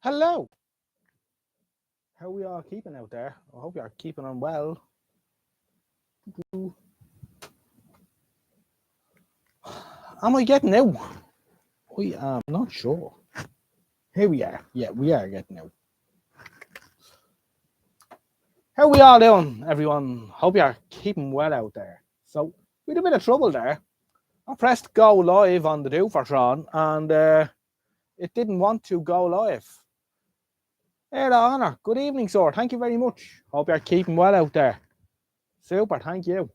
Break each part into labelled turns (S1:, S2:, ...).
S1: Hello. How are we all keeping out there? I hope you're keeping on well. Am I getting out? I am not sure. Here we are. Yeah, we are getting out. How are we all doing, everyone? Hope you're keeping well out there. So, we had a bit of trouble there. I pressed go live on the Doofertron and it didn't want to go live. Hey, the honour. Good evening, sir. Thank you very much. Hope you're keeping well out there. Super, thank you.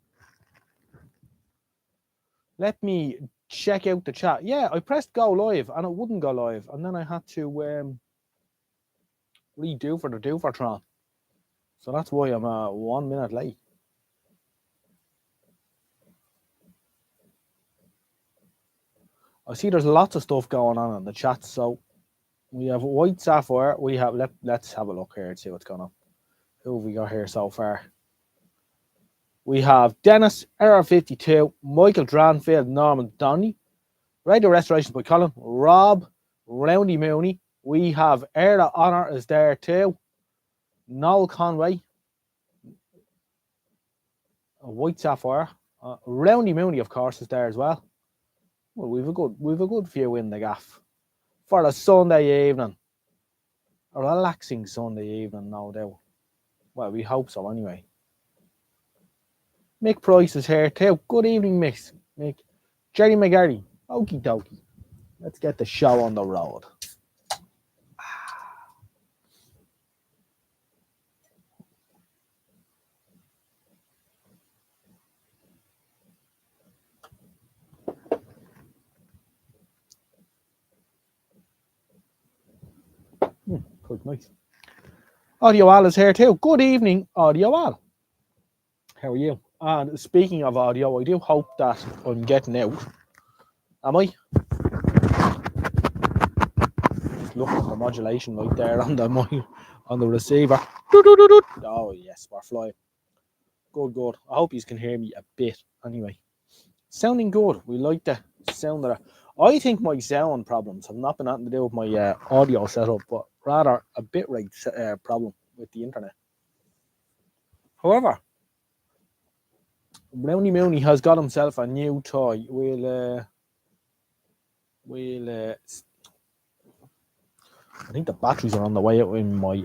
S1: Let me check out the chat. Yeah, I pressed go live and it wouldn't go live. And then I had to redo for the Doofertron. So that's why I'm 1 minute late. I see there's lots of stuff going on in the chat. So we have White Sapphire. We have let's have a look here and see what's going on. Who have we got here so far? We have Dennis, Error52, Michael Dranfield, Norman Donny, Radio Restorations by Colin, Rob, Roundy Mooney. We have Erda Honor is there too. Noel Conway, White Sapphire, Roundy Mooney, of course, is there as well. Well, we've a good few in the gaff for a Sunday evening, a relaxing Sunday evening, no doubt. Well, we hope so anyway. Mick Price is here too. Good evening, Mick. Jerry McGarry. Okie dokie. Let's get the show on the road. Quite nice. Audio Al is here too. Good evening, Audio Al. How are you? And speaking of audio, I do hope that I'm getting out. Am I? Look at the modulation right there on the receiver. Oh yes, we're flying. Good. I hope you can hear me a bit. Anyway, sounding good. We like the sound of it. I think my sound problems have not been nothing to do with my audio setup, but rather a bitrate problem with the internet. However, Roundy Mooney has got himself a new toy. I think the batteries are on the way out in my.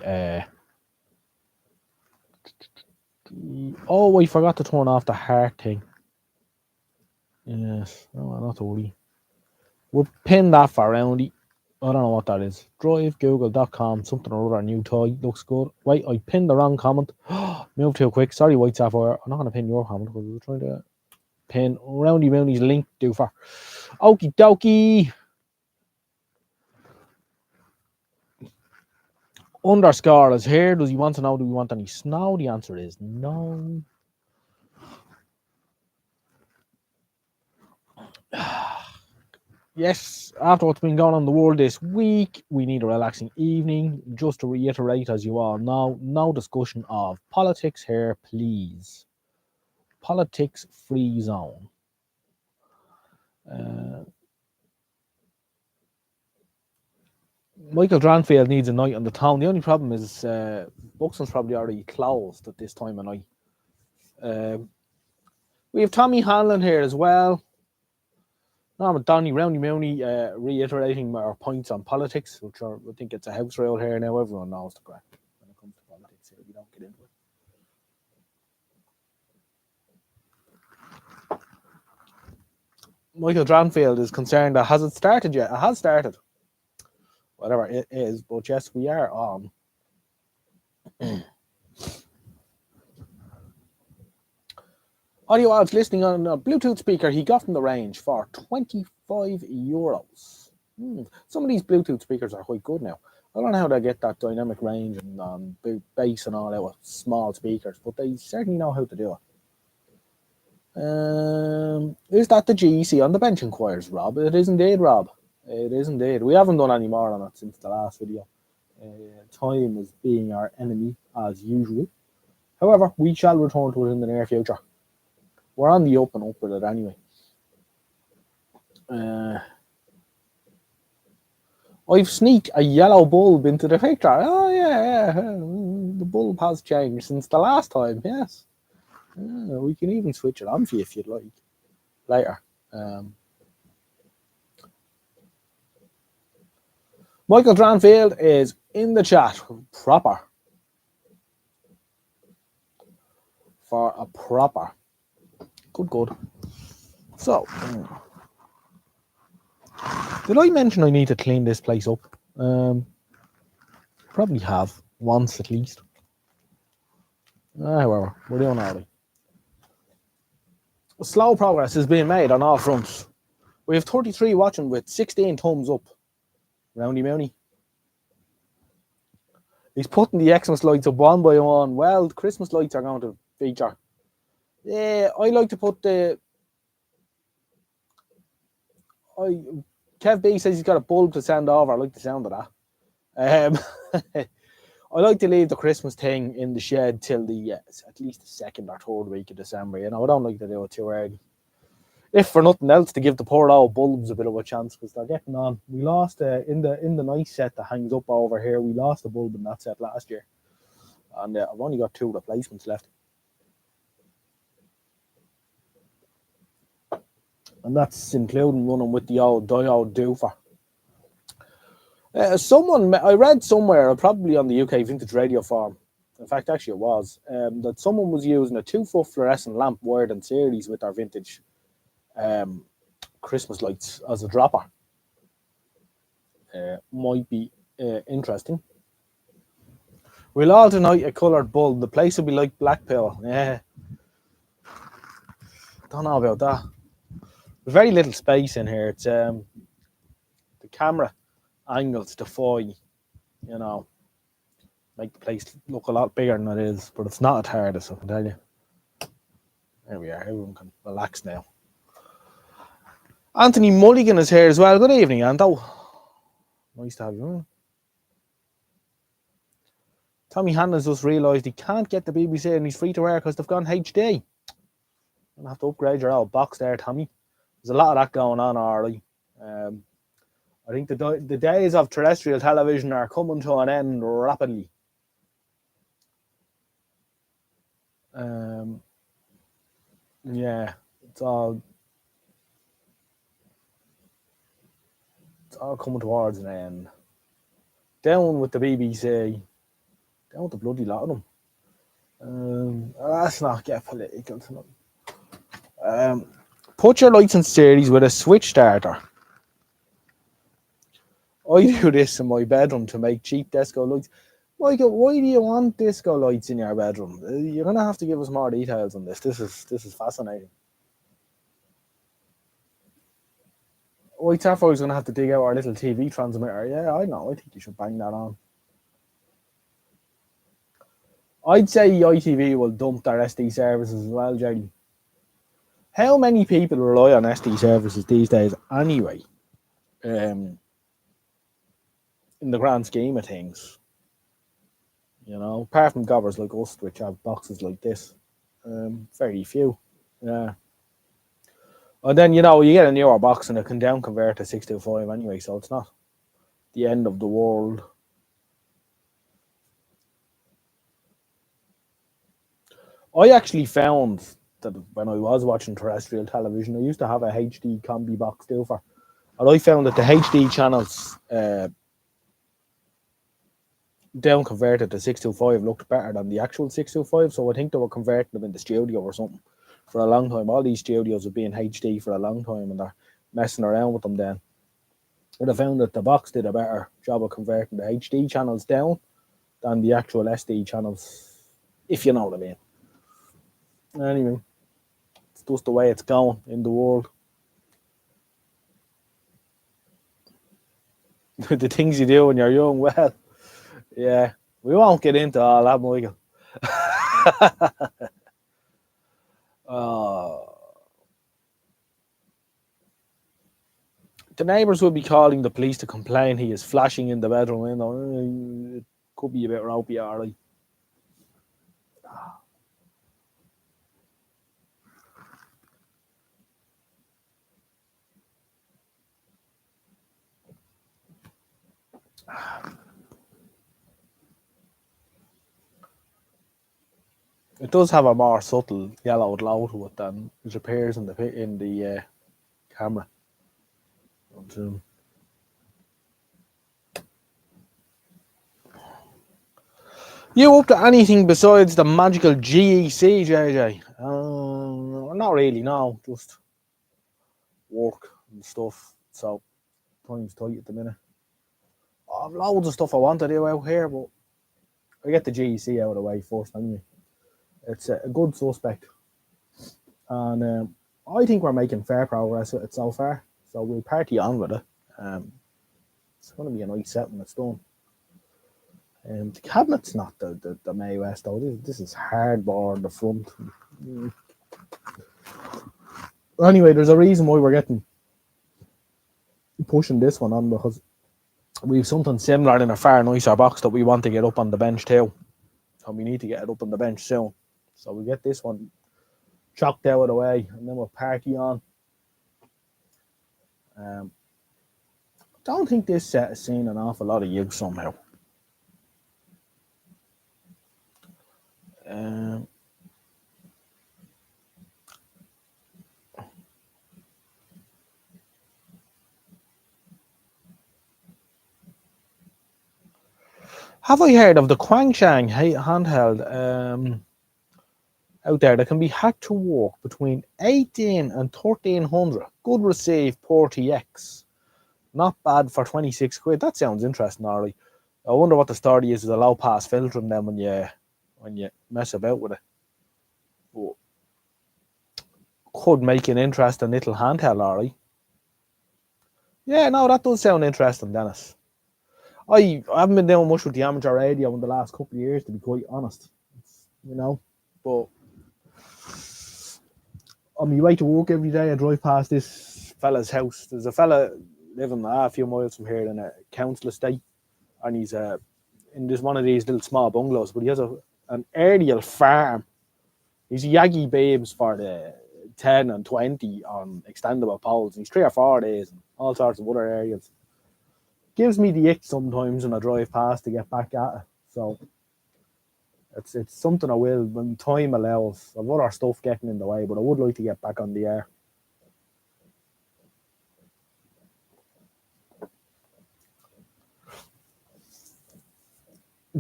S1: Oh, I forgot to turn off the heart thing. Yes, no, not to worry. We'll pin that for Roundy. I don't know what that is. Drivegoogle.com, something or other, new toy. Looks good. Right, I pinned the wrong comment. Move too quick. Sorry, White Sapphire. I'm not going to pin your comment because we were trying to pin Roundy Mooney's link doofer. Okie dokie. Underscore is here. Does he want to know, do we want any snow? The answer is no. Yes, after what's been going on in the world this week, we need a relaxing evening. Just to reiterate, as you all know, no discussion of politics here, please. Politics free zone. Michael Dranfield needs a night on the town. The only problem is Buxton's probably already closed at this time of night. We have Tommy Hanlon here as well. Norman Donny, Roundy Mooney, reiterating our points on politics, which are, I think it's a house rule here now. Everyone knows the crack when it comes to politics here. We don't get into it. Michael Dranfield is concerned that has it started yet? It has started. Whatever it is, but yes, we are on. Audio Al's listening on a Bluetooth speaker he got from the range for €25. Some of these Bluetooth speakers are quite good now. I don't know how they get that dynamic range and bass and all that with small speakers, but they certainly know how to do it. Is that the GEC on the bench inquires, Rob? It is indeed, Rob. It is indeed. We haven't done any more on it since the last video. Time is being our enemy, as usual. However, we shall return to it in the near future. We're on the up and up with it anyway. I've sneaked a yellow bulb into the picture. Oh yeah, the bulb has changed since the last time. Yes, we can even switch it on for you if you'd like later. Um, Michael Dranfield is in the chat proper for a proper. Good. So, did I mention I need to clean this place up? Probably have once at least. However, we're doing alright. Slow progress is being made on all fronts. We have 33 watching with 16 thumbs up. Roundy Mooney. He's putting the Xmas lights up one by one. Well, the Christmas lights are going to feature. Yeah, I like to put the. Kev B says he's got a bulb to send over. I like the sound of that. I like to leave the Christmas thing in the shed till the at least the second or third week of December. You know, I don't like to do it too early. If for nothing else, to give the poor old bulbs a bit of a chance because they're getting on. We lost in the nice set that hangs up over here. We lost a bulb in that set last year, and I've only got 2 replacements left. And that's including running with the old diode doofer. I read somewhere, probably on the UK Vintage Radio Forum, in fact, actually it was, that someone was using a 2-foot fluorescent lamp wired in series with our vintage Christmas lights as a dropper. Might be interesting. We'll all tonight a coloured bulb. The place will be like Blackpool. Yeah. Don't know about that. There's very little space in here. It's the camera angles defy, make the place look a lot bigger than it is, but it's not as hard as I can tell you. There we are. Everyone can relax now. Anthony Mulligan is here as well. Good evening, Anto. Nice to have you on. Tommy Hanna's just realised he can't get the BBC and he's free to air because they've gone HD. I'm going to have to upgrade your old box there, Tommy. There's a lot of that going on already. I think the days of terrestrial television are coming to an end rapidly. Yeah, it's all coming towards an end. Down with the BBC. Down with the bloody lot of them. Let's not get political tonight. Put your lights in series with a switch starter. I do this in my bedroom to make cheap disco lights. Michael, why do you want disco lights in your bedroom? You're gonna have to give us more details on this. This is fascinating. White Sapphire's gonna have to dig out our little TV transmitter. Yeah, I know. I think you should bang that on. I'd say ITV will dump their SD services as well, Jerry. How many people rely on SD services these days anyway? In the grand scheme of things, apart from gobbers like us, which have boxes like this, very few. Yeah. And then you get a newer box and it can down convert to 625 anyway, so it's not the end of the world. I actually found that when I was watching terrestrial television, I used to have a HD combi box doofer, and I found that the HD channels down converted to 625 looked better than the actual 625, so I think they were converting them in the studio or something for a long time. All these studios have been HD for a long time and they're messing around with them then. But I found that the box did a better job of converting the HD channels down than the actual SD channels, if you know what I mean. Anyway, it's just the way it's going in the world. The things you do when you're young, well, yeah, we won't get into all that, Michael. The neighbours will be calling the police to complain he is flashing in the bedroom window. It could be a bit ropey, alright. It does have a more subtle yellow glow to it than it appears in the camera. But, you up to anything besides the magical GEC, JJ? Not really, no. Just work and stuff. So time's tight at the minute. I have loads of stuff I want to do out here, but I get the GEC out of the way first anyway. It's a good suspect. And I think we're making fair progress with it so far. So we'll party on with it. It's going to be a nice set when it's done. The cabinet's not the May West though. This is hardboard the front. Anyway, there's a reason why we're pushing this one on, because we've something similar in a far nicer box that we want to get up on the bench too. And we need to get it up on the bench soon. So we get this one chopped out of the way, and then we'll party on. Don't think this set has seen an awful lot of use somehow. Have I heard of the Quangshang handheld out there that can be hacked to work between 18 and 1300? Good receive PortX. Not bad for 26 quid. That sounds interesting, alright. I wonder what the story is with the low pass filtering them when you mess about with it. But could make an interesting little handheld, alright. Yeah, no, that does sound interesting, Dennis. I haven't been doing much with the amateur radio in the last couple of years, to be quite honest. But on my way to work every day, I drive past this fella's house. There's a fella living a few miles from here in a council estate, and he's in this one of these little small bungalows, but he has an aerial farm. He's Yagi babes for the 10 and 20 on extendable poles. He's 3 or 4 days and all sorts of other areas. Gives me the ick sometimes when I drive past to get back at it. So it's something I will, when time allows. I've other stuff getting in the way, but I would like to get back on the air.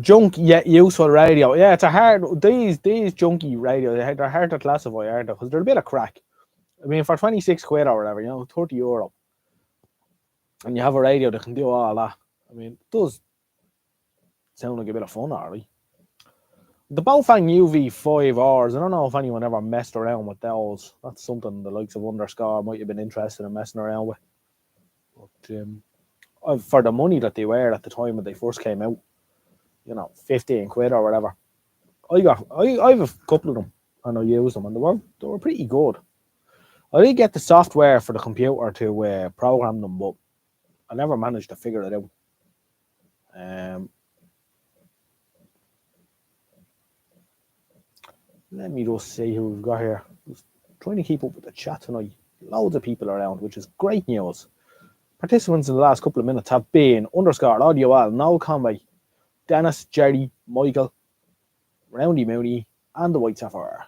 S1: Junk yet useful radio. Yeah, it's a hard. These junky radio, they're hard to classify, aren't they? Because they're a bit of crack. I mean, for 26 quid or whatever, €30, and you have a radio that can do all that. I mean, it does sound like a bit of fun, alright. The Baofeng UV5Rs, I don't know if anyone ever messed around with those. That's something the likes of Underscore might have been interested in messing around with. But for the money that they were at the time when they first came out, 15 quid or whatever, I have a couple of them and I use them, and they were pretty good. I did get the software for the computer to program them, but I never managed to figure it out. Let me just see who we've got here. Just trying to keep up with the chat tonight. Loads of people around, which is great news. Participants in the last couple of minutes have been Underscore, Audio Al, Noel Conway, Dennis, Jerry, Michael, Roundy Mooney, and the White Sapphire.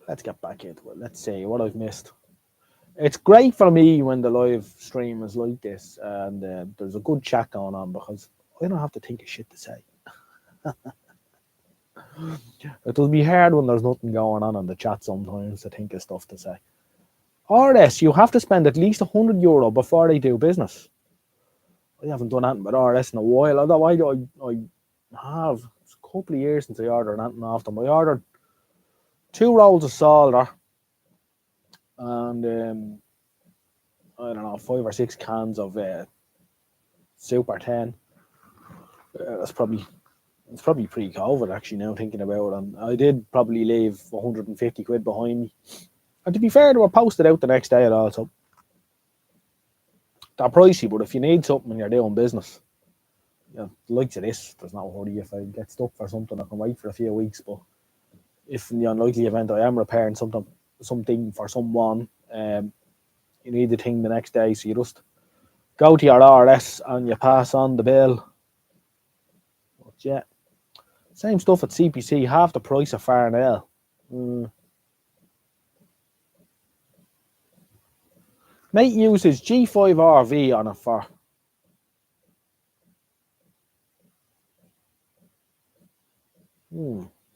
S1: Let's get back into it. Let's see what I've missed. It's great for me when the live stream is like this and there's a good chat going on, because I don't have to think of shit to say. It'll be hard when there's nothing going on in the chat sometimes to think of stuff to say. RS, you have to spend at least €100 before they do business. I haven't done anything with RS in a while, although I have. It's a couple of years since I ordered anything off them. I ordered 2 rolls of solder and I don't know, 5 or 6 cans of Super 10. It's probably pre-COVID, actually, now thinking about it. And I did probably leave 150 quid behind me. And to be fair, they were posted out the next day at all, so they're pricey, but if you need something when you're doing business, the likes of this, there's no hurry. If I get stuck for something, I can wait for a few weeks. But if in the unlikely event I am repairing something for someone, you need the thing the next day, so you just go to your RS and you pass on the bill. But yeah, same stuff at CPC, half the price of Farnell. Mate uses G5RV on it for.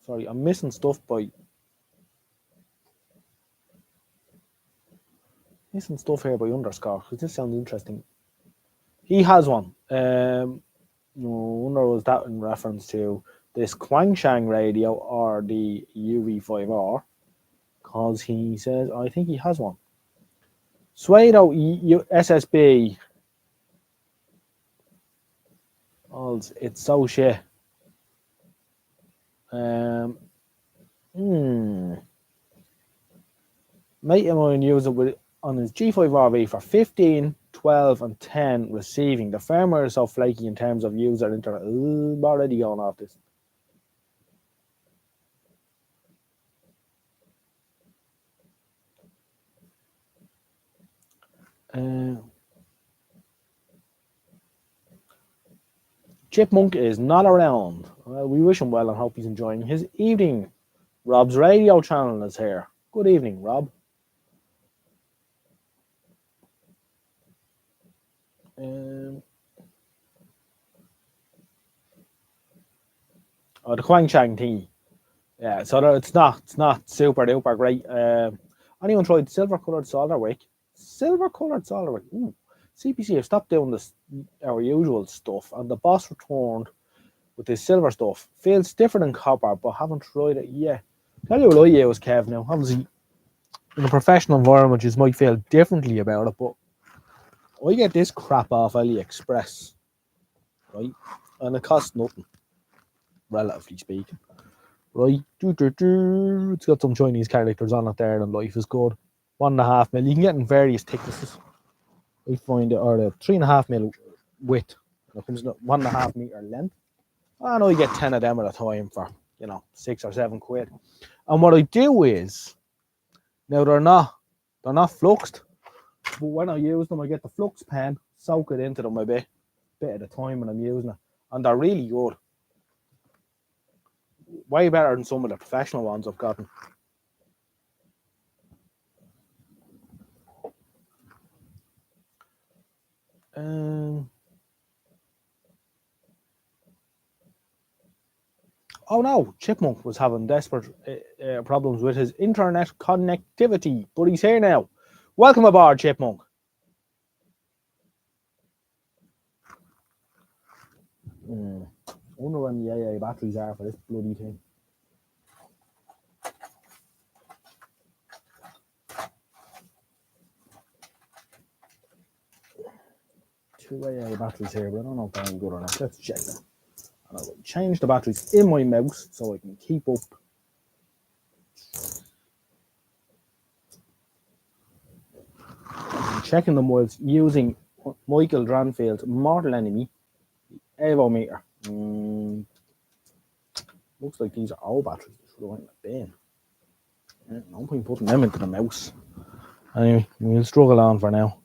S1: Sorry, I'm missing stuff by. Missing stuff here by underscore, because this sounds interesting. He has one. No wonder was that in reference to this Quangshang radio or the UV5R, because he says, I think he has one. Suedo SSB. Oh, it's so shit. Mate of mine use it on his G5RV for 15, 12 and 10 receiving. The firmware is so flaky in terms of user internet. I'm already going off this. Chipmunk is not around. Well, we wish him well and hope he's enjoying his evening. Rob's radio channel is here. Good evening, Rob. The Quangshang thing. Yeah, so it's not super duper great. Anyone tried silver coloured solder wick? Silver coloured solder wick. CPC have stopped doing this our usual stuff, and the boss returned with this silver stuff. Feels different than copper, but haven't tried it yet. Tell you what I use, Kev. Now, obviously, in a professional environment, you might feel differently about it, but I get this crap off AliExpress, right? And it costs nothing, relatively speaking. Right, it's got some Chinese characters on it there, and life is good. 1.5 mil. You can get in various thicknesses. I find it, or the 3.5 mil width. It comes in 1.5 meter length. I know you get 10 of them at a time for 6 or 7 quid. And what I do is, now they're not fluxed, but when I use them, I get the flux pen, soak it into them a bit at a time when I'm using it, and they're really good. Way better than some of the professional ones I've gotten. Oh no, Chipmunk was having desperate problems with his internet connectivity, but he's here now. Welcome aboard, Chipmunk. I wonder when the AA batteries are for this bloody thing. Two AA batteries here, but I don't know if they're any good or not. Let's check them. And I will change the batteries in my mouse so I can keep up. I'm checking them whilst using Michael Dranfield's Mortal Enemy Avometer. Looks like these are old batteries. Should have went in the bin. No point putting them into the mouse. Anyway, we'll struggle on for now.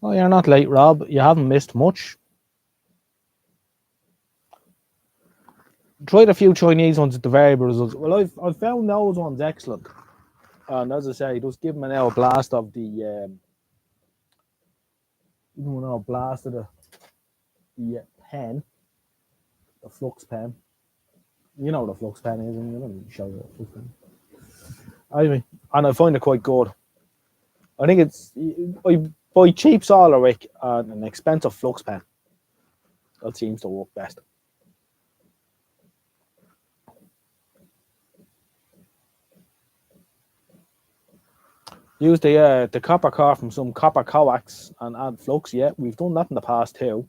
S1: Oh, you're not late, Rob. You haven't missed much. Tried a few Chinese ones at the variable results. Well, I've found those ones excellent. And as I say, just give them now a blast of the pen, the flux pen. You know what a flux pen is, and you don't show you a flux pen. Anyway, and I find it quite good. I think I buy cheap solder wick and an expensive flux pen. That seems to work best. Use the copper core from some copper coax and add flux. Yeah, we've done that in the past too.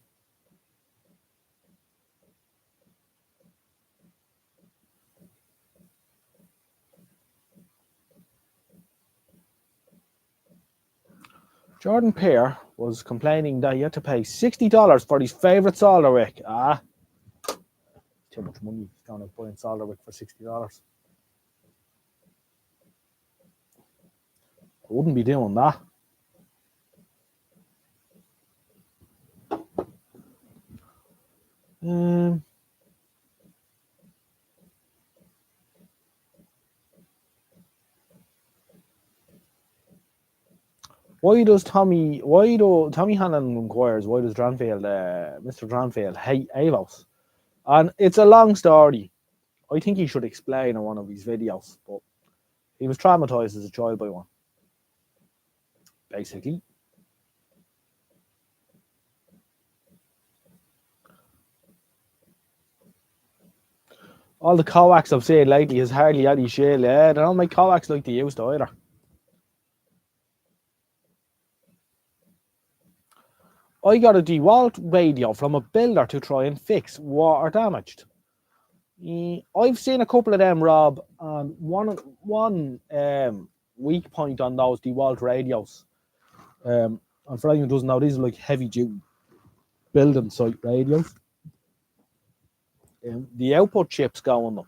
S1: Jordan Pear was complaining that he had to pay $60 for his favourite solder wick. Too much money. He's going to buy a solder wick for $60. I wouldn't be doing that. Why does Tommy Hannon inquires, why does Mr. Dranfield hate Avos? And it's a long story. I think he should explain in one of his videos, but he was traumatized as a child by one. Basically. All the coax I've seen lately is hardly any shit. Yeah, they don't make coax like they used to either. I got a DeWalt radio from a builder to try and fix water damaged. I've seen a couple of them, Rob, and one weak point on those DeWalt radios. And for anyone who doesn't know, these are like heavy duty building site radios. The output chips go on them.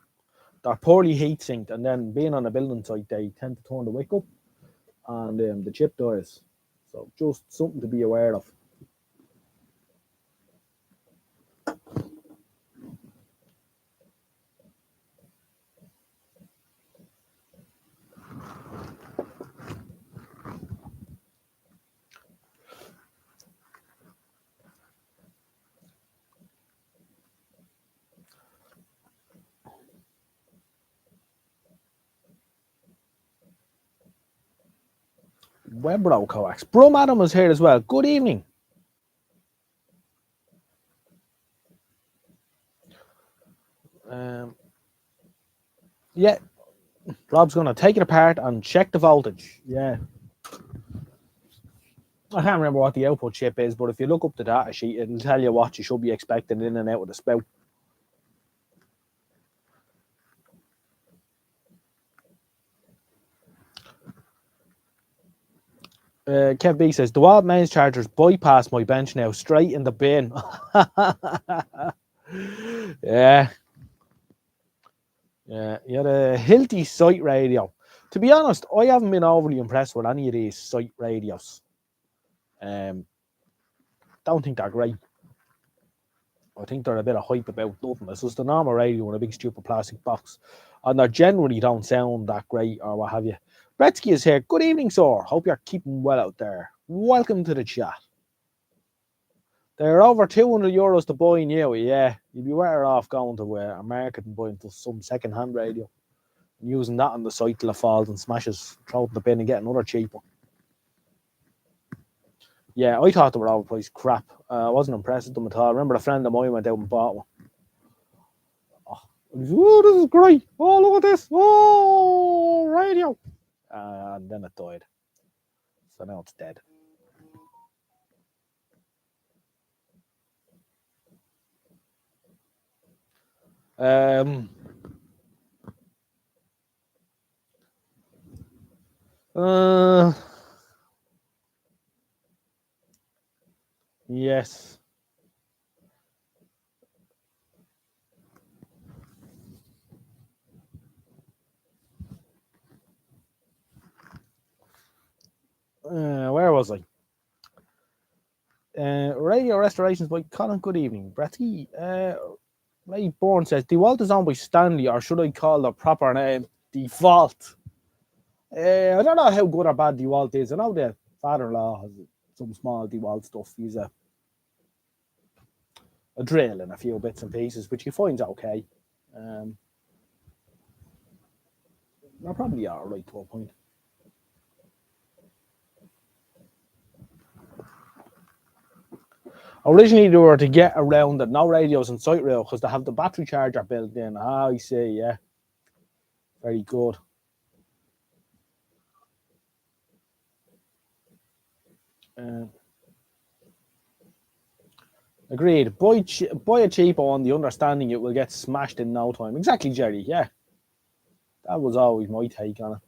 S1: They're poorly heat sinked, and then being on a building site, they tend to turn the wick up, and the chip dies. So just something to be aware of. Webro coax. Brum Adam is here as well. Good evening. Yeah, Rob's going to take it apart and check the voltage. Yeah. I can't remember what the output chip is, but if you look up the data sheet, it'll tell you what you should be expecting in and out of the spout. Kev B says, the DeWalt mains chargers bypass my bench now, straight in the bin. Yeah. Yeah, you had a Hilti site radio. To be honest, I haven't been overly impressed with any of these site radios. Don't think they're great. I think they're a bit of hype about nothing. It's just a normal radio in a big stupid plastic box. And they generally don't sound that great or what have you. Bretsky is here. Good evening, sir. Hope you're keeping well out there. Welcome to the chat. They're over €200 to buy new. Yeah, you'd be better off going to a market and buying some second-hand radio. And using that on the site till it falls and smashes, throw it in the bin and get another cheap one. Yeah, I thought they were overpriced crap. I wasn't impressed with them at all. I remember a friend of mine went out and bought one. Oh, this is great. Oh, look at this. Oh, radio. And then it died. So now it's dead. Yes. Where was I? Radio Restorations by Colin. Good evening, Bretty. Ray Bourne says, DeWalt is owned by Stanley, or should I call the proper name Default? I don't know how good or bad DeWalt is. I know the father-in-law has some small DeWalt stuff. He's a drill and a few bits and pieces, which he finds okay. They're probably all right to a point. Originally, they were to get around that no radios in sight rail because they have the battery charger built in. I see, yeah. Very good. Agreed. Buy a cheapo on the understanding it will get smashed in no time. Exactly, Jerry, yeah. That was always my take on it.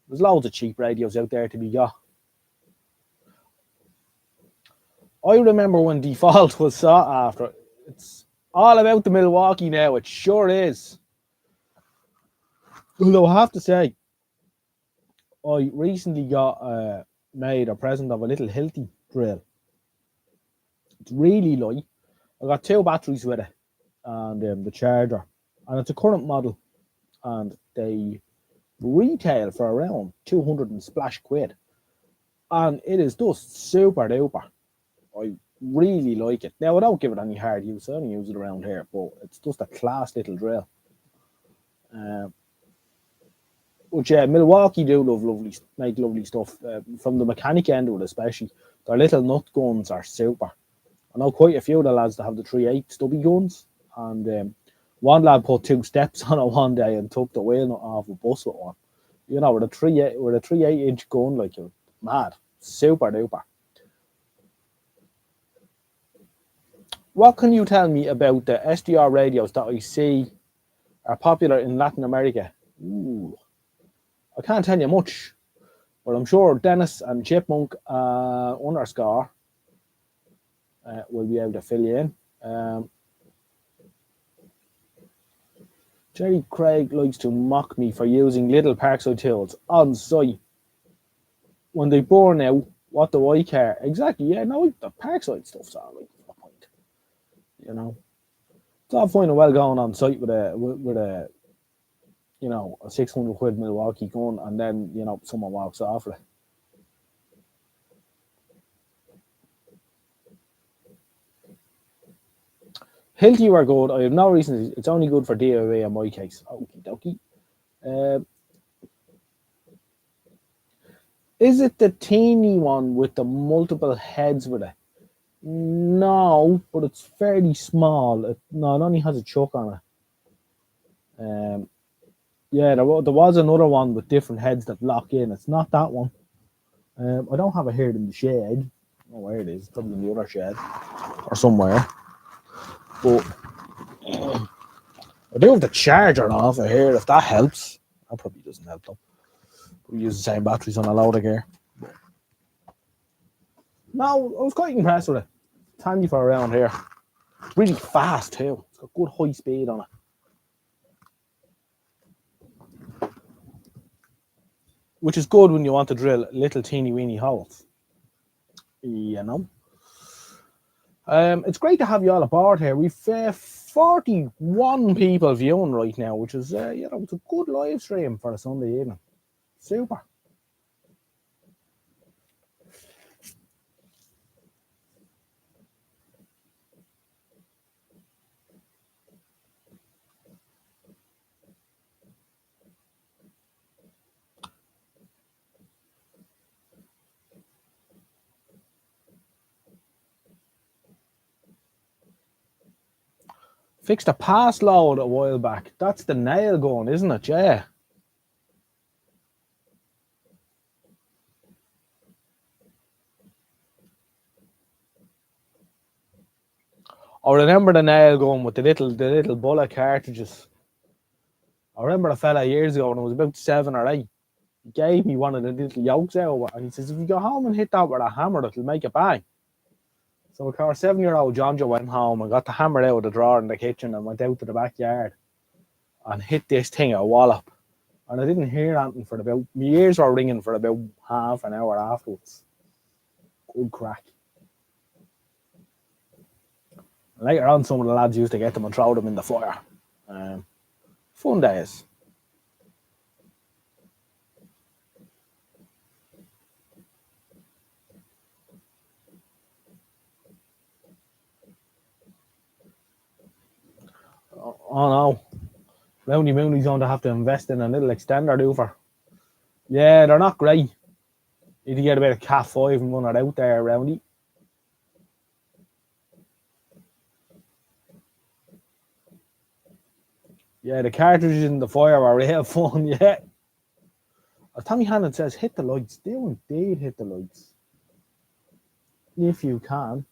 S1: There's loads of cheap radios out there to be got. I remember when Default was sought after. It's all about the Milwaukee now. It sure is. Although I have to say, I recently got made a present of a little Hilti drill. It's really light. I got two batteries with it and the charger, and it's a current model, and they retail for around 200 and splash quid, and it is just super duper. I really like it. Now I don't give it any hard use. I only use it around here, but it's just a class little drill. Which Milwaukee do make lovely stuff from the mechanic end of it, especially. Their little nut guns are super. I know quite a few of the lads that have the 3/8 stubby guns, and one lad put two steps on it one day and took the wheel nut off a bus with one. You know, with a 3/8 inch gun, like, you're mad, super duper. What can you tell me about the SDR radios that I see are popular in Latin America? Ooh, I can't tell you much, but I'm sure Dennis and Chipmunk underscore will be able to fill you in. Jerry Craig likes to mock me for using little Parkside tools on site. When they burn out, what do I care? Exactly, yeah, no, the Parkside stuff's all right for the point. You know, it's all fine and well going on site with a you know, a 600 quid Milwaukee gun, and then, you know, someone walks off with it. Hilti were good. I have no reason. It's only good for DIY in my case. Okie dokie. Is it the teeny one with the multiple heads with it? No, but it's fairly small. It only has a chuck on it. Yeah, there was another one with different heads that lock in. It's not that one. I don't have it here in the shed. I don't know where it is. It's probably in the other shed or somewhere. But I do have the charger off of here, if that helps. That probably doesn't help though. We use the same batteries on a load of gear. No, I was quite impressed with it. It's handy for around here. It's really fast too. It's got good high speed on it, which is good when you want to drill little teeny weeny holes. You know. It's great to have you all aboard here. We've 41 people viewing right now, which is you know, it's a good live stream for a Sunday evening. Super. Fixed a pass load a while back. That's the nail gun, isn't it? Yeah. I remember the nail gun with the little bullet cartridges. I remember a fella years ago when I was about 7 or 8. He gave me one of the little yokes out, and he says, if you go home and hit that with a hammer, it'll make a bang. So of course, 7-year-old John Joe went home and got the hammer out of the drawer in the kitchen and went out to the backyard and hit this thing a wallop. And I didn't hear anything for about, my ears were ringing for about half an hour afterwards. Good crack. Later on, some of the lads used to get them and throw them in the fire. Fun days. Oh no. Roundy Mooney's going to have to invest in a little extender doofer. Yeah, they're not great. You need to get a bit of Cat 5 and run it out there, Roundy. Yeah, the cartridges in the fire are real fun, yeah. As Tommy Hannon says, hit the lights. Do indeed hit the lights. If you can.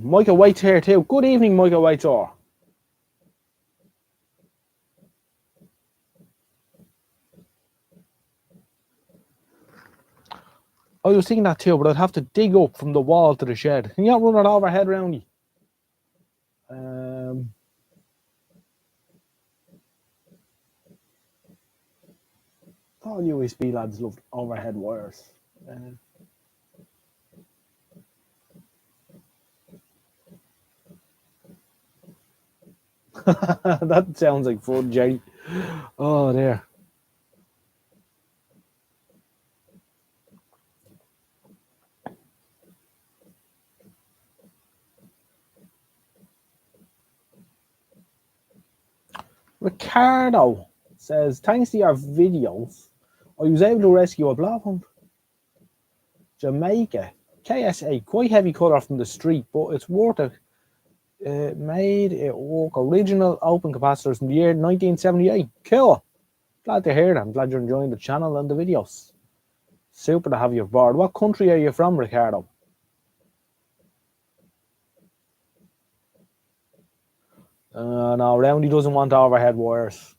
S1: Michael White's here too. Good evening, Michael White's or. I was thinking that too, but I'd have to dig up from the wall to the shed. Can you not run it overhead, Roundy? All USB lads love overhead wires. That sounds like fun, Jay. Oh, there. Ricardo says, thanks to your videos, I was able to rescue a blobhunt. Jamaica. KSA, quite heavy colour from the street, but it's worth it. Made it work. Original open capacitors in the year 1978. Cool. Glad to hear that. I'm glad you're enjoying the channel and the videos. Super to have you aboard. What country are you from, Ricardo? No, Roundy doesn't want overhead wires.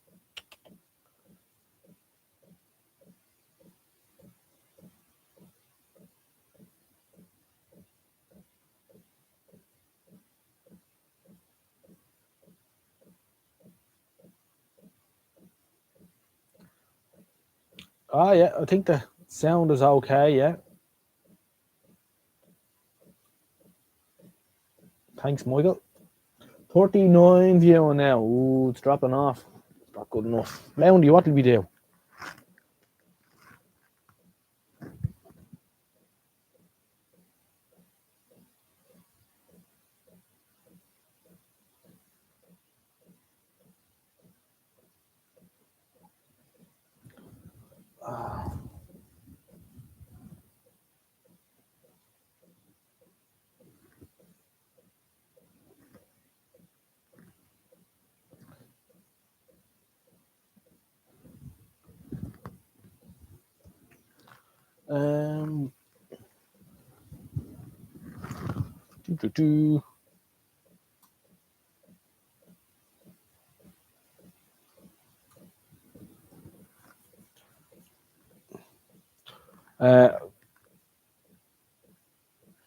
S1: Oh, yeah, I think the sound is okay, yeah. Thanks, Michael. 39 viewing now. Ooh, it's dropping off. It's not good enough. Roundy, what did we do?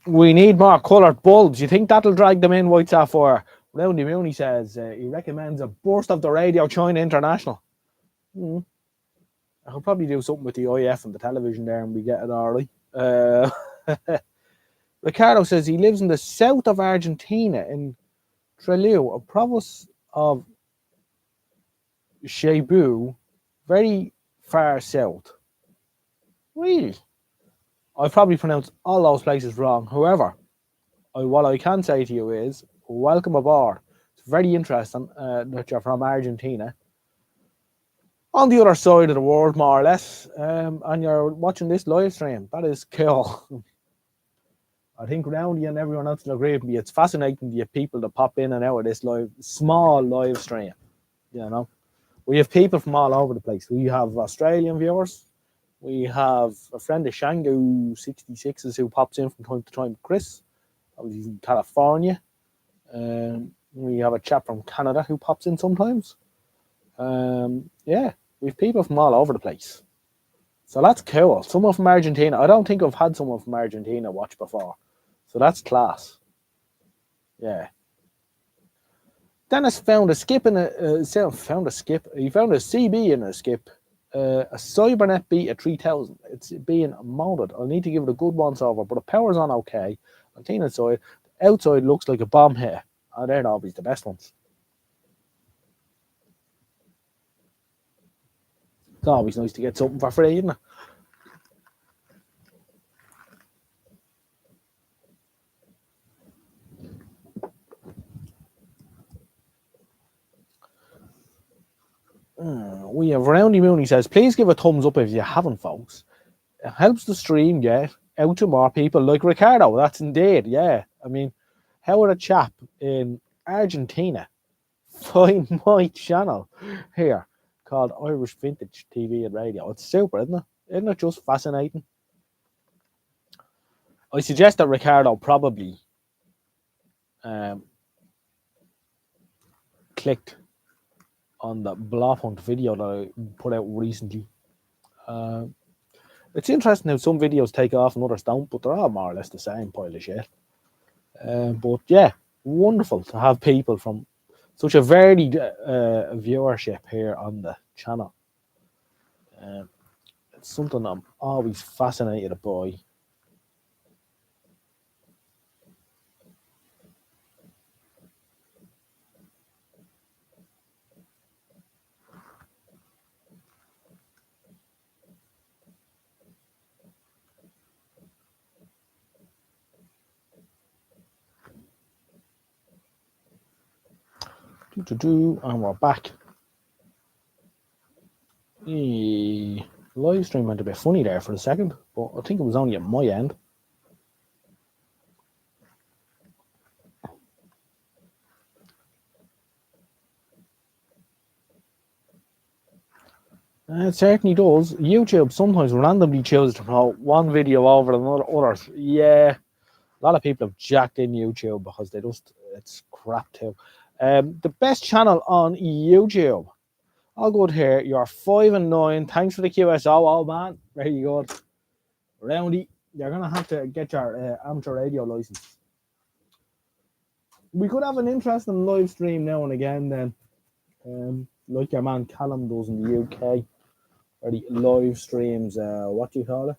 S1: We need more coloured bulbs. You think that'll drag them in, White Sapphire? Roundy Mooney says he recommends a burst of the Radio China International. I could probably do something with the IF and the television there and we get it all right. Ricardo says he lives in the south of Argentina in Trelew, a province of Cebu, very far south. Really? I probably pronounced all those places wrong. However, what I can say to you is, welcome aboard. It's very interesting that you're from Argentina. On the other side of the world, more or less, and you're watching this live stream. That is cool. I think Roundy and everyone else will agree with me. It's fascinating to get people to pop in and out of this small live stream. You know, we have people from all over the place. We have Australian viewers. We have a friend of Shangu 66s who pops in from time to time. Chris, he's in California. We have a chap from Canada who pops in sometimes. Yeah, we have people from all over the place. So that's cool. Someone from Argentina. I don't think I've had someone from Argentina watch before. So that's class. Yeah. Dennis found a skip in a found a skip. He found a CB in a skip. A Cybernet Beta 3000. It's being mounted. I need to give it a good once over, but the power's on okay. I'm clean inside. The outside looks like a bomb here. Oh, they're always the best ones. It's always nice to get something for free, isn't it? We have Roundy Mooney says, please give a thumbs up if you haven't, folks. It helps the stream get out to more people like Ricardo. That's indeed, yeah. I mean, how would a chap in Argentina find my channel here called Irish Vintage TV and Radio? It's super, isn't it? Isn't it just fascinating? I suggest that Ricardo probably clicked on the blob hunt video that I put out recently. It's interesting how some videos take off and others don't, but they're all more or less the same pile of shit. But yeah, wonderful to have people from such a varied viewership here on the channel. It's something I'm always fascinated by. And we're back. The live stream went a bit funny there for a second, but I think it was only at my end. It certainly does. YouTube sometimes randomly chooses to promote one video over another. Others, yeah, a lot of people have jacked in YouTube because it's crap too. The best channel on YouTube. All good here. You're 5 and 9. Thanks for the QSO, old man. Very good. Roundy, you're gonna have to get your amateur radio license. We could have an interesting live stream now and again then, like your man Callum does in the UK, or the live streams. What do you call it?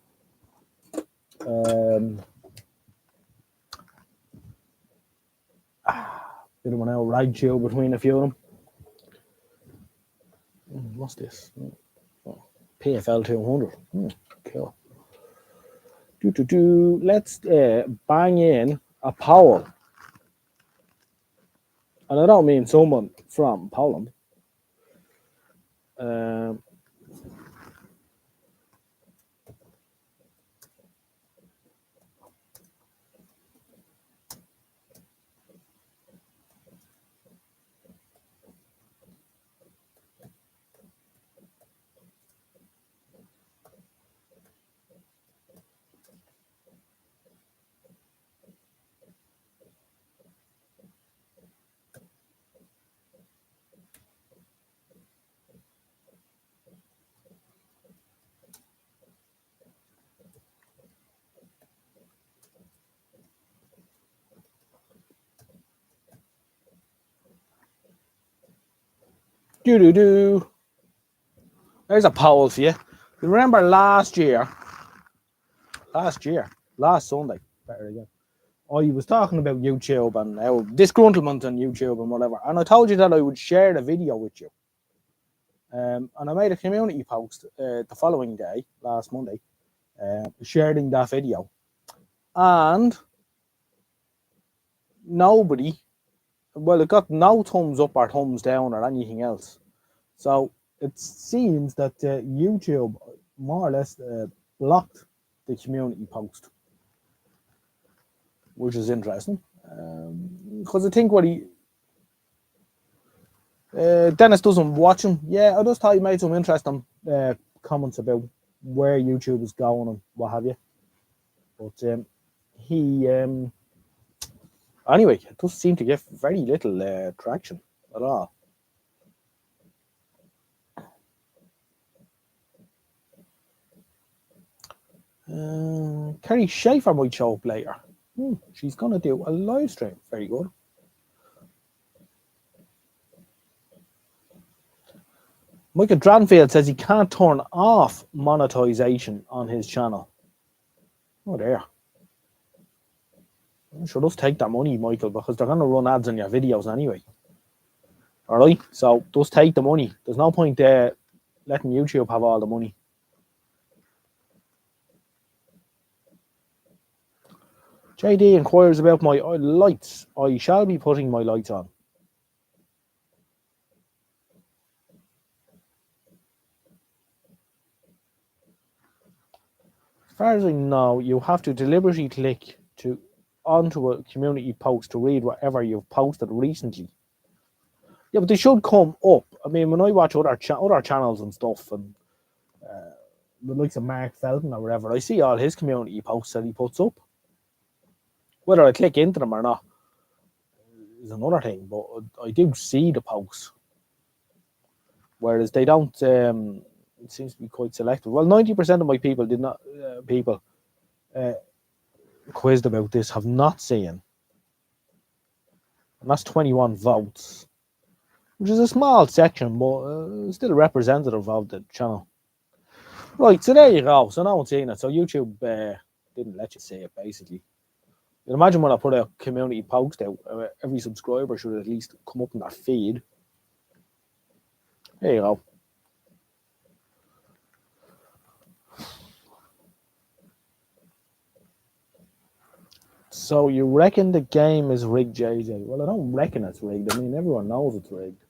S1: Bit of an old ride show between a few of them. What's this? Oh, PFL 200. Cool. Let's bang in a poll. And I don't mean someone from Poland. There's a poll for you. Remember last Sunday, better again, I was talking about YouTube and how disgruntlement on YouTube and whatever, and I told you that I would share the video with you. And I made a community post the following day, last Monday, sharing that video. And nobody, well, it got no thumbs up or thumbs down or anything else. So it seems that YouTube more or less blocked the community post, which is interesting. Because I think what Dennis doesn't watch him. Yeah, I just thought he made some interesting comments about where YouTube is going and what have you. But he, anyway, it does seem to get very little traction at all. Kerry Schaefer might show up later. She's going to do a live stream. Very good. Michael Dranfield says he can't turn off monetization on his channel. Oh, there. Sure, just take that money, Michael, because they're going to run ads on your videos anyway. All right? So just take the money. There's no point letting YouTube have all the money. JD inquires about my lights. I shall be putting my lights on. As far as I know, you have to deliberately click onto a community post to read whatever you've posted recently. Yeah, but they should come up. I mean, when I watch other channels and stuff, and the likes of Mark Felton or whatever, I see all his community posts that he puts up. Whether I click into them or not is another thing, but I do see the posts. Whereas they don't, it seems to be quite selective. Well, 90% of my people did not, quizzed about this have not seen. And that's 21 votes, which is a small section, but still representative of the channel. Right, so there you go. So no one's seen it. So YouTube didn't let you see it, basically. You can imagine when I put a community post out, every subscriber should at least come up in their feed. There you go. So you reckon the game is rigged, JJ? Well, I don't reckon it's rigged. I mean, everyone knows it's rigged.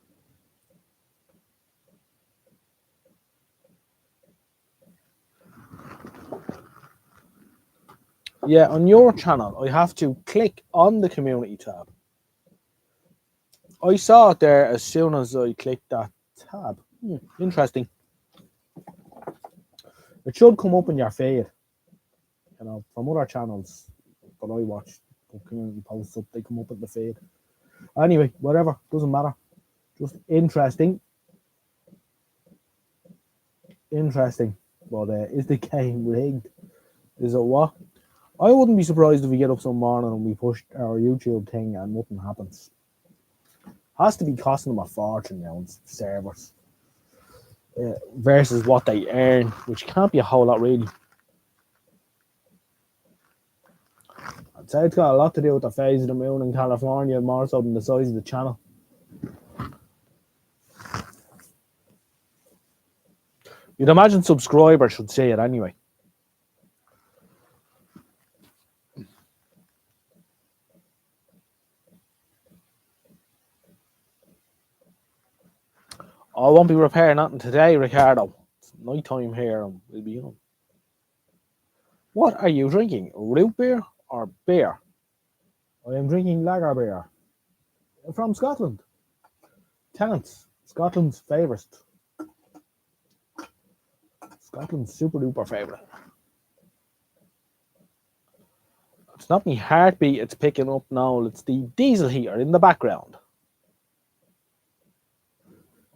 S1: Yeah, on your channel, I have to click on the community tab. I saw it there as soon as I clicked that tab. Interesting. It should come up in your feed. You know, from other channels that I watch, the community posts up, they come up in the feed. Anyway, whatever, doesn't matter. Just interesting. Interesting. But is the game rigged? Is it what? I wouldn't be surprised if we get up some morning and we push our YouTube thing and nothing happens. Has to be costing them a fortune now on servers versus what they earn, which can't be a whole lot really. I'd say it's got a lot to do with the phase of the moon in California more so than the size of the channel. You'd imagine subscribers should see it anyway. I won't be repairing nothing today, Ricardo. It's night time here and we'll be on. What are you drinking? Root beer or beer? I am drinking lager beer from Scotland. Tennent's, Scotland's favourite. Scotland's super duper favourite. It's not my heartbeat it's picking up now, it's the diesel heater in the background.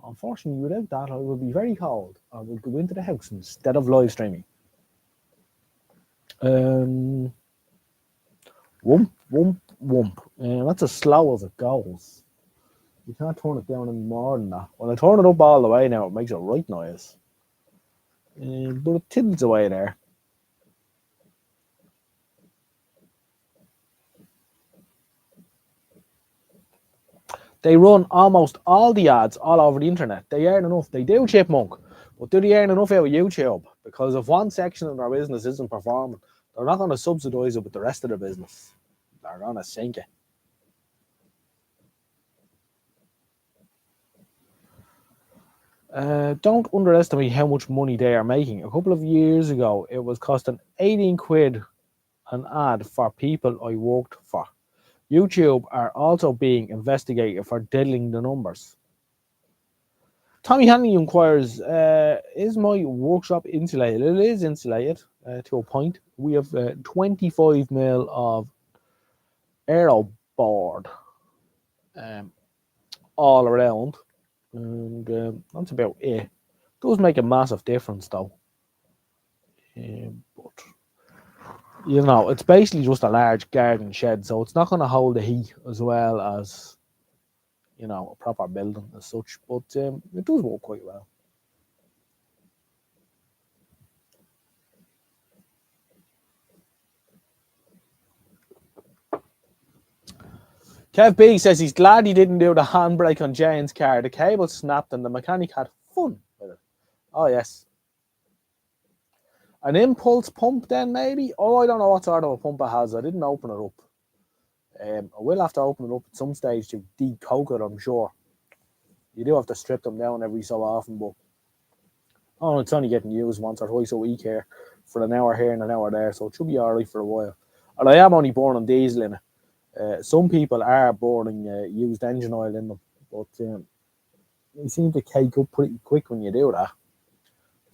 S1: Unfortunately, without that, I would be very cold. I would go into the house instead of live streaming. Whoomp, whoomp, whoomp. That's as slow as it goes. You can't turn it down any more than that. When I turn it up all the way now, it makes a right noise. But it tilts away there. They run almost all the ads all over the internet. They earn enough. They do, Chipmunk. But do they earn enough out of YouTube? Because if one section of their business isn't performing, they're not going to subsidise it with the rest of their business. They're going to sink it. Don't underestimate how much money they are making. A couple of years ago, it was costing 18 quid an ad for people I worked for. YouTube are also being investigated for diddling the numbers. Tommy Hanley inquires, is my workshop insulated? It is insulated to a point. We have 25 mil of aero board all around. And that's about it. It does make a massive difference though. But you know, it's basically just a large garden shed, so it's not going to hold the heat as well as, you know, a proper building as such. But it does work quite well. Kev B says he's glad he didn't do the handbrake on Jane's car. The cable snapped and the mechanic had fun with it. Oh, yes. An impulse pump then, maybe? Oh, I don't know what sort of a pump it has. I didn't open it up. I will have to open it up at some stage to decoke it, I'm sure. You do have to strip them down every so often, but oh, it's only getting used once or twice a week here for an hour here and an hour there, so it should be all right for a while. And I am only burning diesel in it. Some people are burning used engine oil in them, but they seem to cake up pretty quick when you do that.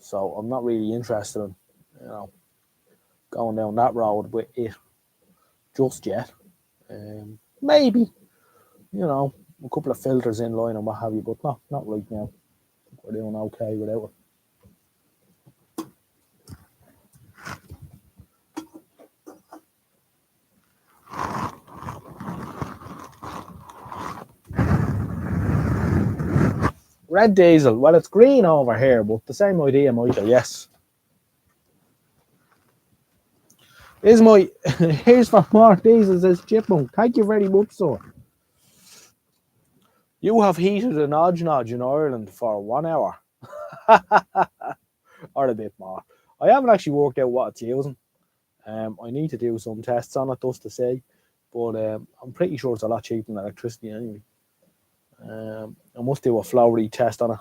S1: So I'm not really interested in, going down that road with it just yet. Maybe, a couple of filters in line and what have you, but not right now. We're doing okay without it. Red diesel. Well, it's green over here, but the same idea, Michael. Yes. Here's for more diesel, says Chipmunk. Thank you very much, sir. You have heated an Nodge in Ireland for 1 hour. Or a bit more. I haven't actually worked out what it's using. I need to do some tests on it just to say, but I'm pretty sure it's a lot cheaper than electricity anyway. I must do a flowery test on it.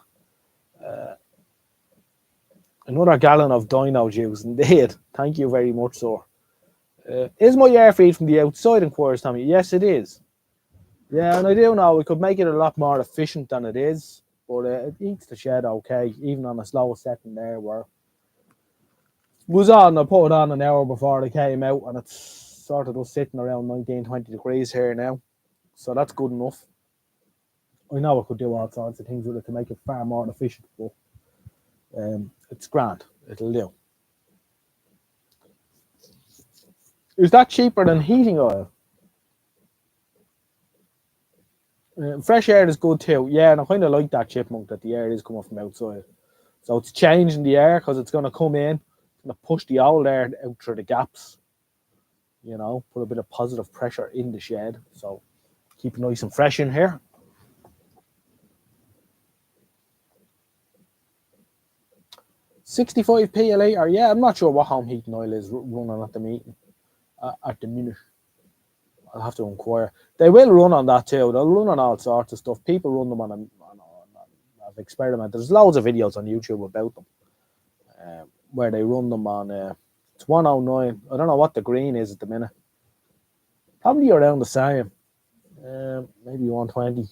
S1: Another gallon of dino juice, indeed. Thank you very much, sir. Is my air feed from the outside, inquires Tommy? Yes, it is. Yeah, and I do know we could make it a lot more efficient than it is, but it eats the shed okay, even on a slower setting there where was on, I put it on an hour before it came out, and it's sort of just sitting around 19, 20 degrees here now. So that's good enough. I know I could do all sorts of things with it to make it far more efficient, but it's grand. It'll do. Is that cheaper than heating oil? Fresh air is good too. Yeah, and I kind of like that, Chipmunk, that the air is coming from outside. So it's changing the air because it's going to come in, it's going to push the old air out through the gaps. Put a bit of positive pressure in the shed. So keep it nice and fresh in here. £65p a litre. Yeah, I'm not sure what home heating oil is running at the meeting. At the minute. I'll have to inquire. They will run on that too. They'll run on all sorts of stuff. People run them on I've experimented. There's loads of videos on YouTube about them where they run them on. It's 109. I don't know what the green is at the minute. Probably around the same. Maybe 120.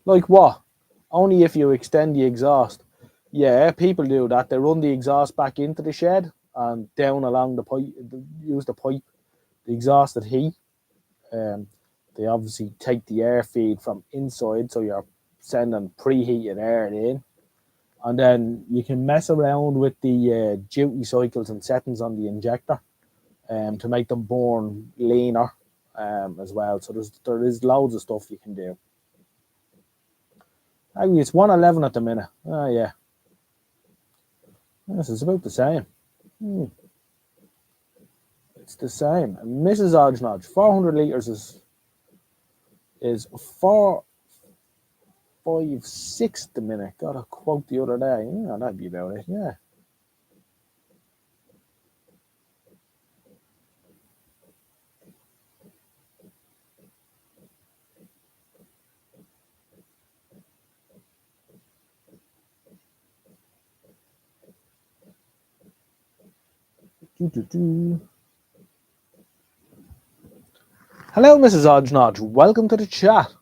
S1: Like what? Only if you extend the exhaust. Yeah, people do that. They run the exhaust back into the shed and down along the pipe, use the pipe, the exhausted heat. They obviously take the air feed from inside, so you're sending preheated air in. And then you can mess around with the duty cycles and settings on the injector to make them burn leaner as well. So there is loads of stuff you can do. Actually, it's 111 at the minute. Oh, yeah. Yes, it's about the same. It's the same. And Mrs. Odgenodge, 400 litres is 456 the minute. Got a quote the other day. Yeah, that'd be about it. Yeah. Hello, Mrs. Odgenodge. Welcome to the chat.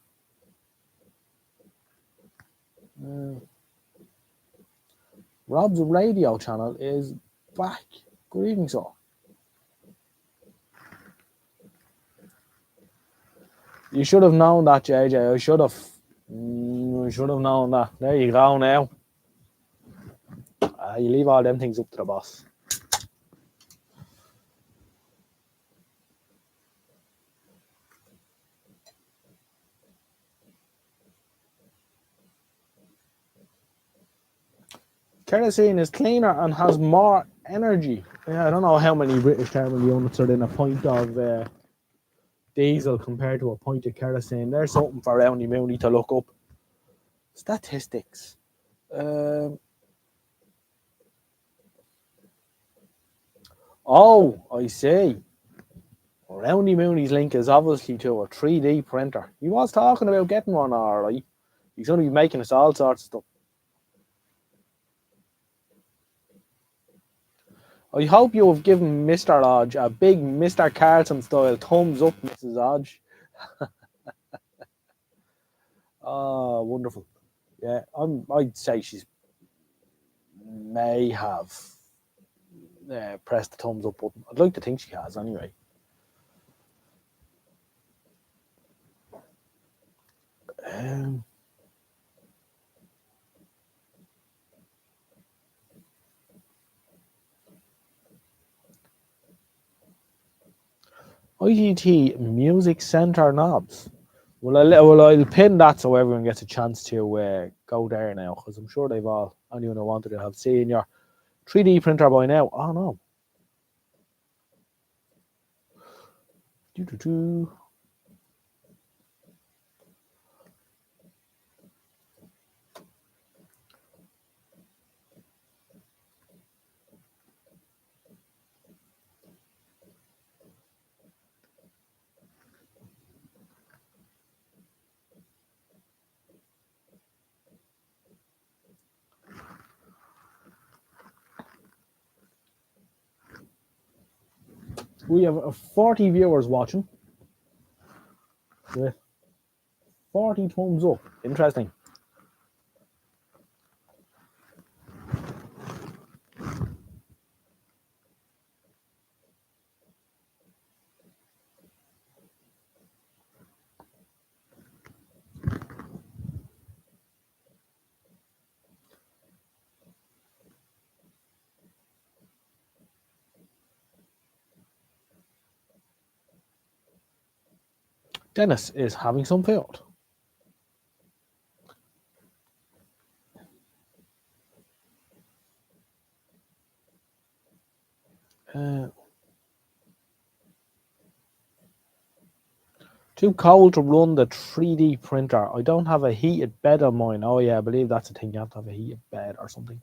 S1: Rob's radio channel is back. Good evening, sir. You should have known that, JJ. I should have. I should have known that. There you go now. You leave all them things up to the boss. Kerosene is cleaner and has more energy. Yeah, I don't know how many British thermal units are in a pint of diesel compared to a pint of kerosene. There's something for Roundy Mooney to look up. Statistics. I see. Roundy Mooney's link is obviously to a 3D printer. He was talking about getting one, alright. He's going to be making us all sorts of stuff. I hope you have given Mr. Odge a big Mr. Carlson style thumbs up, Mrs. Odge. Oh, wonderful. Yeah, I'd say she's may have pressed the thumbs up button. I'd like to think she has anyway. Um, IGT Music Center knobs. I'll pin that so everyone gets a chance to go there now, because I'm sure they've all, anyone who wanted to have seen your 3D printer by now. Oh no. Doo-doo-doo. We have 40 viewers watching with 40 thumbs up. Interesting. Dennis is having some food. Uh, Too cold to run the 3D printer. I don't have a heated bed on mine. Oh yeah, I believe that's a thing. You have to have a heated bed or something.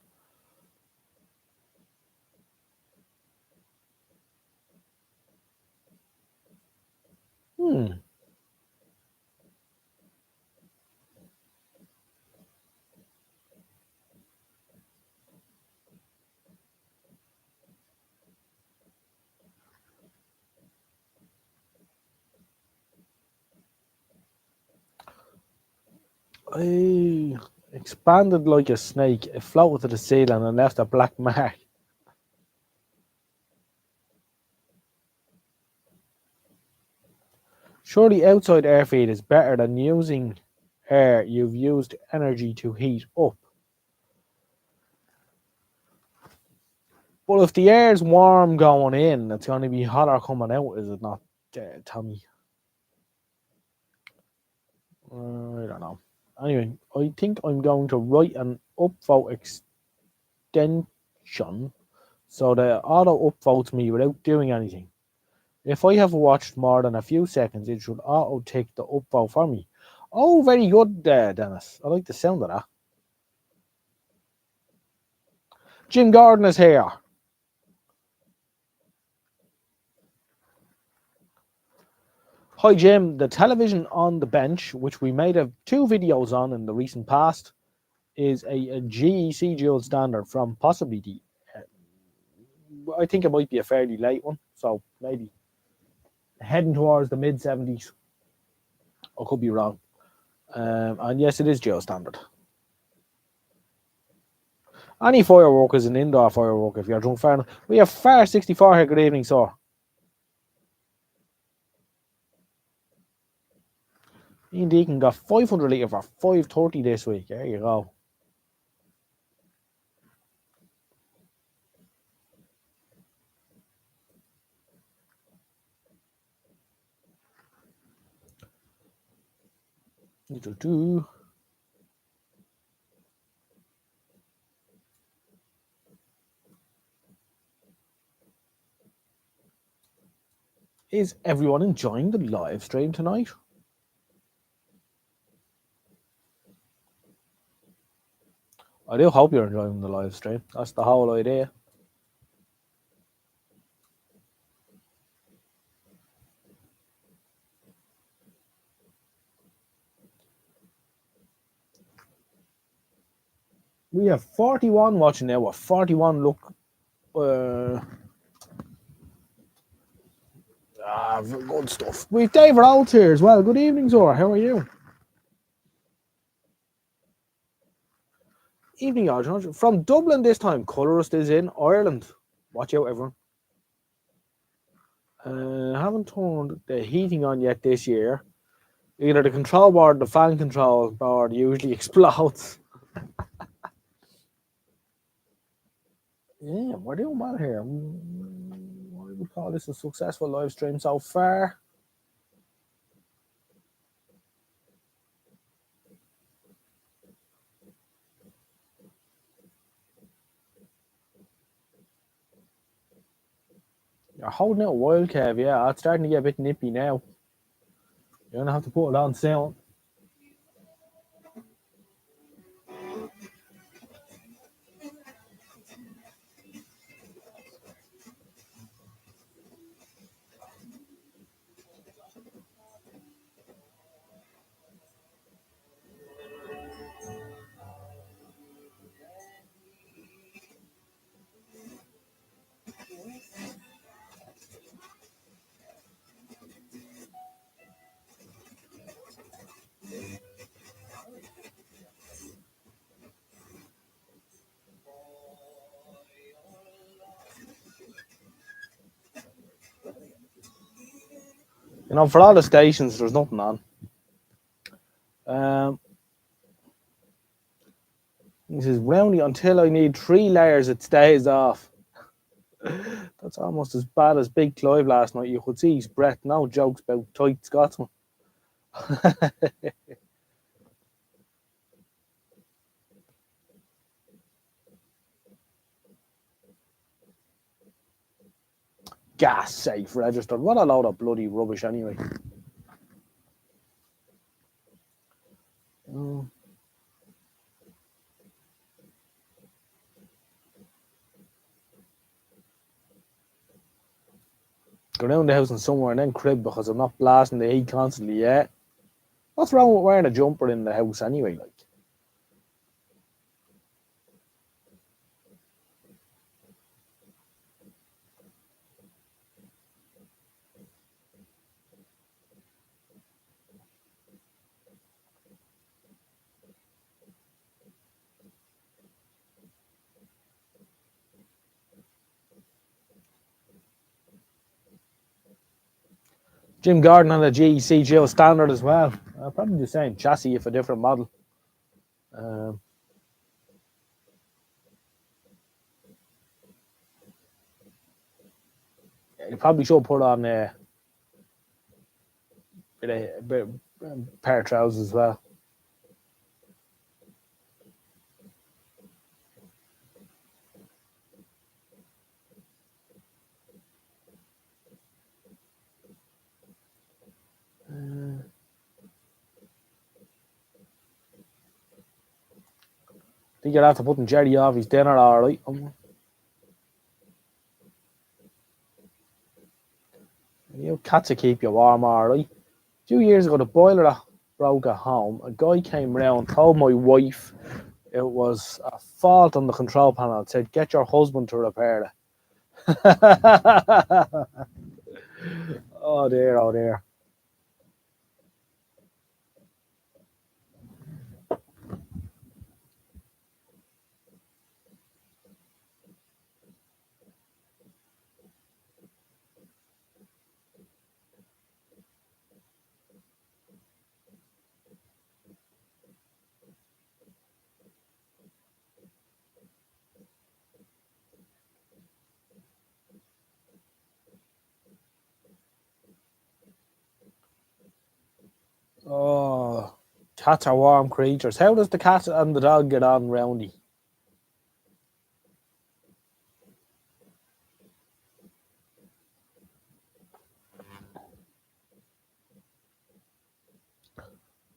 S1: Hmm. I expanded like a snake. It floated to the ceiling and left a black mark. Surely outside air feed is better than using air you've used energy to heat up. But if the air's warm going in, it's going to be hotter coming out, is it not, Tommy? I don't know. Anyway, I think I'm going to write an upvote extension so that it auto upvotes me without doing anything. If I have watched more than a few seconds, it should auto take the upvote for me. Oh, very good, Dennis. I like the sound of that. Jim Gordon is here. Hi, Jim. The television on the bench, which we made 2 videos on in the recent past, is a GEC dual standard from possibly I think it might be a fairly late one, so maybe heading towards the mid 70s. I could be wrong. And yes, it is geo standard. Any firework is an indoor firework if you're drunk fair enough. We have Far 64 here. Good evening, sir. Ian Deacon got 500 litre for 530 this week. There you go. Is everyone enjoying the live stream tonight? I do hope you're enjoying the live stream. That's the whole idea. We have 41 watching now. 41 look. Good stuff. We've David Alt here as well. Good evening, sir. How are you? Evening, George. From Dublin this time, Colorist is in Ireland. Watch out, everyone. Haven't turned the heating on yet this year. Either the control board or the fan control board usually explodes. Yeah, we're doing well here. I would call this a successful live stream so far. You're holding it a while, Kev. Yeah, it's starting to get a bit nippy now. You're gonna have to put it on soon. You know, for all the stations, there's nothing on. This is roundy until I need 3 layers, it stays off. That's almost as bad as Big Clive last night. You could see his breath. No jokes about tight Scotsman. Gas safe registered. What a load of bloody rubbish, anyway. Go around the house and somewhere and then crib because I'm not blasting the heat constantly yet. What's wrong with wearing a jumper in the house anyway? Like, Jim Gordon on a GEC Geo standard as well. Probably the same chassis if a different model. You probably should put on a bit of pair of trousers as well. I think you'll have to put Jerry off his dinner, alright. You cats will keep you warm, alright. A few years ago, the boiler that broke at home, a guy came round, told my wife it was a fault on the control panel, said, get your husband to repair it. Oh dear, oh dear. Oh, cats are warm creatures. How does the cat and the dog get on, Roundy?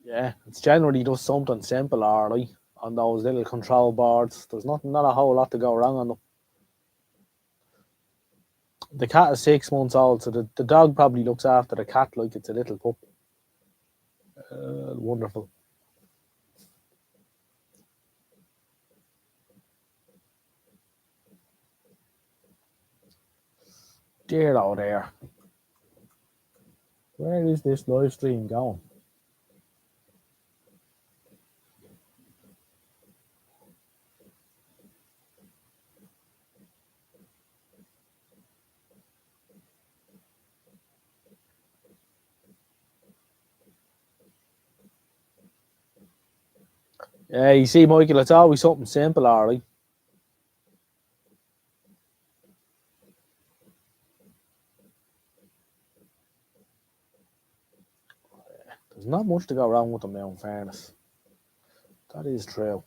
S1: Yeah, it's generally just something simple, alright, on those little control boards. There's not a whole lot to go wrong on them. The cat is 6 months old, so the dog probably looks after the cat like it's a little pup. Wonderful. Dear oh dear. Where is this live stream going? Yeah, you see, Michael, it's always something simple, alright. There's not much to go wrong with them now, in fairness. That is true.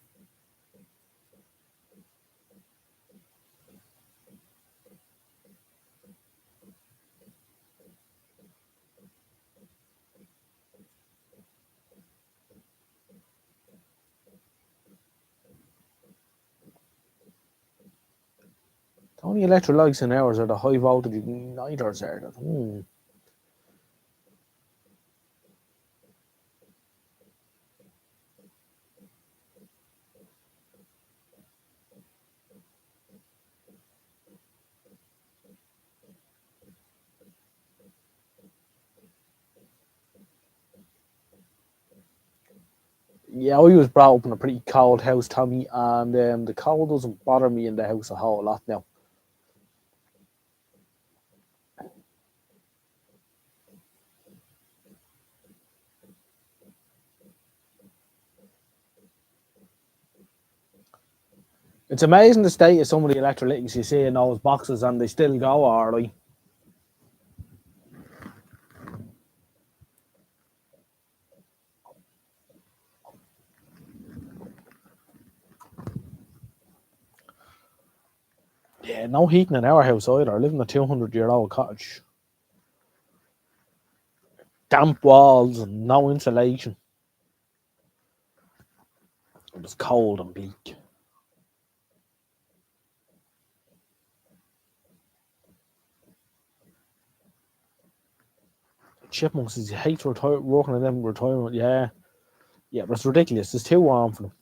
S1: The only electrolytes in ours are the high voltage igniters there. Yeah, I was brought up in a pretty cold house, Tommy, and the cold doesn't bother me in the house a whole lot now. It's amazing the state of some of the electrolytics you see in those boxes, and they still go alright. Yeah, no heating in our house either. I live in a 200-year-old cottage. Damp walls and no insulation. It was cold and bleak. Chipmunks is hate working in them retirement. Yeah, yeah, but it's ridiculous. It's too warm for them.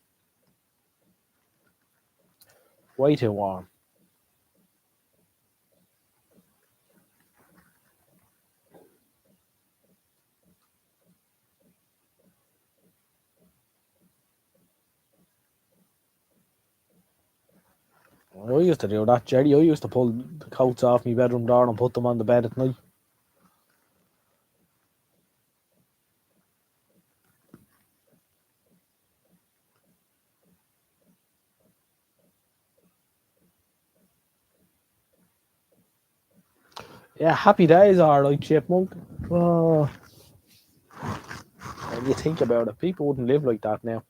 S1: Way too warm. I used to do that, Jerry. I used to pull the coats off my bedroom door and put them on the bed at night. Yeah, happy days are like chipmunk. Oh, when you think about it, people wouldn't live like that now.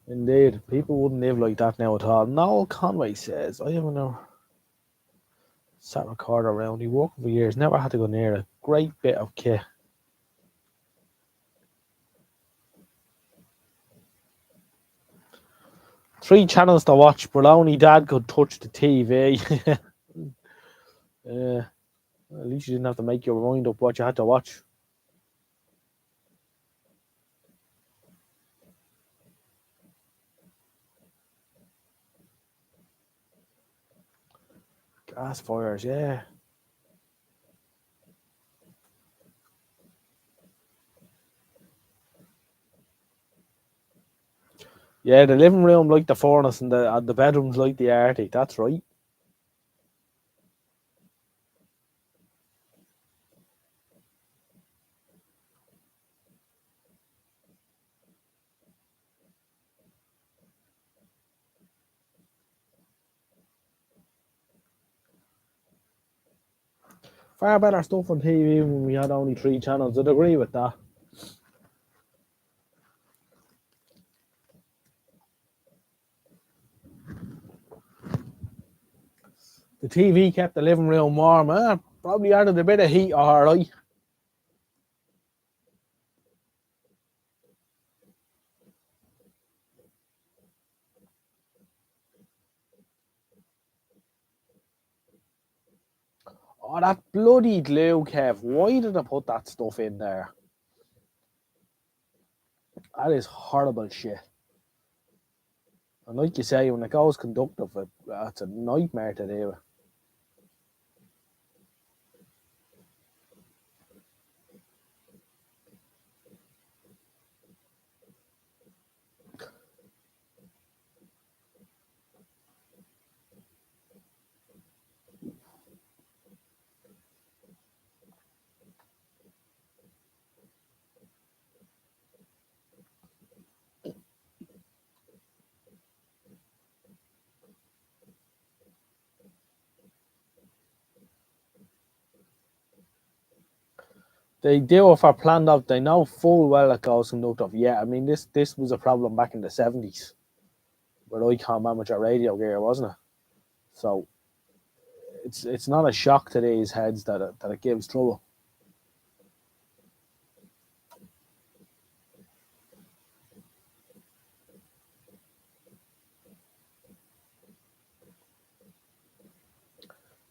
S1: Indeed, people wouldn't live like that now at all. Noel Conway says, I have never sat recorder around. He worked for years, never had to go near a great bit of kit. Three channels to watch, but only dad could touch the TV. At least you didn't have to make your mind up what you had to watch. Gas fires, yeah. Yeah, the living room like the furnace and the bedrooms like the Arctic. That's right. Far better stuff on TV when we had only three channels. I'd agree with that. The TV kept the living room warm. Probably added a bit of heat, alright. Oh, that bloody glue, Kev. Why did I put that stuff in there? That is horrible shit. And like you say, when it goes conductive, it's a nightmare to do it. They do if are planned out. They know full well it goes conductive. Yeah, I mean this was a problem back in the 70s with Icom amateur radio gear, wasn't it? So it's not a shock to these heads that it gives trouble.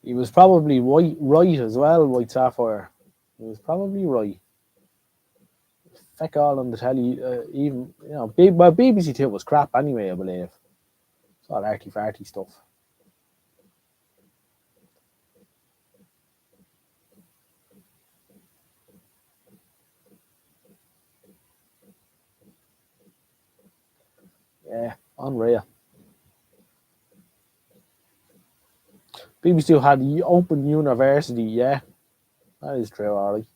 S1: He was probably right as well, White Sapphire. He was probably right. Feck all on the telly, even BBC Two was crap anyway, I believe. It's all arty farty stuff. Yeah, unreal. BBC Two had the Open University, yeah. That is true, Ollie.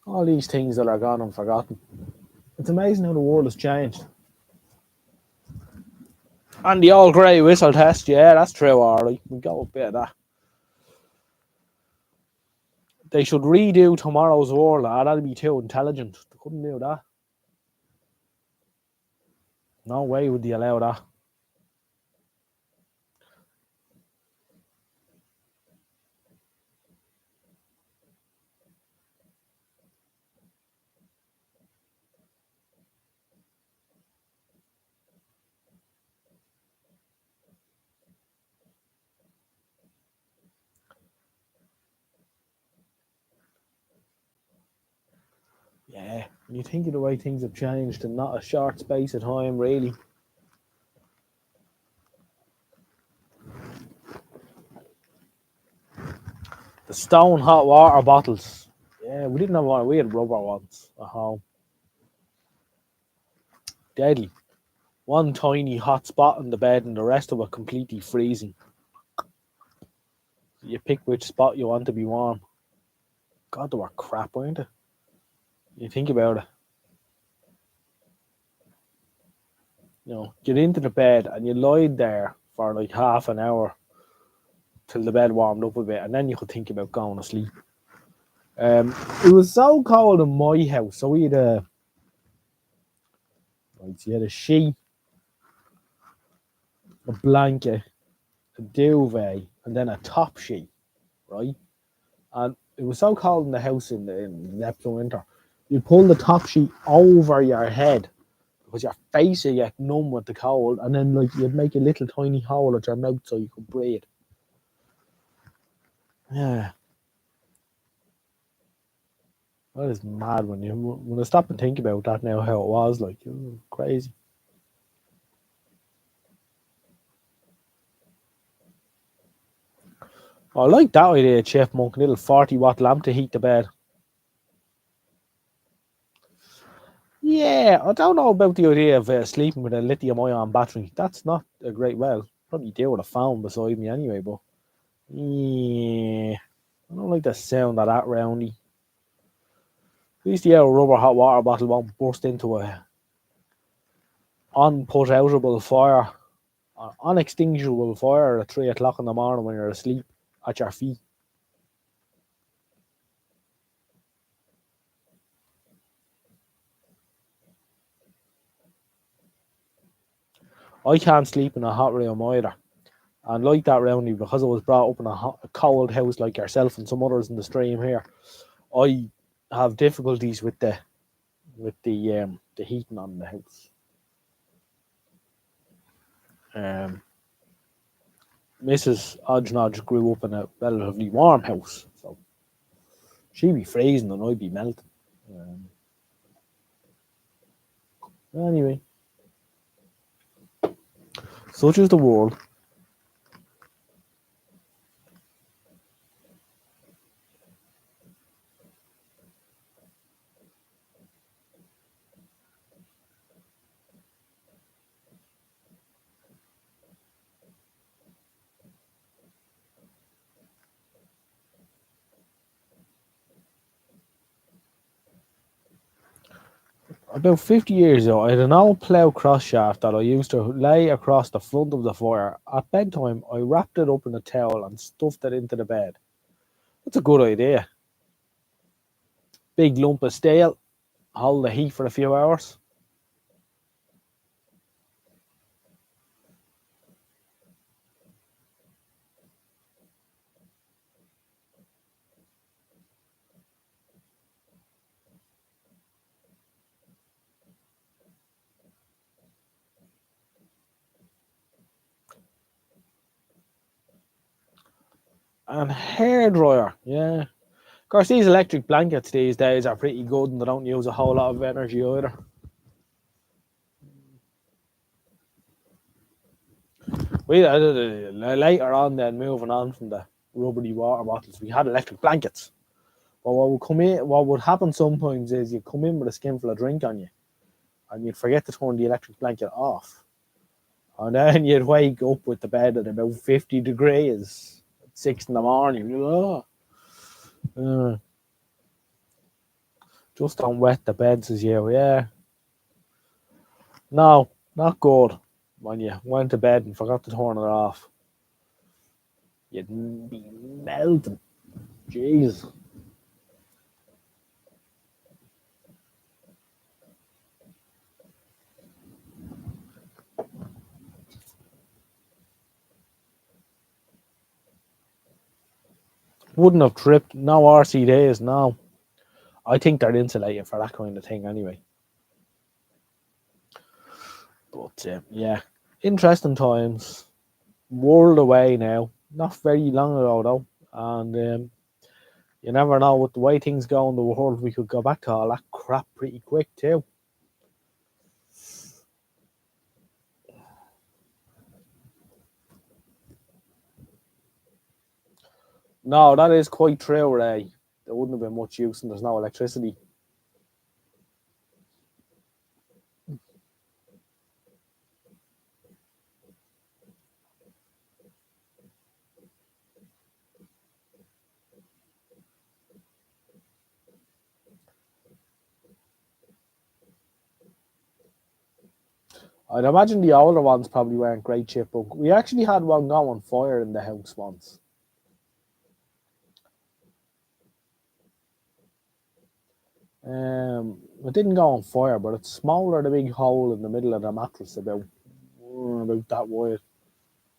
S1: All these things that are gone and forgotten. It's amazing how the world has changed. And the old grey whistle test, yeah, that's true, Ollie. We got a bit of that. They should redo Tomorrow's World. That'd be too intelligent. They couldn't do that. No way would they allow that. Yeah, when you think of the way things have changed in not a short space of time, really. The stone hot water bottles. Yeah, we didn't have one. We had rubber ones at home. Deadly. One tiny hot spot in the bed and the rest of it completely freezing. You pick which spot you want to be warm. God, they were crap, weren't they? You think about it. Get into the bed and you lied there for like half an hour till the bed warmed up a bit, and then you could think about going to sleep. It was so cold in my house, so we had a sheet, a blanket, a duvet, and then a top sheet, right? And it was so cold in the house in the depth of winter. You pull the top sheet over your head because your face would get numb with the cold, and then like you'd make a little tiny hole at your mouth so you could breathe. Yeah, that is mad when I stop and think about that now. How it was like crazy. I like that idea, Chipmunk. A little 40-watt lamp to heat the bed. Yeah, I don't know about the idea of sleeping with a lithium-ion battery. That's not a great. Well, probably deal with a phone beside me anyway, but yeah, I don't like the sound of that roundy. At least the rubber hot water bottle won't burst into a unput-outable fire, unextinguishable fire at 3 o'clock in the morning when you're asleep at your feet. I can't sleep in a hot room either. And like that, Roundy, because I was brought up in a cold house like yourself and some others in the stream here, I have difficulties with the heating on the house. Mrs. Odgenodge grew up in a relatively warm house, so she'd be freezing and I'd be melting. Anyway, such is the world. About 50 years ago, I had an old plough cross shaft that I used to lay across the front of the fire. At bedtime, I wrapped it up in a towel and stuffed it into the bed. That's a good idea. Big lump of steel, hold the heat for a few hours. And hair dryer, yeah. Of course, these electric blankets these days are pretty good and they don't use a whole lot of energy either. We later on, then moving on from the rubbery water bottles, we had electric blankets. But what would happen sometimes is you come in with a skinful of drink on you, and you'd forget to turn the electric blanket off, and then you'd wake up with the bed at about 50 degrees at 6 in the morning. Just don't wet the beds as you, yeah. No, not good. When you went to bed and forgot to turn it off, you'd be melting. Jeez. Wouldn't have tripped. No RCDs, no. I think they're insulated for that kind of thing anyway. But yeah, interesting times. World away now. Not very long ago though, and you never know with the way things go in the world. We could go back to all that crap pretty quick too. No, that is quite true, Ray. There wouldn't have been much use, and there's no electricity. I'd imagine the older ones probably weren't great shit, but we actually had one go on fire in the house once. It didn't go on fire, but it smoldered a big hole in the middle of the mattress about that wide,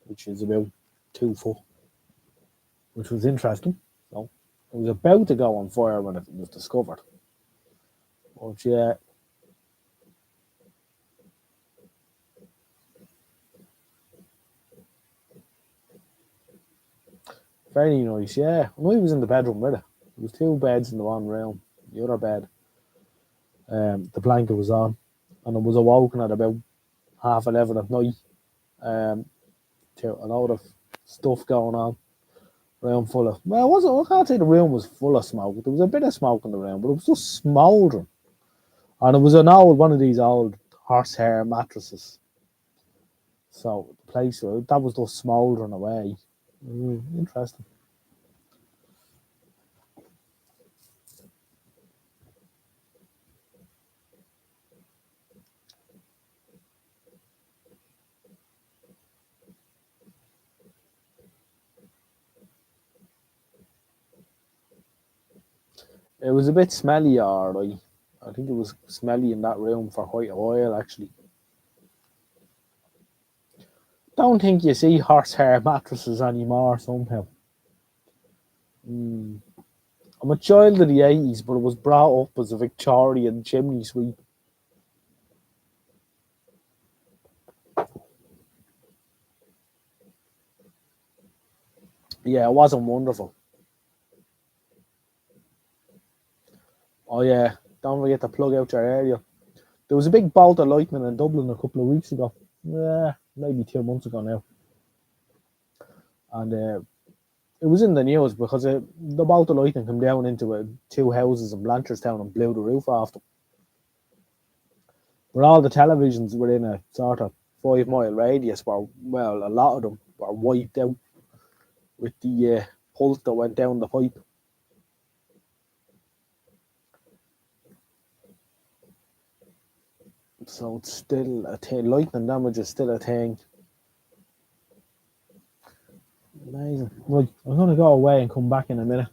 S1: which is about 2 foot, which was interesting. So it was about to go on fire when it was discovered. But yeah, very nice. Yeah, I was in the bedroom with it. There was two beds in the one room. The other bed, the blanket was on, and I was awoken at about 11:30 at night um, to a lot of stuff going on. Room full of well, it wasn't. I can't say the room was full of smoke. There was a bit of smoke in the room, but it was just smouldering. And it was an old one of these old horsehair mattresses. So the place that was just smouldering away. Interesting. It was a bit smelly, alright. I think it was smelly in that room for quite a while, actually. Don't think you see horsehair mattresses anymore somehow. Mm. I'm a child of the 80s, but it was brought up as a Victorian chimney sweep. Yeah, it wasn't wonderful. Oh, yeah, don't forget to plug out your area. There was a big bolt of lightning in Dublin a couple of weeks ago. Yeah, maybe 2 months ago now. And it was in the news because the bolt of lightning came down into two houses in Blanchardstown and blew the roof off them. But all the televisions were in a sort of 5 mile radius were, well, a lot of them were wiped out with the pulse that went down the pipe. So it's still a thing. Lightning damage is still a thing. Amazing. Right, I'm gonna go away and come back in a minute.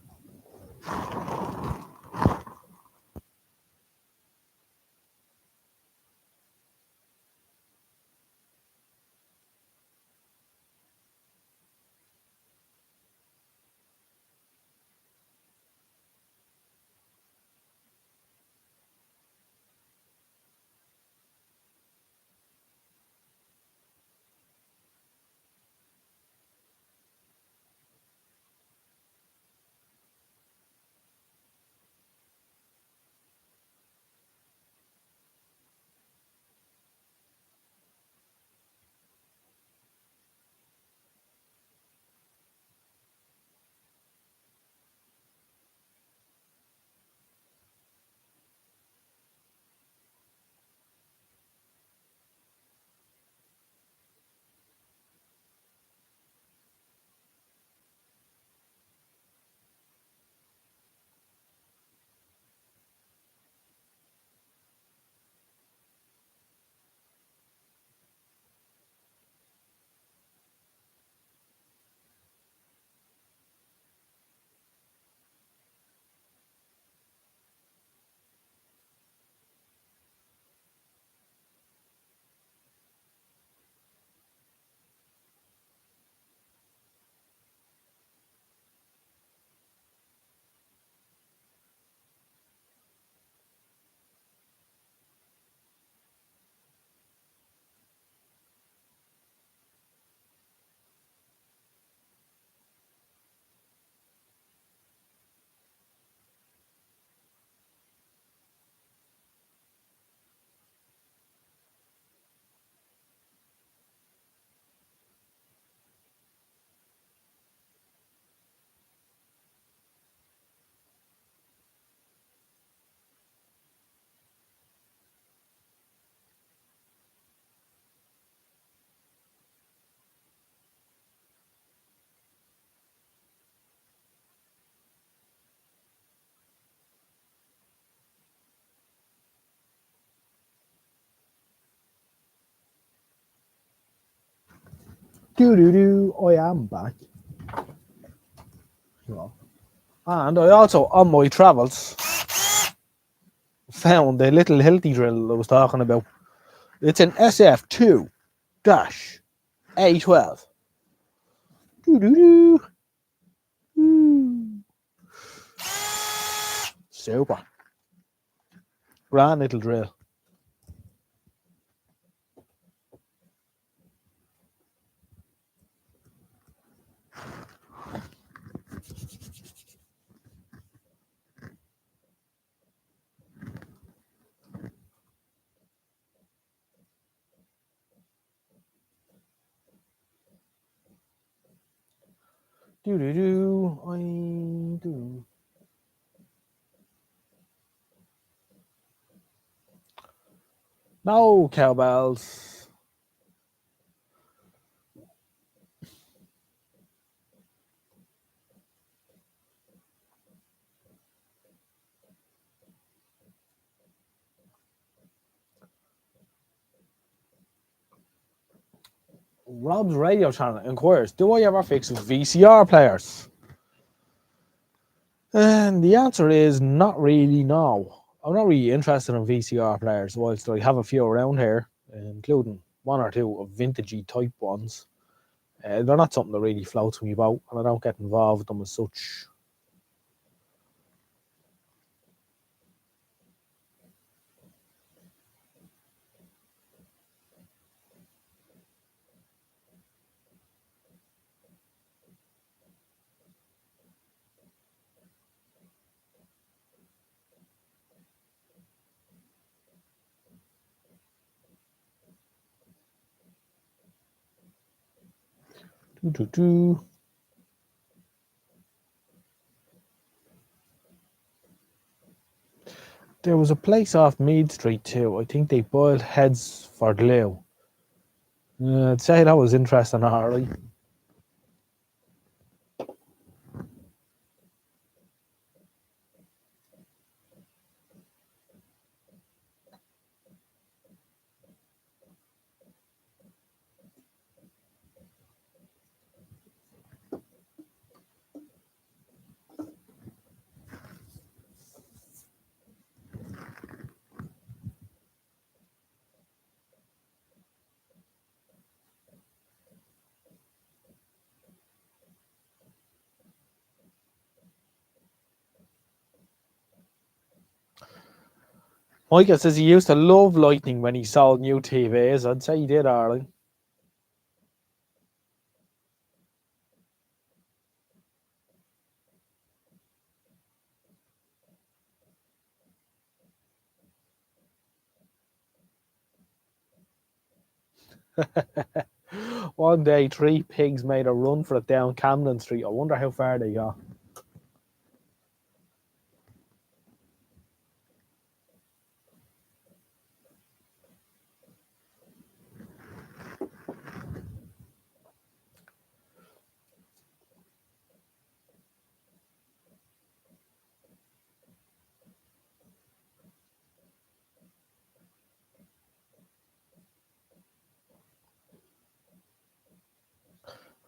S1: Do do do. I am back. Well, and I also, on my travels, found the little healthy drill I was talking about. It's an SF2 dash A12. Do do do. Super. Grand little drill. Do do do. I do. No cowbells. Rob's radio channel inquires, do I ever fix VCR players? And the answer is not really, no. I'm not really interested in VCR players, whilst I have a few around here, including one or two of vintagey type ones. They're not something that really floats me about, and I don't get involved with them as such. Do, do, do. There was a place off Mead Street too. I think they boiled heads for glue. I'd say that was interesting, alright. Micah says he used to love Lightning when he sold new TVs. I'd say he did, Arlie. One day, three pigs made a run for it down Camden Street. I wonder how far they got.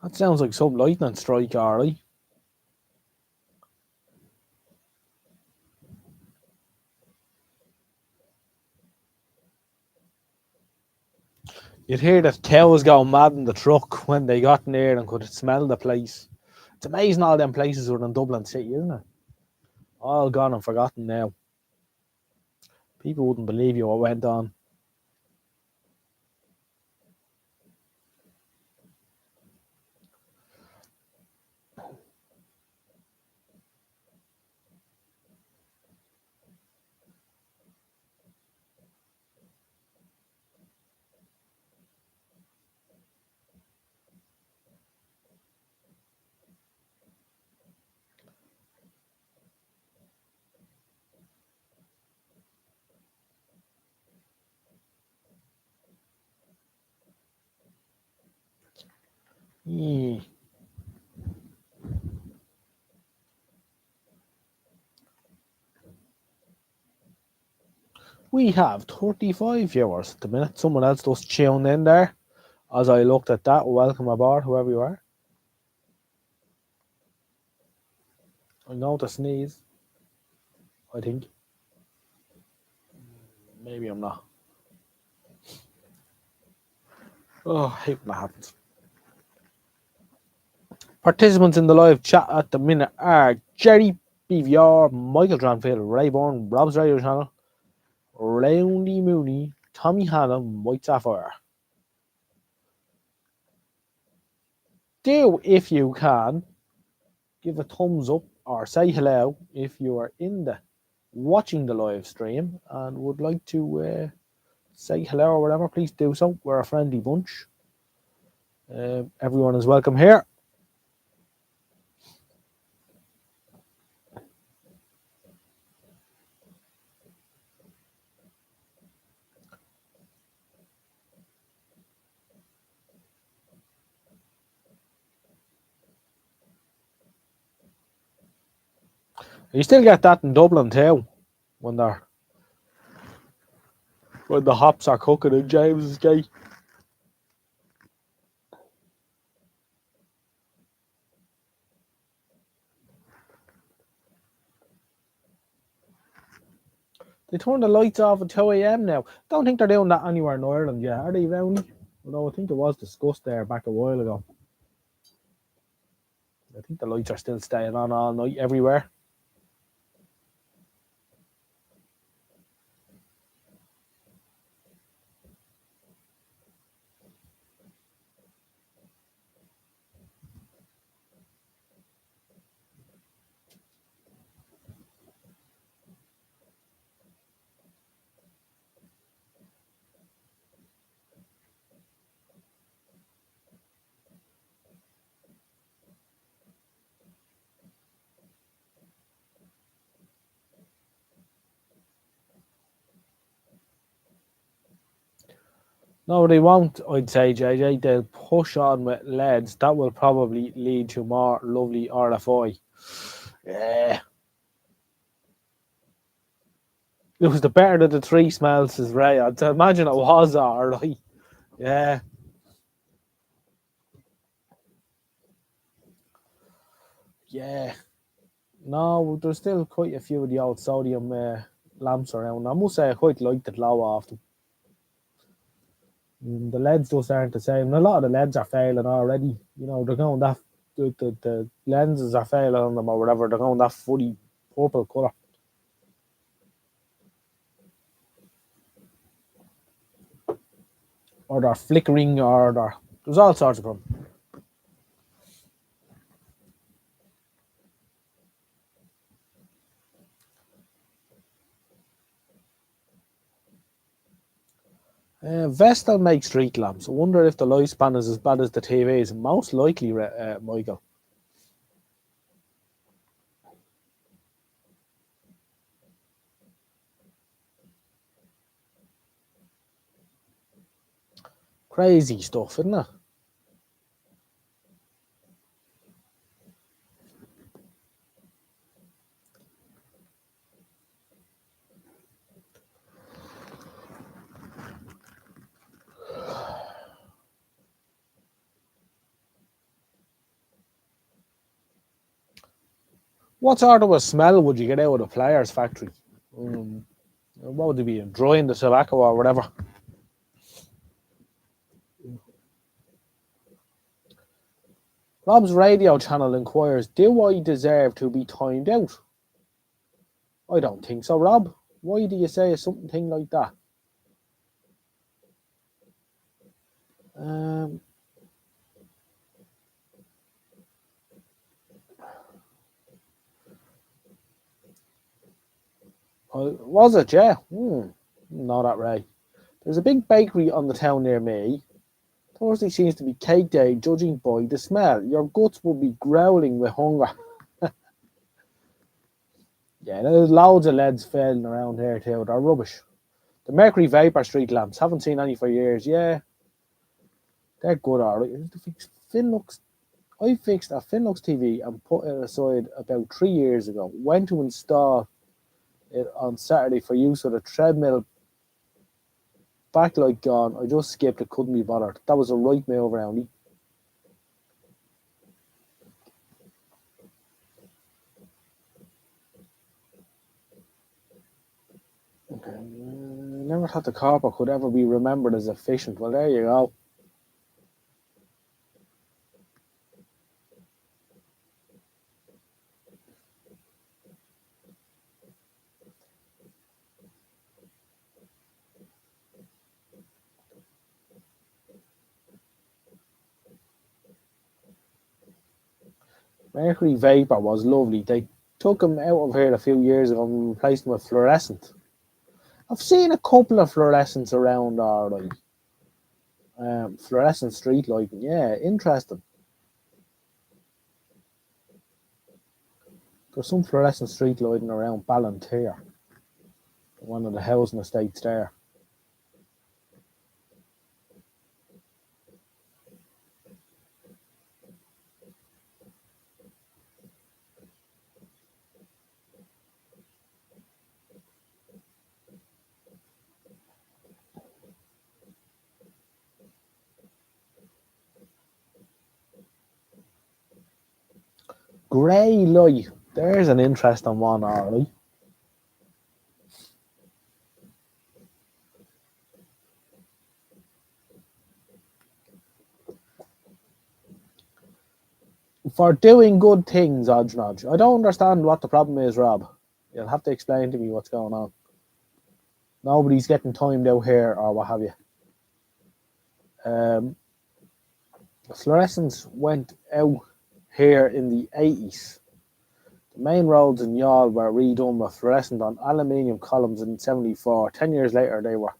S1: That sounds like some lightning strike, Arlie. You'd hear the cows going mad in the truck when they got near and could smell the place. It's amazing all them places were in Dublin City, isn't it? All gone and forgotten now. People wouldn't believe you what went on. Yeah. We have 35 viewers at the minute. Someone else just tuned in there. As I looked at that, welcome aboard, whoever you are. I'm going to sneeze. I think. Maybe I'm not. Oh, I hate when that happens. Participants in the live chat at the minute are Jerry BVR, Michael Dranfield, Rayborn, Rob's Radio Channel, Roundy Mooney, Tommy Hanna, White Sapphire. Do, if you can, give a thumbs up or say hello if you are in the watching the live stream and would like to say hello or whatever. Please do so. We're a friendly bunch. Everyone is welcome here. You still get that in Dublin too when the hops are cooking in James's Gate. They turn the lights off at 2 a.m. now. Don't think they're doing that anywhere in Ireland yet, are they, Rowney? Although I think it was discussed there back a while ago. I think the lights are still staying on all night everywhere. No, they won't, I'd say, JJ. They'll push on with LEDs. That will probably lead to more lovely RFI. Yeah. It was the better of the three smells, says Ray. I'd imagine it was alright. Yeah. Yeah. No, there's still quite a few of the old sodium lamps around. I must say I quite like the glow off them. The LEDs just aren't the same. A lot of the LEDs are failing already. You know, they're going that the lenses are failing on them or whatever. They're going that funny purple colour. or they're flickering, or there's all sorts of them. Vestel makes street lamps. I wonder if the lifespan is as bad as the TVs. Most likely, Michael. Crazy stuff, isn't it? What sort of a smell would you get out of the Players factory? What would they be drying the tobacco or whatever? Rob's radio channel inquires, do I deserve to be timed out? I don't think so, Rob. Why do you say something like that? Um, was it? Yeah. Not that right. There's a big bakery on the town near me. Thursday seems to be cake day, judging by the smell. Your guts will be growling with hunger. Yeah, there's loads of leads failing around here too. They're rubbish. The Mercury Vapor street lamps. Haven't seen any for years. Yeah, they're good, alright. Finlux. I fixed a Finlux TV and put it aside about 3 years ago. Went to install it on Saturday for use with a treadmill. Backlight gone. I just skipped it. Couldn't be bothered. That was a right move around. Okay. Never thought the copper could ever be remembered as efficient. Well, there you go. Mercury Vapor was lovely. They took them out of here a few years ago and replaced them with fluorescent. I've seen a couple of fluorescents around, alright. Fluorescent street lighting. Yeah, interesting. There's some fluorescent street lighting around Ballantyre, one of the housing estates there. Grey light. There's an interesting one, alright. For doing good things, Odge. I don't understand what the problem is, Rob. You'll have to explain to me what's going on. Nobody's getting timed out here or what have you. Um, Fluorescence went out here in the 80s. The main roads in Youghal were redone with fluorescent on aluminium columns in 74. 10 years later, they were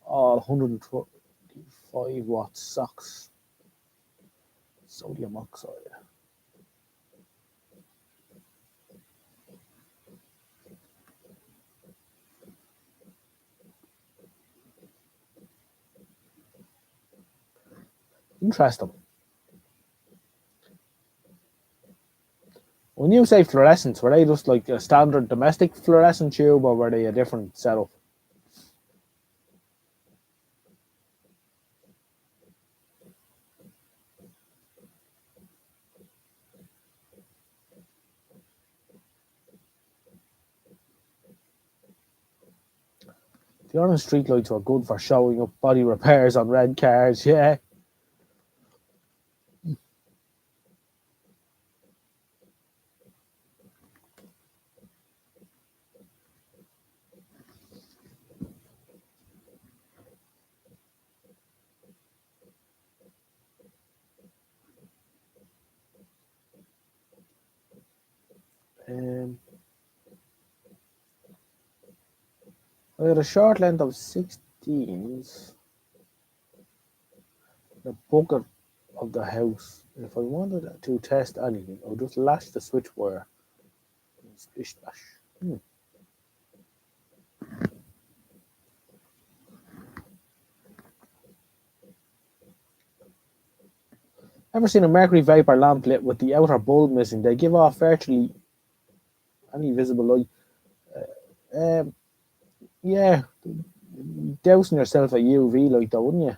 S1: all 125 watt socks. Sodium oxide. Interesting. When you say fluorescents, were they just like a standard domestic fluorescent tube or were they a different setup? The orange streetlights were good for showing up body repairs on red cars, yeah. Um, I had a short length of 16s. The bucket of the house. If I wanted to test anything, I would just lash the switch wire. Splish splash. Ever seen a mercury vapor lamp lit with the outer bulb missing? They give off virtually any visible light. Um, yeah, dousing yourself a UV light though, wouldn't you?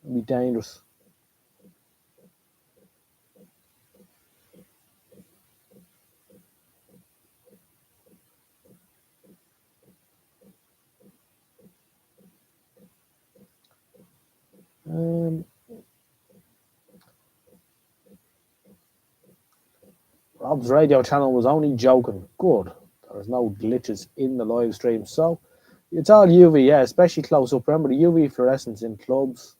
S1: It'd be dangerous. Um, Rob's radio channel was only joking. Good. There's no glitches in the live stream. So it's all UV, yeah, especially close up. Remember the UV fluorescence in clubs?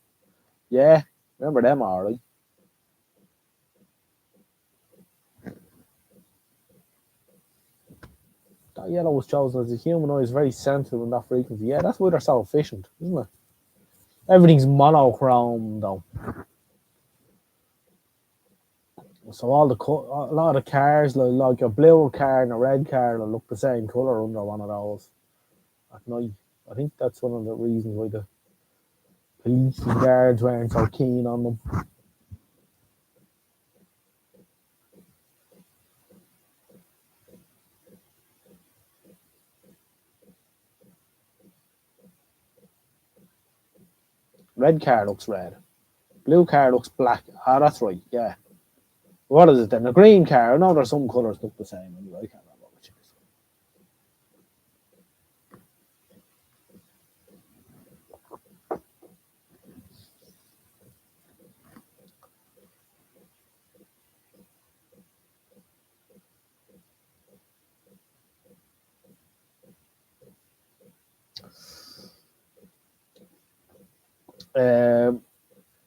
S1: Yeah, remember them, alright. That yellow was chosen as the human eye is very sensitive in that frequency. Yeah, that's why they're so efficient, isn't it? Everything's monochrome though. So a lot of cars, like a blue car and a red car, will look the same color under one of those at night. I think that's one of the reasons why the police and guards weren't so keen on them. Red car looks red. Blue car looks black. Ah, that's right. Yeah. What is it then? A green car. I know there's some colours look the same. Anyway, I can't remember which it is.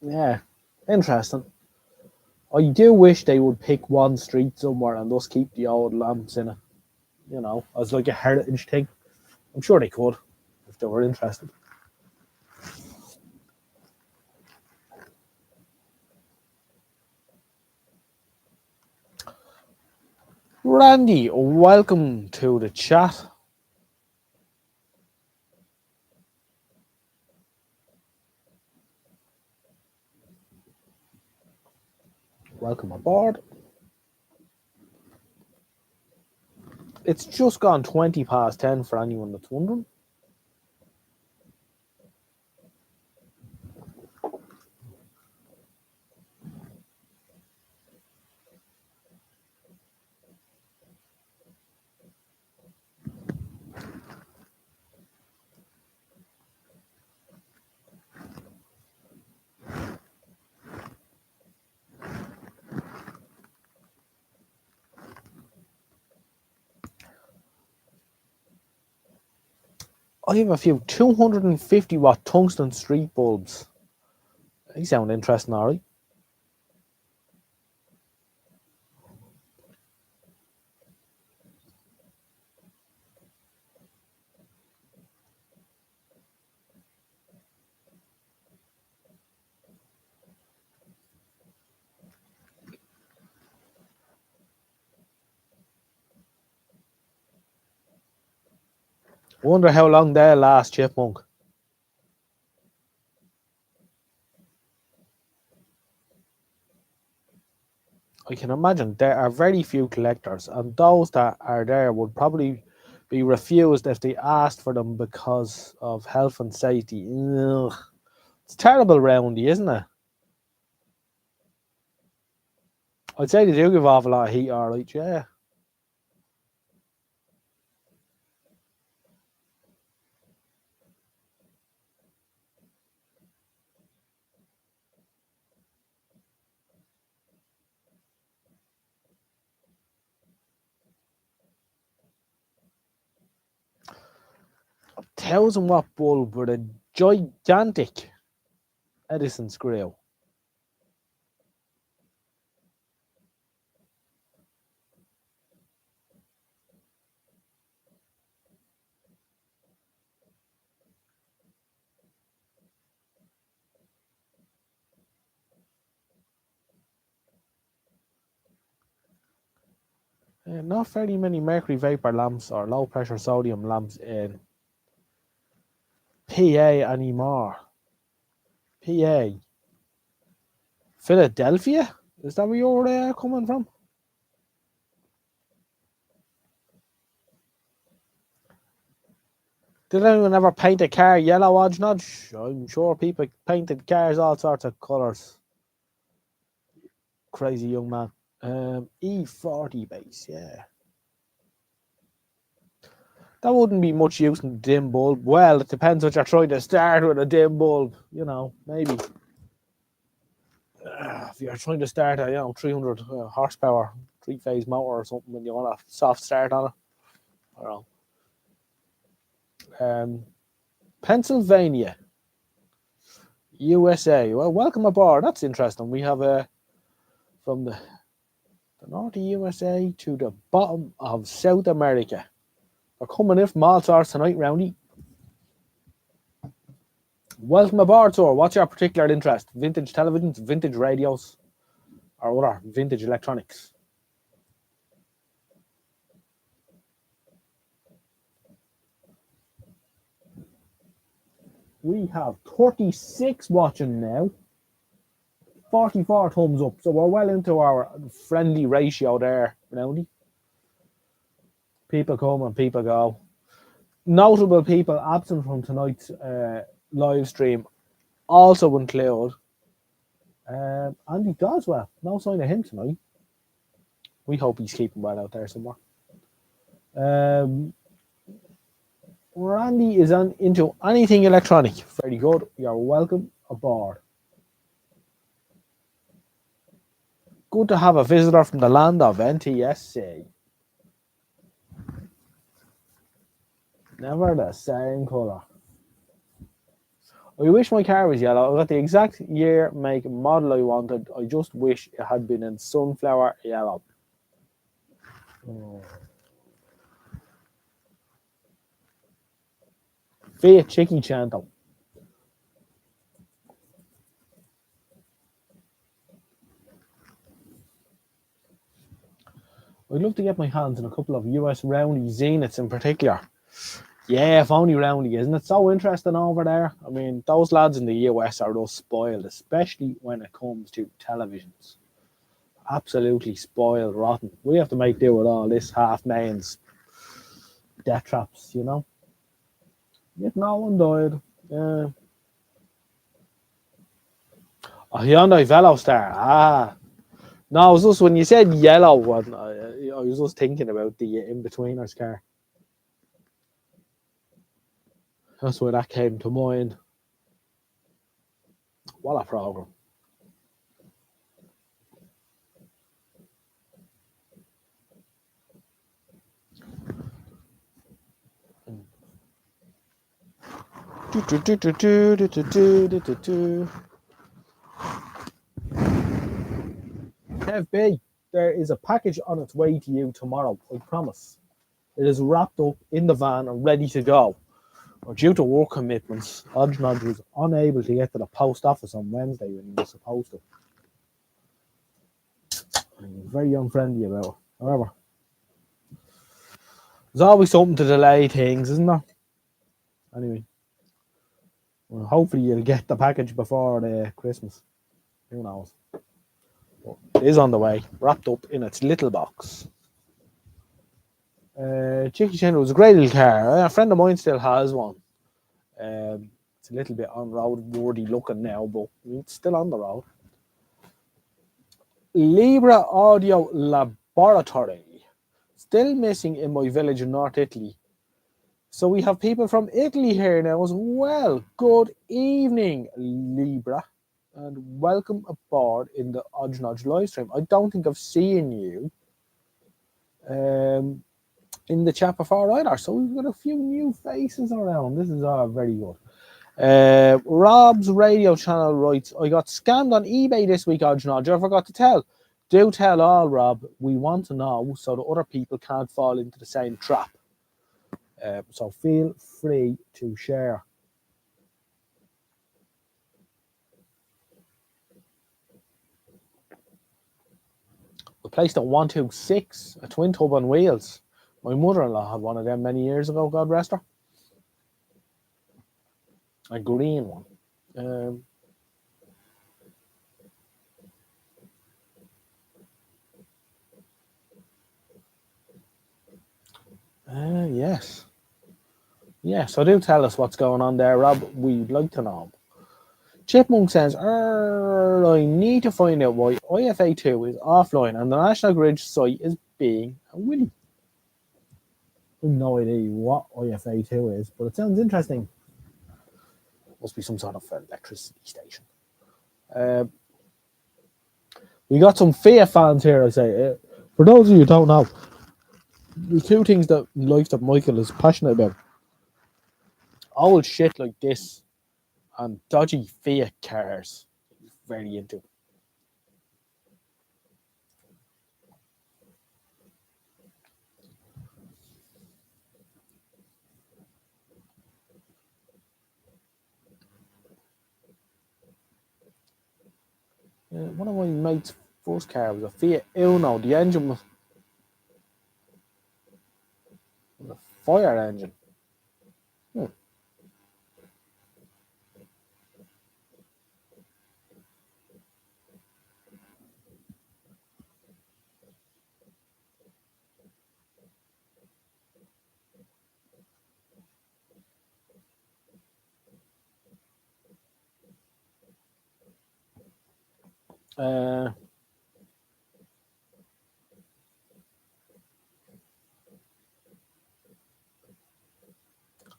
S1: Yeah, interesting. I do wish they would pick one street somewhere and just keep the old lamps in it. As like a heritage thing. I'm sure they could if they were interested. Randy, welcome to the chat. Welcome aboard. It's just gone 20 past 10 for anyone that's wondering. I have a few 250-watt tungsten street bulbs. They sound interesting, alright. Wonder how long they'll last, Chipmunk. I can imagine there are very few collectors, and those that are there would probably be refused if they asked for them because of health and safety. Ugh. It's terrible, Roundy, isn't it? I'd say they do give off a lot of heat, alright, yeah. A 1,000-watt bulb with a gigantic Edison screw. Not very many mercury vapor lamps or low pressure sodium lamps in PA anymore. PA. Philadelphia? Is that where you're coming from? Did anyone ever paint a car yellow, Odge? I'm sure people painted cars all sorts of colours. Crazy young man. E40 base, yeah. That wouldn't be much use in a dim bulb. Well, it depends what you're trying to start with a dim bulb. Maybe. If you're trying to start a 300 horsepower 3-phase motor or something and you want a soft start on it, I don't know. Pennsylvania, USA. Well, welcome aboard. That's interesting. We have from the north of USA to the bottom of South America. We're coming in from all sorts tonight, Roundy. Welcome aboard, sir. What's your particular interest? Vintage televisions, vintage radios, or other vintage electronics? We have 36 watching now. 44 thumbs up. So we're well into our friendly ratio there, Roundy. People come and people go. Notable people absent from tonight's live stream also include Andy Goswell. No sign of him tonight. We hope he's keeping well out there somewhere. Randy is into anything electronic. Very good. You're welcome aboard. Good to have a visitor from the land of NTSC. Never the same colour. I wish my car was yellow. I got the exact year, make, model I wanted. I just wish it had been in sunflower yellow. Fiat Chicky Chanto. I'd love to get my hands on a couple of US Roundy Zeniths in particular. Yeah, if only Roundy, isn't it so interesting over there? I mean, those lads in the US are just spoiled, especially when it comes to televisions. Absolutely spoiled, rotten. We have to make do with all this half mains, death traps, Yet no one died. Yeah. A Hyundai Velostar. No, it was just when you said yellow one, I was just thinking about the in-betweeners car. That's why that came to mind. What a program. Kev B, there is a package on its way to you tomorrow, I promise. It is wrapped up in the van and ready to go. But due to work commitments, Odgenod was unable to get to the post office on Wednesday when he was supposed to. He was very unfriendly about it. However, there's always something to delay things, isn't there? Anyway, well, hopefully you'll get the package before Christmas. Who knows? But it is on the way, wrapped up in its little box. Chicky Chandler was a great little car. A friend of mine still has one. It's a little bit on-road worthy looking now, but it's still on the road. Libra Audio Laboratory. Still missing in my village in North Italy. So we have people from Italy here now as well. Good evening, Libra, and welcome aboard in the Odgenodge live stream. I don't think I've seen you in the chat before either. So we've got a few new faces around. This is very good. Rob's radio channel writes, I got scammed on eBay this week, Odgenodge. I forgot to tell. Do tell all, Rob. We want to know so that other people can't fall into the same trap. So feel free to share. placed at 126, a twin tub on wheels. My mother-in-law had one of them many years ago, God rest her. A green one. Yes. Yes, so do tell us what's going on there, Rob. We'd like to know. Chipmunk says, I need to find out why IFA2 is offline and the National Grid site is being a willy. I have no idea what IFA2 is, but it sounds interesting. Must be some sort of electricity station. We got some Fiat fans here, I say. For those of you who don't know, there's two things that Michael is passionate about. Old shit like this and dodgy Fiat cars. He's very into. One of my mates' first car was a Fiat Uno. The engine was a fire engine.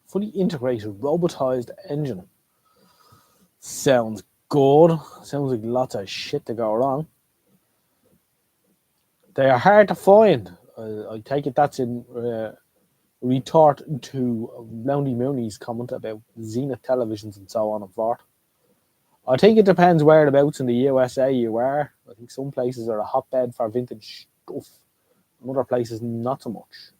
S1: Fully integrated robotized engine. Sounds good. Sounds like lots of shit to go wrong. They are hard to find. I take it that's in retort to Mounty Mooney's comment about Zenith televisions and so on and forth. I think it depends whereabouts in the USA you are. I think some places are a hotbed for vintage stuff, and other places not so much.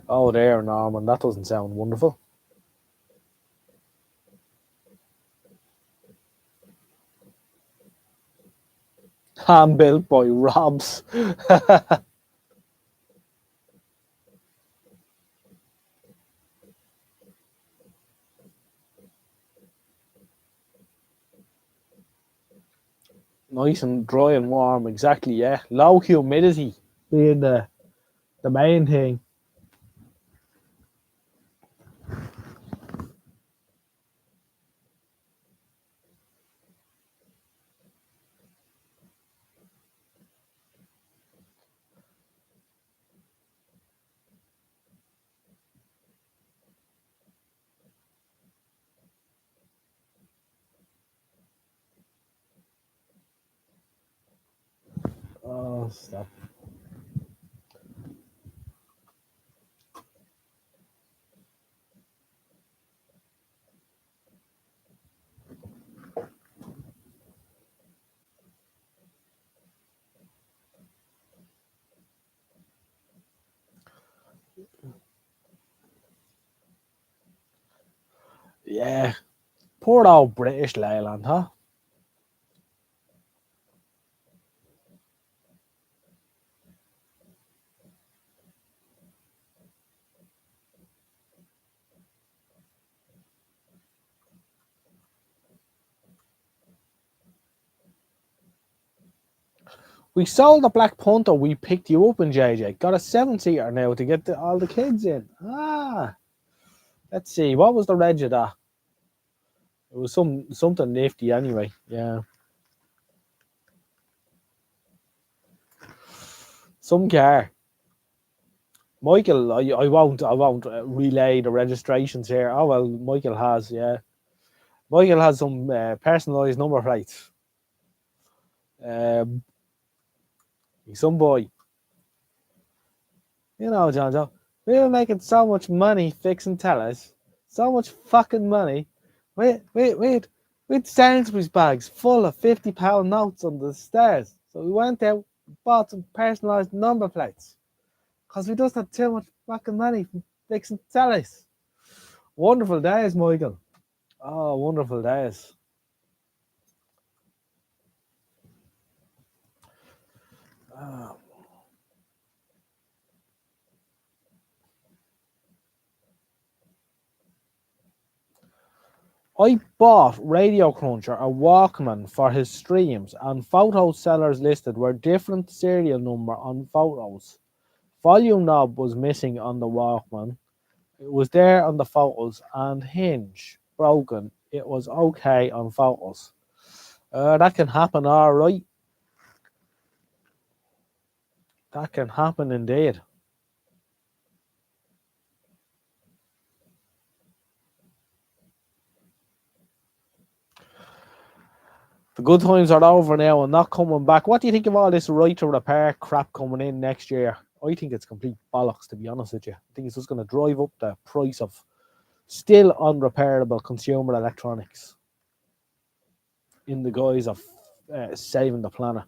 S1: Oh, there, Norman. That doesn't sound wonderful. Hand built by Robs. Nice and dry and warm, exactly, yeah. Low humidity being the main thing. Oh, stop. Yeah. Poor old British Leyland, huh? We sold the Black Panther. We picked you up in JJ. Got a 7-seater now to get all the kids in. Let's see. What was the reg of that? It was something nifty anyway. Yeah. Some car. Michael, I won't relay the registrations here. Oh well, Michael has, yeah. Michael has some personalised number plates. He's some boy. You know, John, we were making so much money fixing tellers. So much fucking money. With Sainsbury's bags full of £50 notes on the stairs. So we went out, Bought some personalised number plates because we just had too much fucking money from fixing tellies. Wonderful days, Michael. Oh, wonderful days. Oh. I bought Radio Cruncher a Walkman for his streams, and photo sellers listed were different serial number on photos. Volume knob was missing on the Walkman. It was there on the photos, and hinge broken. It was okay on photos. That can happen, all right. That can happen indeed. The good times are over now and not coming back. What do you think of all this right to repair crap coming in next year? I think it's complete bollocks, to be honest with you. I think it's just going to drive up the price of still unrepairable consumer electronics in the guise of saving the planet.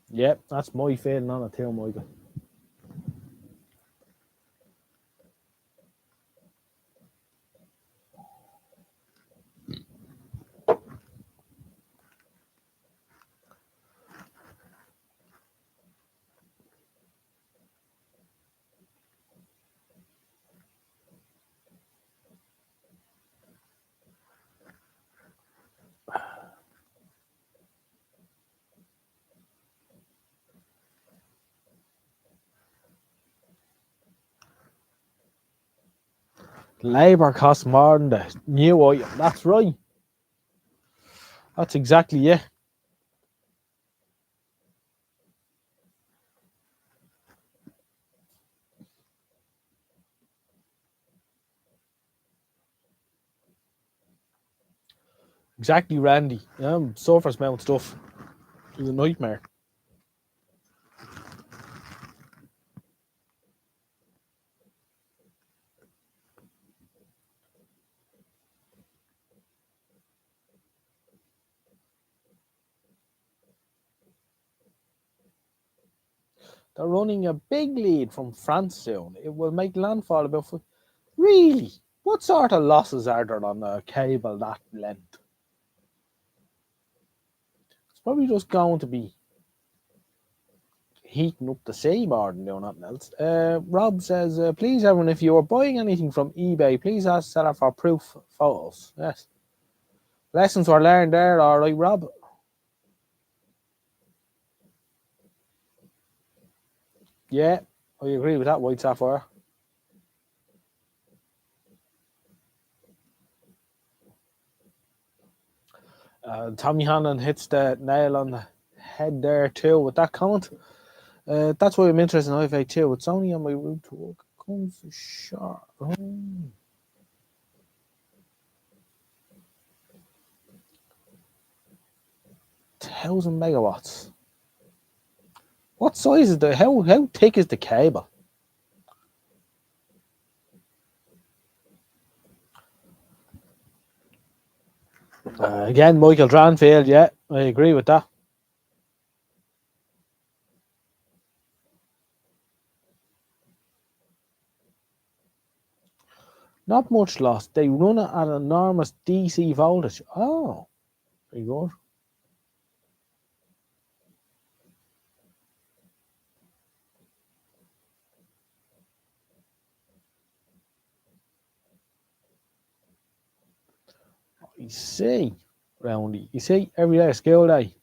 S1: Yep, that's my feeling on it too, Michael. Labour costs more than the new item. That's right. That's exactly it. Exactly, Randy. Surface mount stuff is a nightmare. They're running a big lead from France soon. It will make landfall about. Really? What sort of losses are there on a cable that length? It's probably just going to be heating up the sea more than doing nothing else. Rob says, please, everyone, if you are buying anything from eBay, please ask seller for proof photos. Yes. Lessons were learned there, all right, Rob. Yeah, I agree with that, White Sapphire. Tommy Hannon hits the nail on the head there too with that comment. That's why I'm interested in IFA too. It's only on my route to work. Comes short. Oh. 1,000 megawatts. What size is the how thick is the cable? Again, Michael Dranfield, yeah, I agree with that. Not much loss. They run it at an enormous DC voltage. Oh, very good. You see, Roundy. You see, every day school day.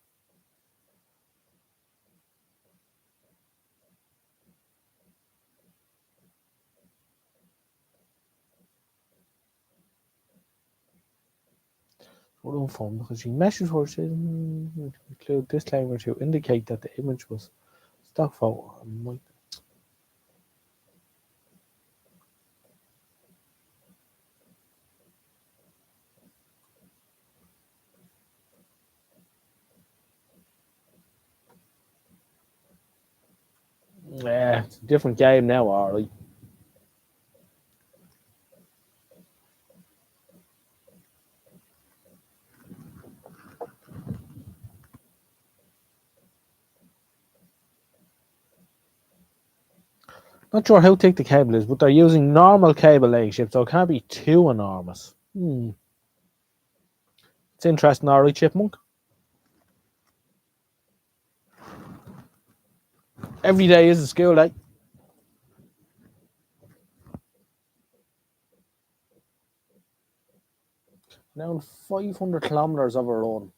S1: What phone because she messaged her says include disclaimer to indicate that the image was stock photo. Yeah, it's a different game now, alright. Not sure how thick the cable is, but they're using normal cable laying ship, so it can't be too enormous. It's interesting, alright, Chipmunk. Every day is a school day. Now 500 kilometers of a run.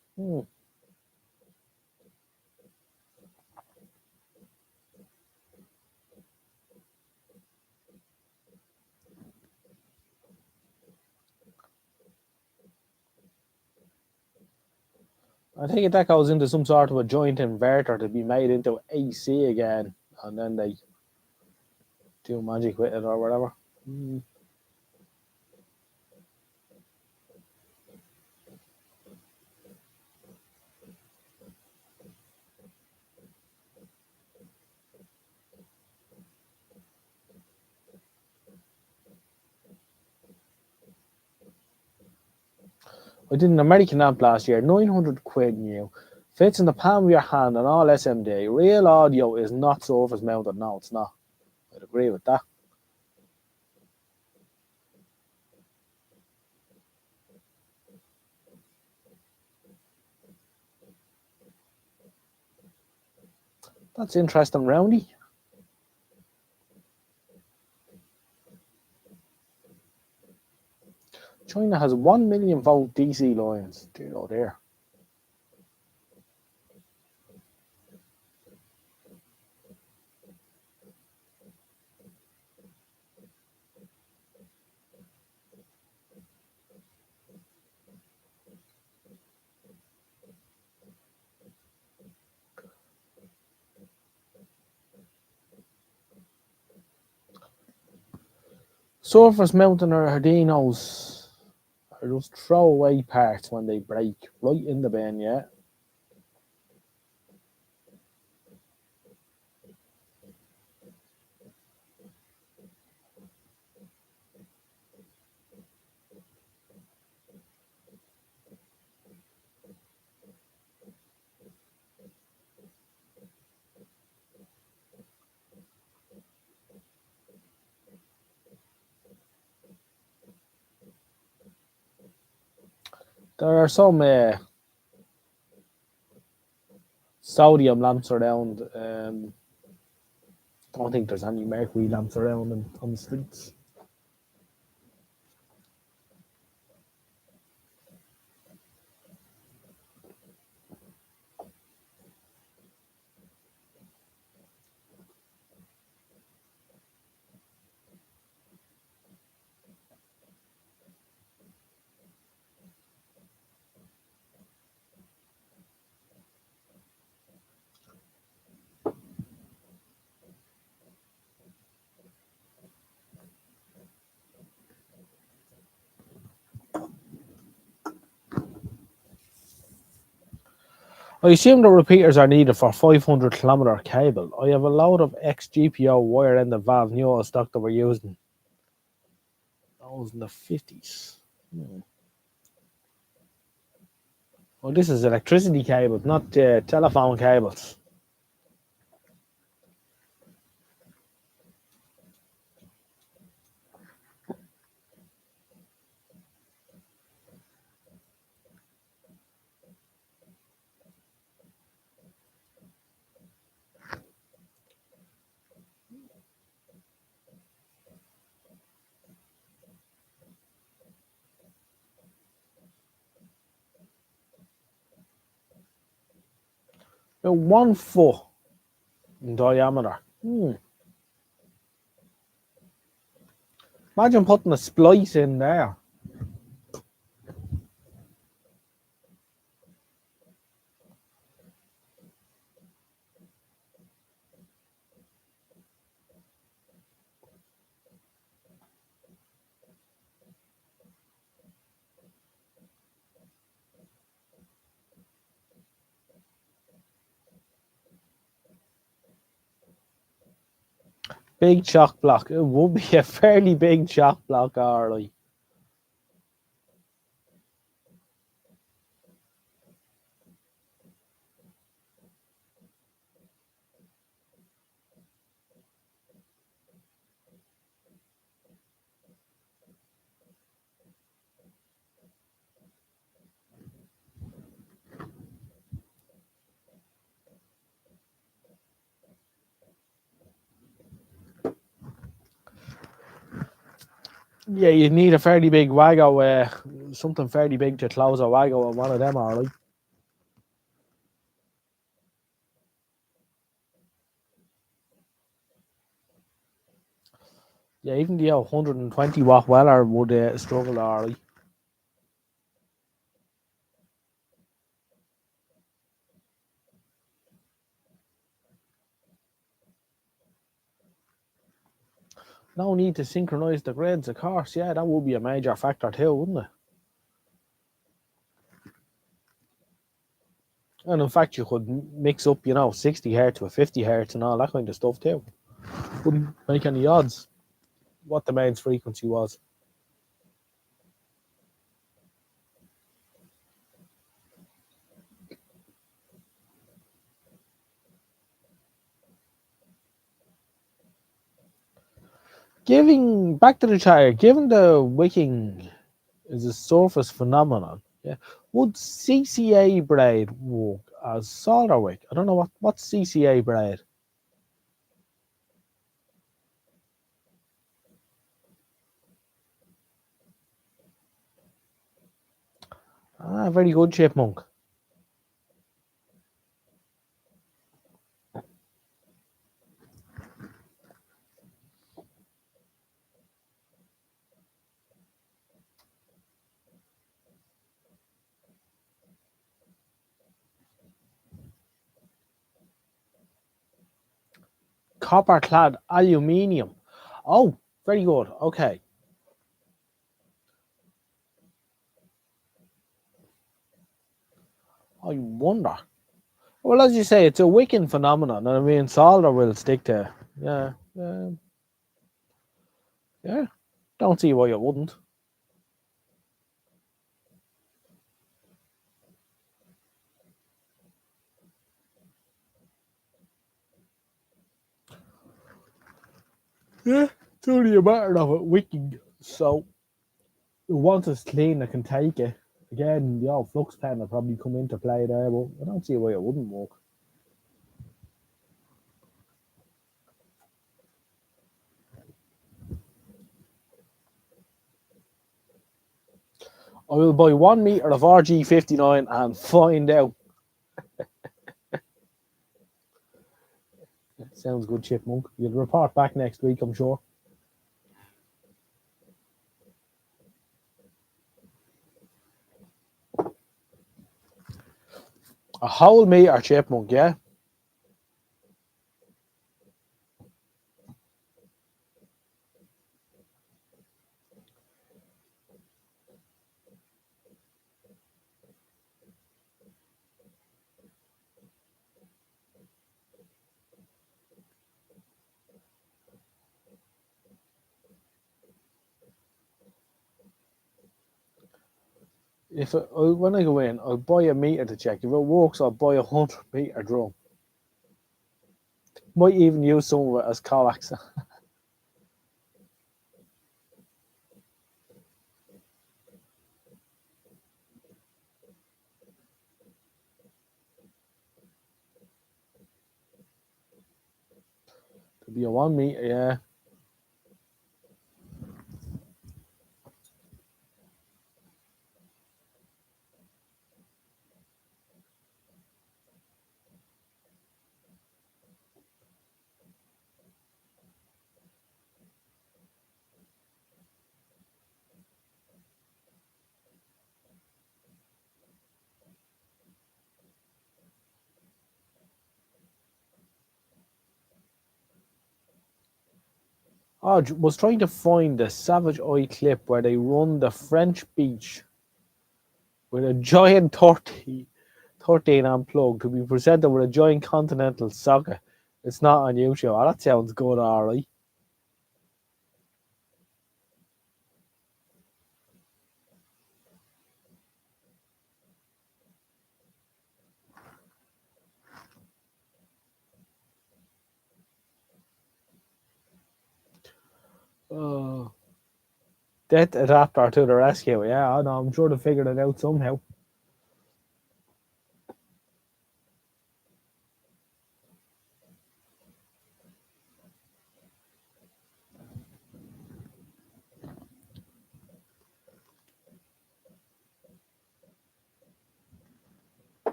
S1: I think that goes into some sort of a joint inverter to be made into AC again, and then they do magic with it or whatever. I did an American amp last year, 900 quid new. Fits in the palm of your hand and all SMD. Real audio is not surface mounted. No, it's not. I'd agree with that. That's interesting, Roundy. China has 1 million volt DC lines. Oh dear. Surface mounting Arduinos are just throwaway parts when they break. Right in the bin, yeah. There are some sodium lamps around. Don't think there's any mercury lamps around on the streets. I assume the repeaters are needed for 500 kilometer cable. I have a load of ex-GPO wire ended valve Neo stock that we're using. Those in the 50s. Oh, this is electricity cables, not telephone cables. About 1 foot in diameter. Imagine putting a splice in there. Big shock block. It would be a fairly big shock block, alright. Yeah, you need a fairly big Wago, something fairly big to close a Wago on one of them, alright. Yeah, even the 120 watt Weller would struggle, alright. No need to synchronize the grids, of course. Yeah, that would be a major factor too, wouldn't it? And in fact, you could mix up, 60 hertz with 50 hertz and all that kind of stuff too. Wouldn't make any odds what the mains frequency was. Giving back to the tire, given the wicking is a surface phenomenon, yeah, would CCA braid work as solder wick? I don't know what's CCA braid. Ah, very good, chipmunk. Copper clad aluminium. Oh, very good. Okay. I wonder. Well, as you say, it's a wicking phenomenon, and I mean, solder will stick to. Yeah, yeah. Don't see why it wouldn't. Yeah, it's only a matter of it wicking. So once it's clean, I can take it. Again, the old flux pen will probably come into play there, but I don't see why it wouldn't work. I will buy 1 meter of RG59 and find out. Sounds good, chipmunk. You'll report back next week, I'm sure. A whole meter, chipmunk, yeah? When I go in, I'll buy a meter to check. If it works, I'll buy 100 meter drum. Might even use some of it as coax. To be a 1 meter, yeah. I was trying to find the Savage Eye clip where they run the French beach with a giant 13 amp plug to be presented with a giant continental socket. It's not on YouTube. Oh, that sounds good, alright. Uh, Death adapter to the rescue. Yeah, I know. I'm sure they figured it out somehow.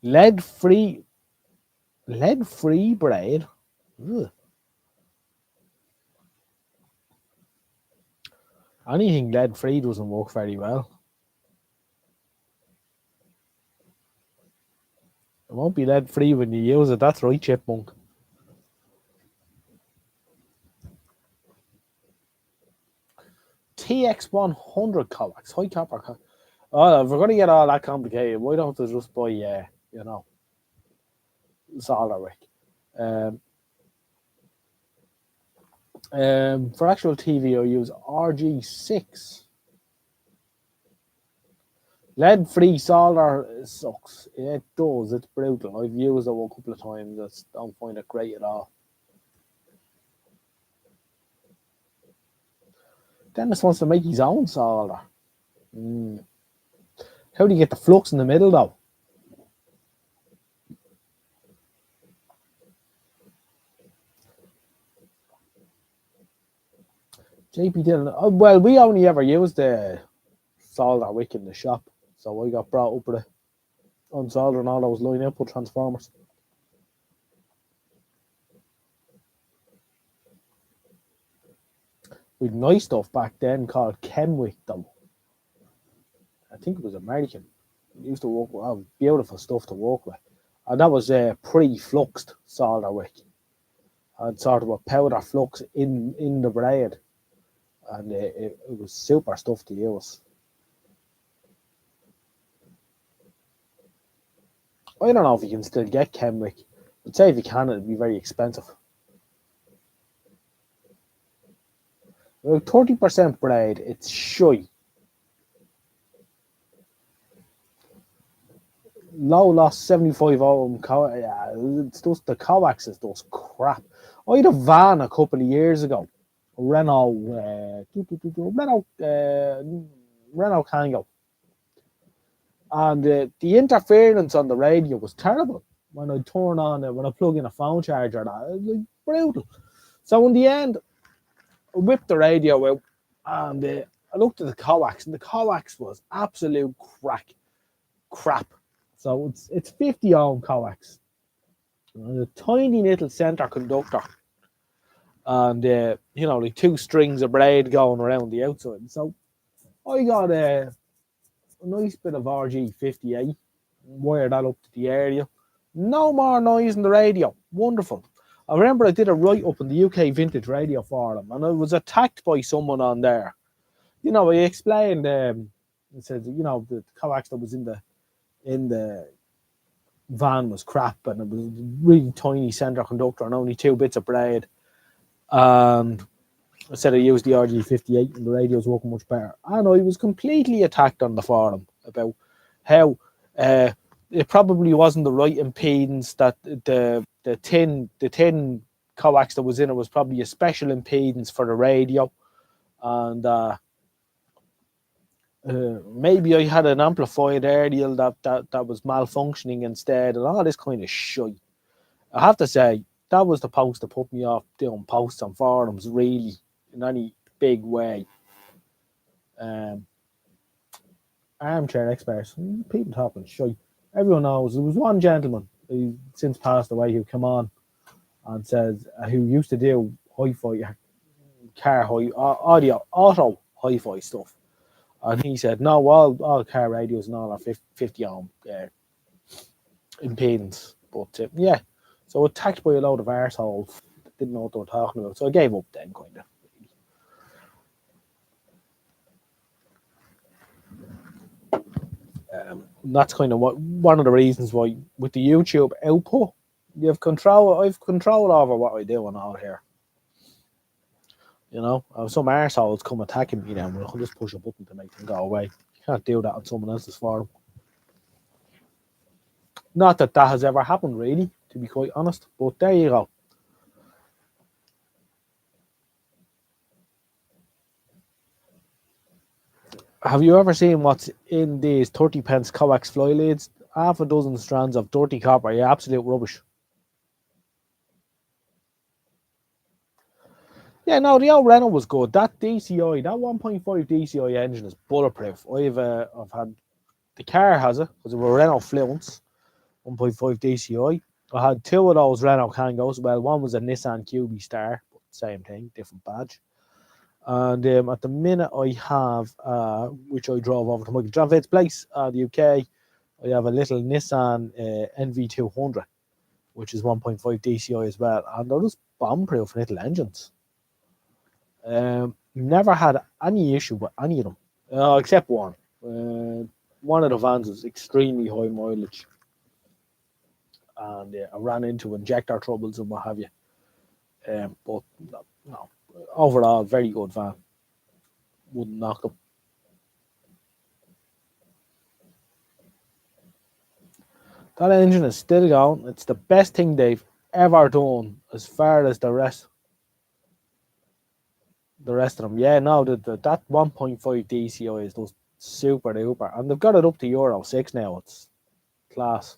S1: Lead free braid. Ugh. Anything lead free doesn't work very well. It won't be lead free when you use it. That's right, Chipmunk. TX100 coax, high copper. Oh, if we're going to get all that complicated, why don't we just buy, solder wick? For actual TV, I use RG6. Lead-free solder sucks. It does. It's brutal. I've used it a couple of times. I don't find it great at all. Dennis wants to make his own solder. How do you get the flux in the middle, though? JP Dillon. Well, we only ever used the solder wick in the shop, so I got brought up with it on soldering all those line output transformers. We had nice stuff back then called Kenwick, though. I think it was American. It used to work with beautiful stuff to work with. And that was a pre-fluxed solder wick. And sort of a powder flux in the braid. And it was super stuff to use. I don't know if you can still get Kenwick. I'd say if you can, it'd be very expensive. Well, 30% braid, it's shy. Low loss 75 ohm. Yeah, it's just the coax is just crap. I had a van a couple of years ago, Renault Kangoo, and the interference on the radio was terrible when I turn on it, when I plug in a phone charger. It was brutal. So in the end, I whipped the radio out and I looked at the coax, and the coax was absolute crap. So it's 50 ohm coax, a tiny little center conductor, and like two strings of braid going around the outside. So I got a nice bit of RG58, wired that up to the area. No more noise in the radio. Wonderful. I remember I did a write-up in the UK Vintage Radio Forum, and I was attacked by someone on there. I explained, it said, the coax that was in the van was crap, and it was a really tiny center conductor and only 2 bits of braid. And I said I used the RG58 and the radio's working much better. And I was completely attacked on the forum about how it probably wasn't the right impedance, that the tin coax that was in it was probably a special impedance for the radio, and maybe I had an amplified aerial that was malfunctioning instead, and all this kind of shit. I have to say, that was the post that put me off doing posts on forums, really, in any big way. Armchair experts, people talking shit. Everyone knows there was one gentleman who since passed away who came on and says who used to do hi-fi auto hi-fi stuff, and he said no, all car radios and all are 50 ohm impedance, but yeah, so attacked by a load of arseholes that didn't know what they were talking about, so I gave up then, kind of. That's kind of one of the reasons why with the YouTube output, I've control over what I do and all here. Some arseholes come attacking me then, I'll just push a button to make them go away. You can't do that on someone else's forum. Not that has ever happened, really, to be quite honest, but there you go. Have you ever seen what's in these 30p coax fly leads? Half a dozen strands of dirty copper. Yeah, absolute rubbish. Yeah, no, the old Renault was good. That DCI, that 1.5 DCI engine is bulletproof. I've had the car has it because it was a Renault Fluence, 1.5 DCI. I had two of those Renault Kangos. Well, one was a Nissan QB Star, same thing, different badge. And at the minute, I have, which I drove over to Michael Javid's place, the UK. I have a little Nissan NV200, which is 1.5 DCI as well. And they're just bomb-proof little engines. Never had any issue with any of them, except one. One of the vans was extremely high mileage. And I ran into injector troubles and what have you. But no, overall, very good van. Wouldn't knock them. That engine is still going. It's the best thing they've ever done as far as the rest of them. Yeah, no, that 1.5 DCI is just super duper. And they've got it up to Euro 6 now. It's class.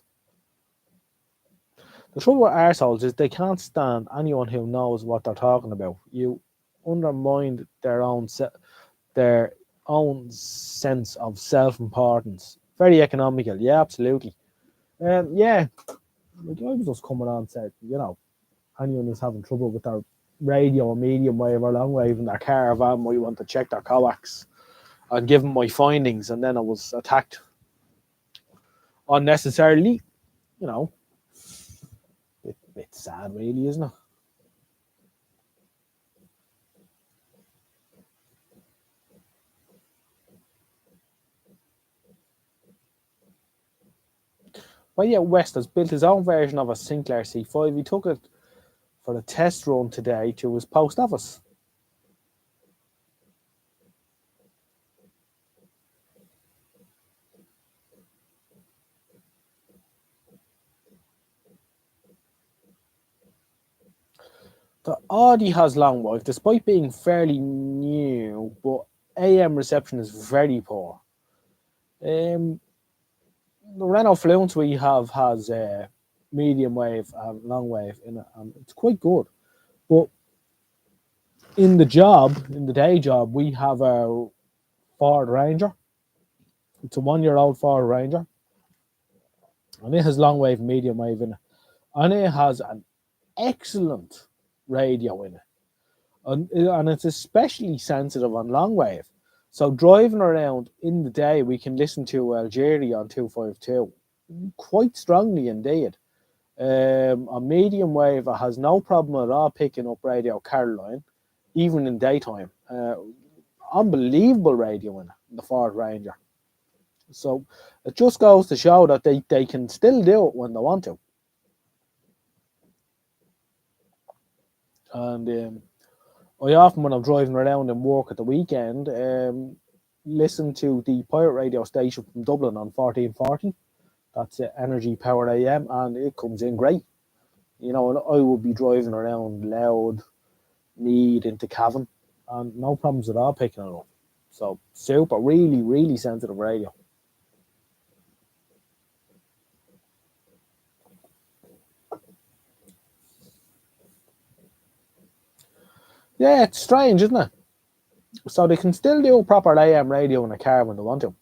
S1: The trouble with arseholes is they can't stand anyone who knows what they're talking about. You undermine their own sense of self-importance. Very economical, yeah, absolutely. Yeah, like I was just coming on and said, anyone who's having trouble with their radio or medium wave or long wave in their car or van might want to check their coax and give them my findings, and then I was attacked unnecessarily. Bit sad, really, isn't it? Well, yeah, West has built his own version of a Sinclair C5. He took it for a test run today to his post office. The Audi has long wave, despite being fairly new, but AM reception is very poor. The Renault Fluence we have has medium wave and long wave in it, and it's quite good. But in the day job, we have a Ford Ranger. It's a 1-year-old Ford Ranger, and it has long wave, medium wave in it, and it has an excellent radio in it, and it's especially sensitive on long wave. So driving around in the day, we can listen to Algeria on 252 quite strongly indeed. On medium wave, it has no problem at all picking up Radio Caroline, even in daytime. Unbelievable radio in the Ford Ranger. So it just goes to show that they can still do it when they want to. And I often, when I'm driving around and work at the weekend, listen to the pirate radio station from Dublin on 1440. That's Energy Power AM, and it comes in great. And I would be driving around Loud, Mead into Cavan, and no problems at all picking it up. So super, really, really sensitive radio. Yeah, it's strange, isn't it? So they can still do proper AM radio in a car when they want to.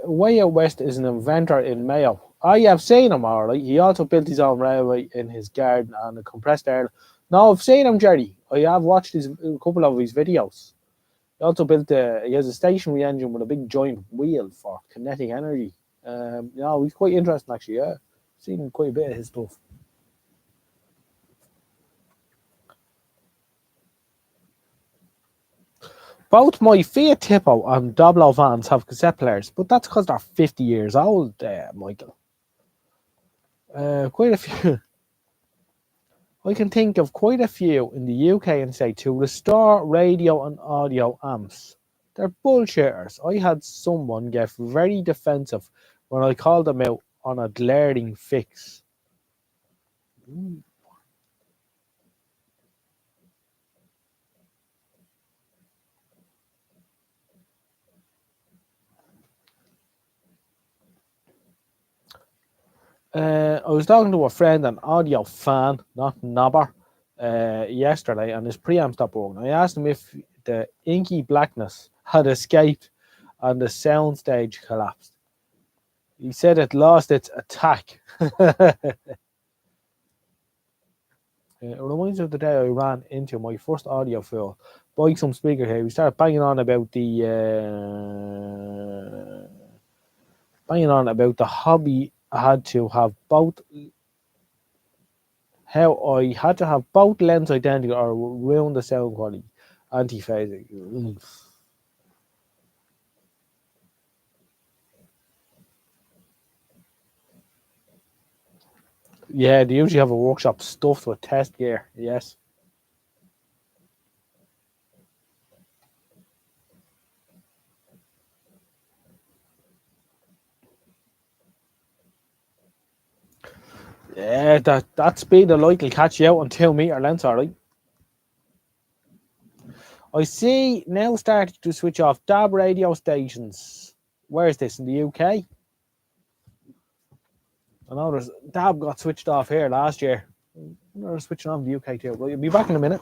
S1: Way Out West is an inventor in Mayo. I have seen him, alright. He also built his own railway in his garden and a compressed air. No, I've seen him, Jerry. I have watched a couple of his videos. He also he has a stationary engine with a big giant wheel for kinetic energy. He's quite interesting, actually, yeah. Seen quite a bit of his stuff. Both my Fiat Tipo and Doblo vans have cassette players, but that's because they're 50 years old, Michael. Quite a few. I can think of quite a few in the UK and say to restore radio and audio amps. They're bullshitters. I had someone get very defensive when I called them out on a glaring fix. I was talking to a friend, an audio fan, not knobber, yesterday, and his preamp stopped working. I asked him if the inky blackness had escaped and the soundstage collapsed. He said it lost its attack. It reminds me of the day I ran into my first audiophile, buying some speaker here. We started banging on about the hobby. I had to have both. How I had to have both lens identical or ruin the sound quality. Anti-phasing. Yeah, they usually have a workshop stuffed with test gear. Yes. Yeah, that speed of light will catch you out on 2 meter lengths, alright. I see now starting to switch off DAB radio stations. Where is this in the UK? I know there's DAB got switched off here last year. They're switching on the UK too. Well, you'll be back in a minute.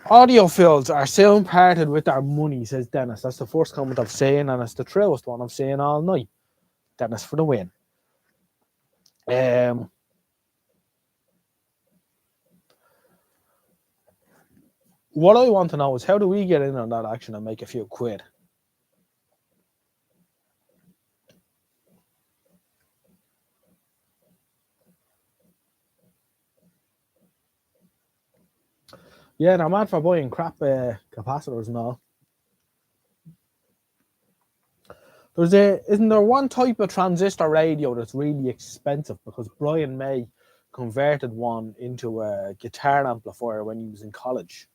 S1: Audiophiles are soon parted with their money, says Dennis. That's the first comment I've seen, and it's the truest one I've seen all night. Dennis for the win. Um, what I want to know is how do we get in on that action and make a few quid? Yeah, they're mad for buying crap capacitors and all. Isn't there one type of transistor radio that's really expensive because Brian May converted one into a guitar amplifier when he was in college,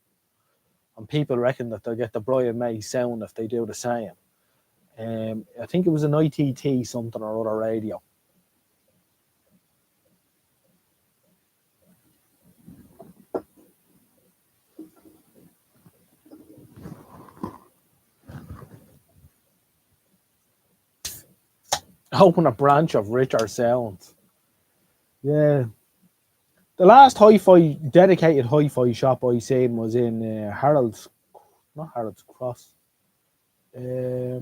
S1: and people reckon that they'll get the Brian May sound if they do the same. I think it was an ITT something or other radio. Open a branch of Richer Sounds. Yeah. The last hi-fi dedicated hi-fi shop I seen was in Harold's, not Harold's Cross. Uh,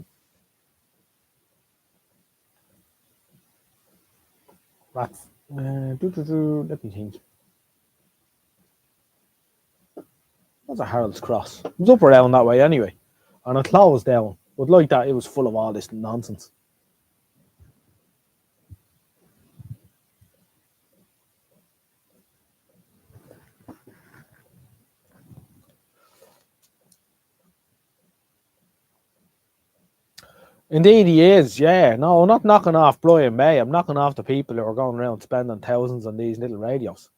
S1: Rats. Let me think. What's a Harold's Cross? It was up around that way anyway, and it closed down. But like that, it was full of all this nonsense. Indeed, he is. Yeah, no, I'm not knocking off Brian May. I'm knocking off the people who are going around spending thousands on these little radios.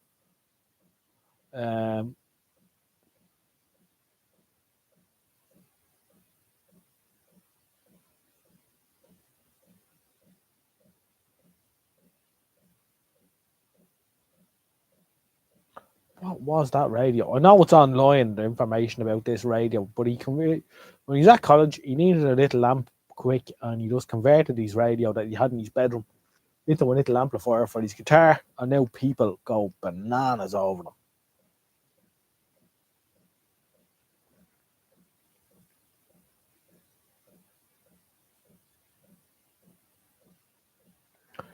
S1: Um, what was that radio? I know it's online, the information about this radio, but he can really, when he's at college, he needed a little lamp quick, and he just converted his radio that he had in his bedroom into a little amplifier for his guitar, and now people go bananas over them.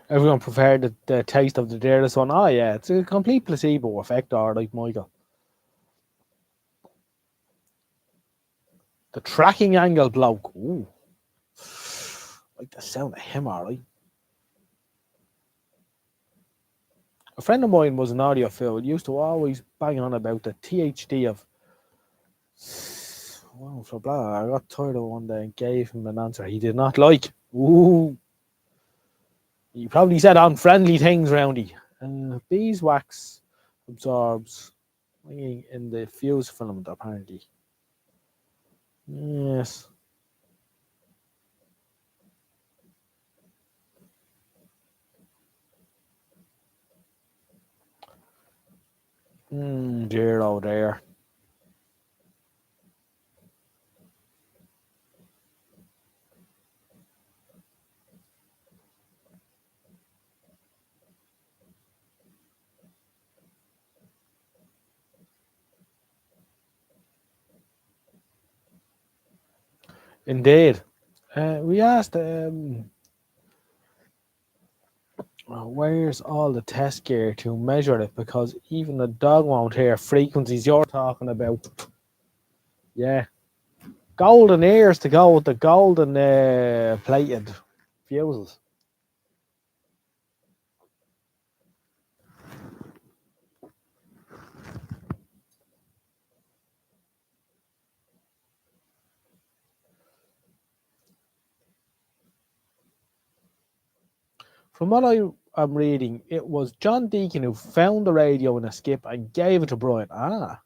S1: Everyone preferred the taste of the dearest one. Oh yeah, it's a complete placebo effect, alright, Michael. The tracking angle bloke. Ooh. Like the sound of him, alright. A friend of mine was an audiophile, used to always bang on about the THD of well, so blah. I got tired of one day and gave him an answer he did not like. Ooh. He probably said unfriendly things, Roundy. Beeswax absorbs in the fuse filament, apparently. Yes. Dear oh dear. Indeed. We asked, where's all the test gear to measure it? Because even the dog won't hear frequencies you're talking about. Yeah. Golden ears to go with the golden plated fuses. From what I'm reading, it was John Deacon who found the radio in a skip and gave it to Brian. Ah.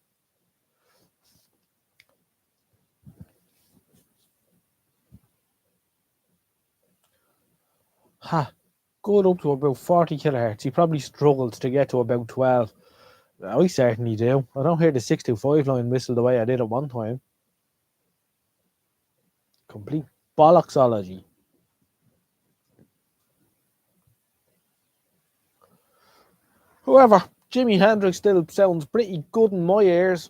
S1: Ha. Good up to about 40 kilohertz. He probably struggled to get to about 12. I certainly do. I don't hear the 625 line whistle the way I did at one time. Complete bollocksology. However, Jimi Hendrix still sounds pretty good in my ears.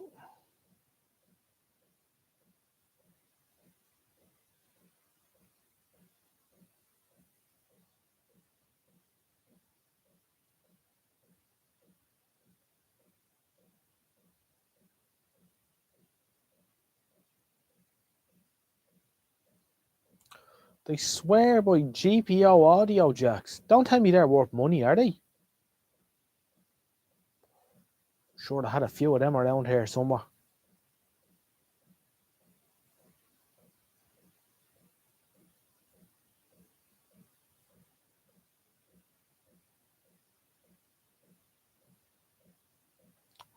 S1: They swear by GPO audio jacks. Don't tell me they're worth money, are they? Sure, I had a few of them around here somewhere.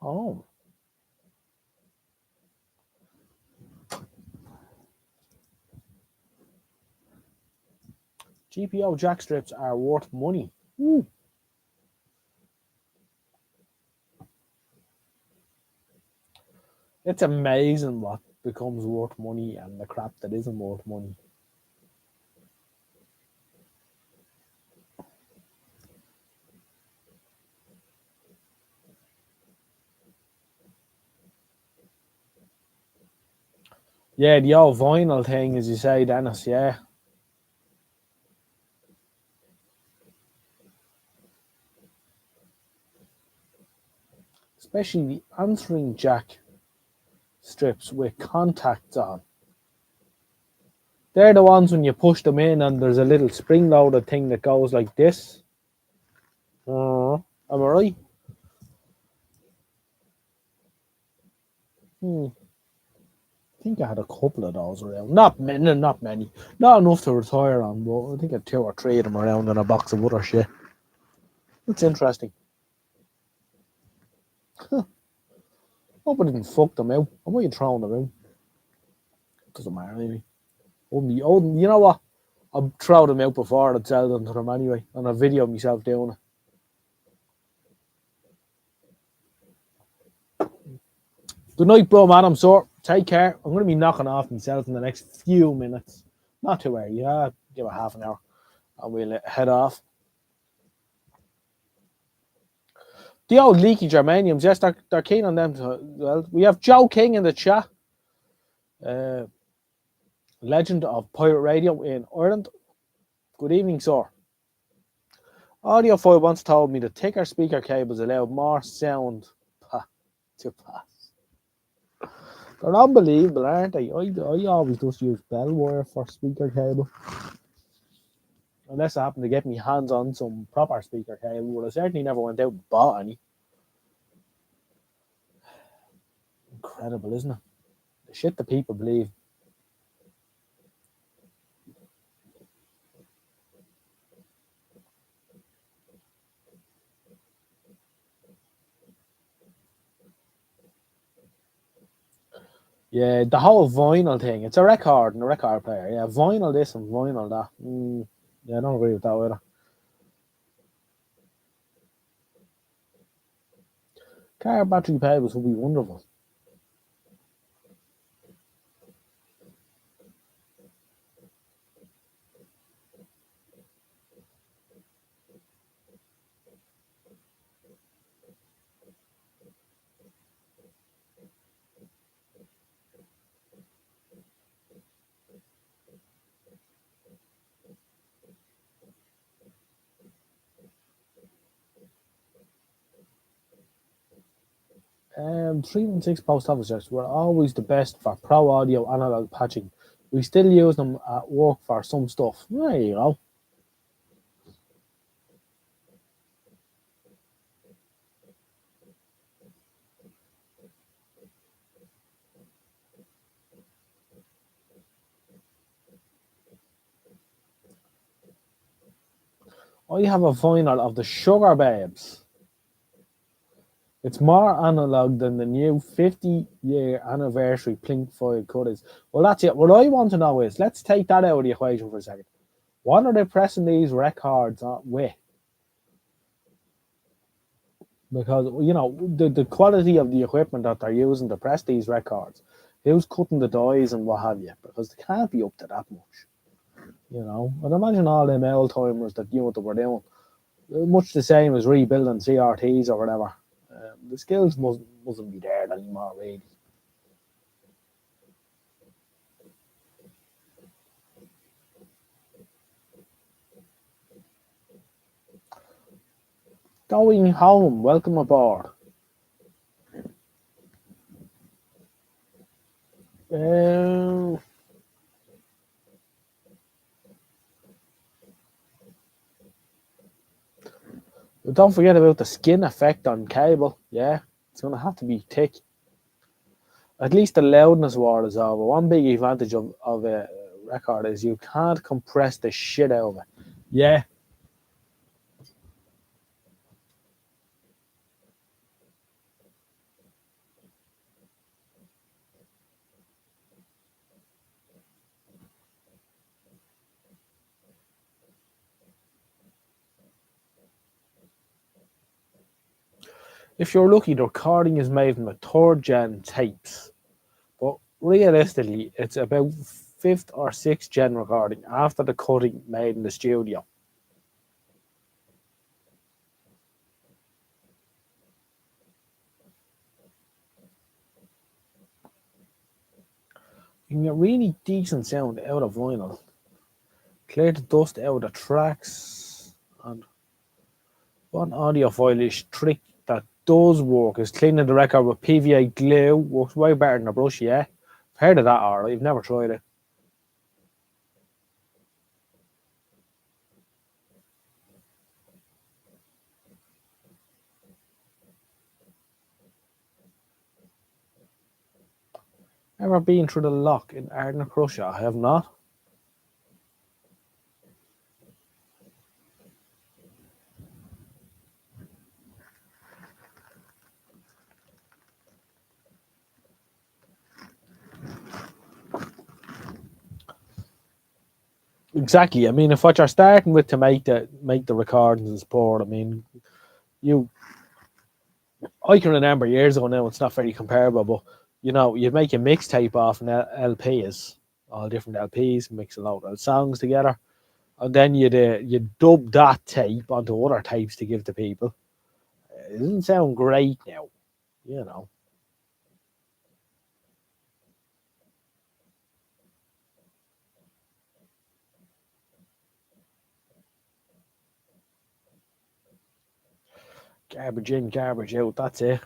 S1: Oh. GPO jack strips are worth money. Ooh. It's amazing what becomes worth money and the crap that isn't worth money. Yeah, the old vinyl thing, as you say, Dennis. Yeah, especially the answering jack strips with contacts on. They're the ones when you push them in and there's a little spring loaded thing that goes like this. Am I right? Hmm. I think I had a couple of those around. Not many, not many. Not enough to retire on, but I think I had two or three of them around in a box of other shit. It's interesting. Hope I didn't fuck them out. I might have thrown them out. Doesn't matter, maybe. You know what? I'll throw them out before I'd sell them to them anyway. And I'll video myself doing it. Good night, bro, Adam, sir. Take care. I'm going to be knocking off myself in the next few minutes. Not too early. Yeah, give it half an hour. And we'll head off. The old leaky germaniums, yes, they're keen on them. Well, we have Joe King in the chat. Uh, Legend of Pirate Radio in Ireland. Good evening, sir. Audiophile once told me that thicker speaker cables allow more sound to pass. They're unbelievable, aren't they? I always just use bell wire for speaker cable. Unless I happen to get my hands on some proper speaker cable, but I certainly never went out and bought any. Incredible, isn't it? The shit that people believe. Yeah, the whole vinyl thing. It's a record and a record player. Yeah, vinyl this and vinyl that. Yeah, I don't agree with that either. Car battery cables would be wonderful. Um, 316 post office jacks were always the best for pro audio analog patching. We still use them at work for some stuff. There you go. I have a vinyl of the Sugar Babes. It's more analog than the new 50-year anniversary Plink Foil cut is. Well, that's it. What I want to know is, let's take that out of the equation for a second. What are they pressing these records with? Because, you know, the quality of the equipment that they're using to press these records, who's cutting the dies and what have you, because they can't be up to that much. You know, and imagine all them old timers that knew what they were doing. Much the same as rebuilding CRTs or whatever. The skills mustn't be there anymore, really. Going home, welcome aboard. Uh, don't forget about the skin effect on cable. Yeah, it's going to have to be thick. At least the loudness war is over. One big advantage of a record is you can't compress the shit out of it. Yeah. If you're lucky, the recording is made from a third gen tapes. But realistically, it's about fifth or sixth gen recording after the cutting made in the studio. You can get really decent sound out of vinyl. Clear the dust out of the tracks. And one audiophile trick that does work is cleaning the record with PVA glue. Works way better than a brush, yeah. I've heard of that, alright. I've never tried it. Ever been through the lock in Ardnacrusha? I have not. Exactly. I mean, if what you're starting with to make the recordings and support, I mean, you I can remember years ago now. It's not very comparable, but you'd make a mixtape off an LPs, all different LPs, mix a lot of songs together, and then you'd dub that tape onto other tapes to give to people. It doesn't sound great now, you know. Garbage in, garbage out. That's it.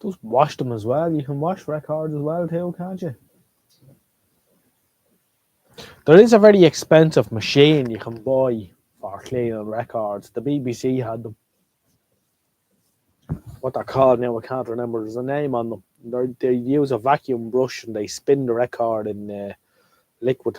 S1: Just wash them as well. You can wash records as well too, can't you? There is a very expensive machine you can buy for cleaning records. The BBC had them. What they're called now, I can't remember. There's a name on them. They use a vacuum brush and they spin the record in liquid.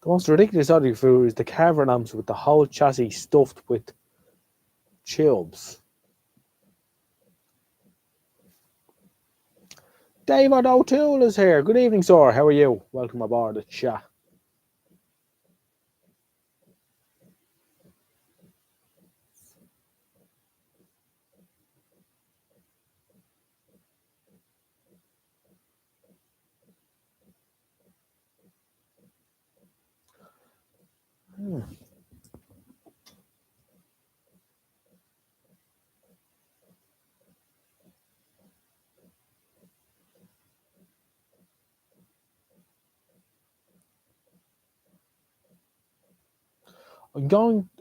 S1: The most ridiculous audio food is the caravan amps with the whole chassis stuffed with tubes. David O'Toole is here. Good evening, sir. How are you? Welcome aboard the chat.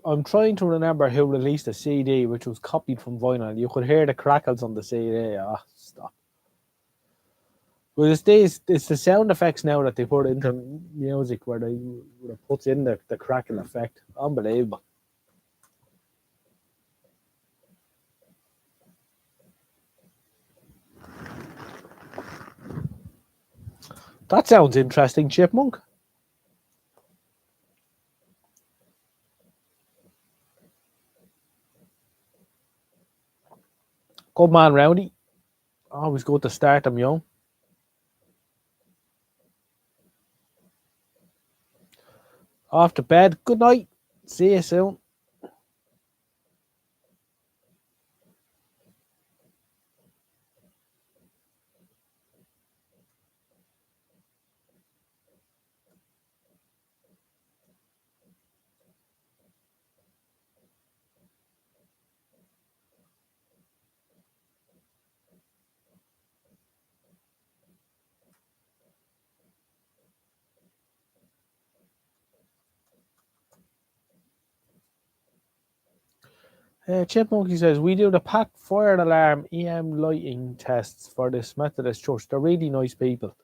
S1: I'm trying to remember who released a CD which was copied from vinyl. You could hear the crackles on the CD. Ah, stop. Well, it's the sound effects now that they put into music where it puts in the crackle effect. Unbelievable. That sounds interesting, Chipmunk. Good man, Rowdy. Always good to start them young. Off to bed. Good night. See you soon. Chipmunk, he says, we do the packed fire alarm EM lighting tests for this Methodist church. They're really nice people.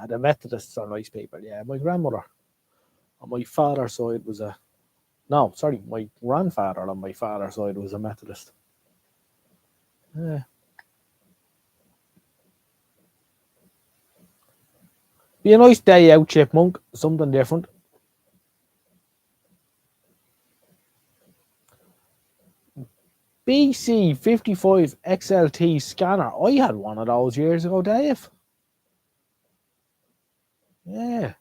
S1: The Methodists are nice people. Yeah, my grandmother on my father's side was a. No, sorry, my grandfather on my father's side was a Methodist. Yeah. Be a nice day out, Chipmunk. Something different. BC55 XLT scanner. I had one of those years ago, Dave. Yeah.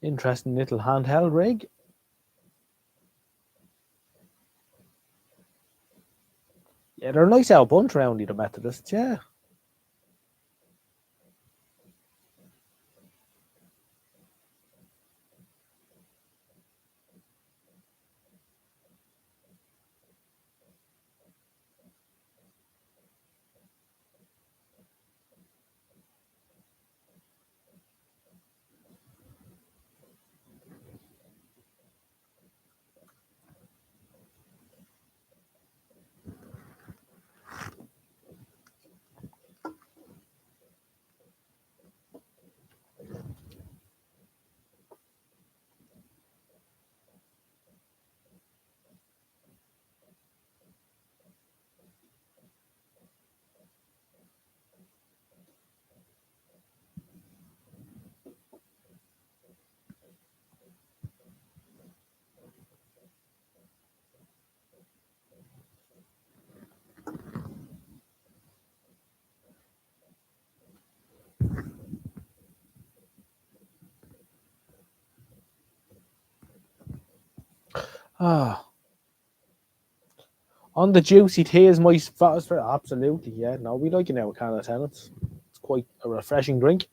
S1: Interesting little handheld rig. Yeah, they're a nice out bunch around the Methodists, yeah. Ah, on the juicy tea is my favorite. Absolutely, yeah. No, we like it now with can of tenants. It's quite a refreshing drink.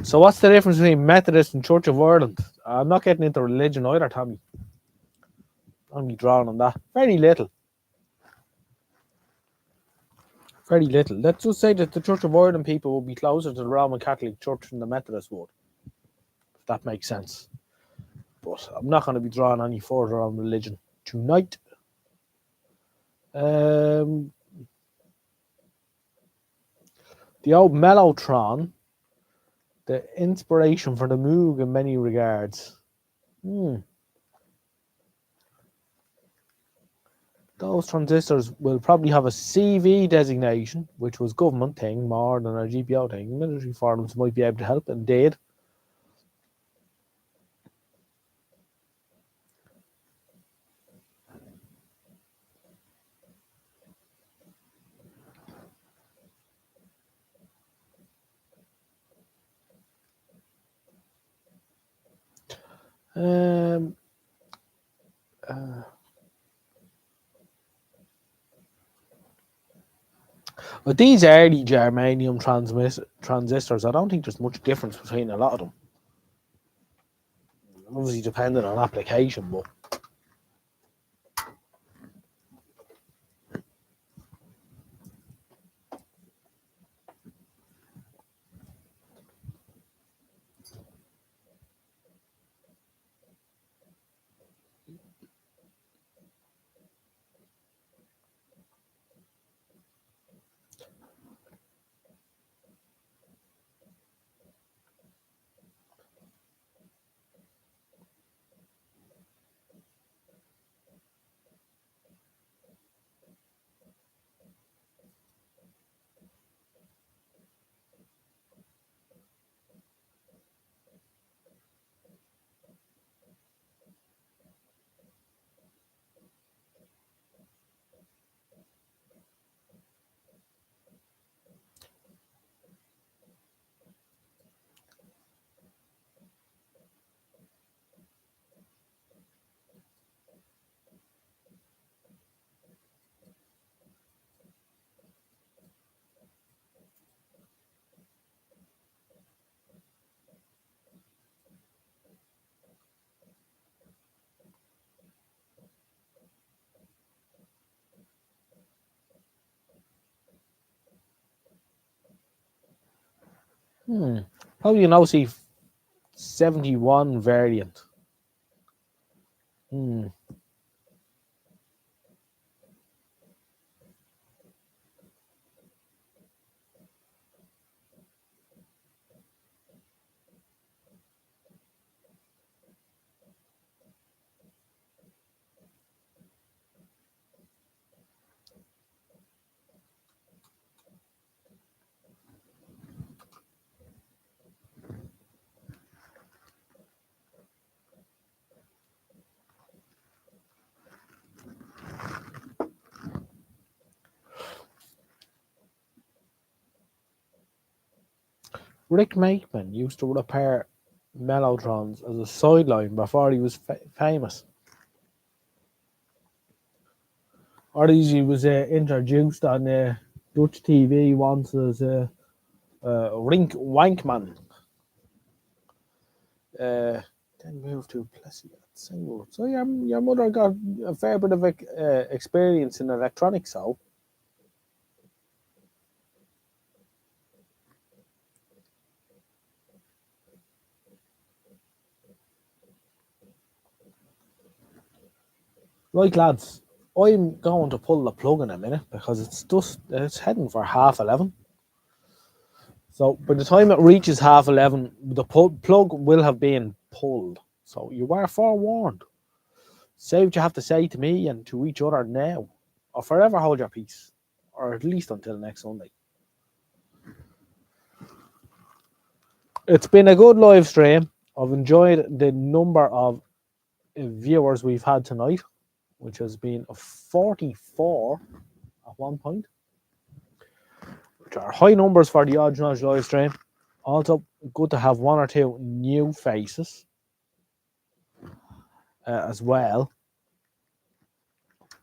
S1: So, what's the difference between Methodist and Church of Ireland? I'm not getting into religion either, Tommy. I'm drawing on that. Very little. Very little. Let's just say that the Church of Ireland people will be closer to the Roman Catholic Church than the Methodist would, if that makes sense. But I'm not going to be drawing any further on religion tonight. The old Mellotron, the inspiration for the Moog in many regards. Those transistors will probably have a CV designation, which was government thing more than a GPO thing. Military forums might be able to help, indeed. Um, but these early germanium transistors, I don't think there's much difference between a lot of them. Obviously, depending on application, but probably an OC 71 variant. Rick Makeman used to repair Mellotrons as a sideline before he was famous. Or he was introduced on Dutch TV once as Rink Wankman. Then moved to Plessy at Singapore. So your mother got a fair bit of experience in electronics, so. Right, lads, I'm going to pull the plug in a minute because it's heading for 11:30. So by the time it reaches 11:30, the plug will have been pulled. So you are forewarned. Say what you have to say to me and to each other now, or forever hold your peace, or at least until next Sunday. It's been a good live stream. I've enjoyed the number of viewers we've had tonight, which has been 44 at one point, which are high numbers for the Odds Nudge live stream. Also, good to have one or two new faces as well.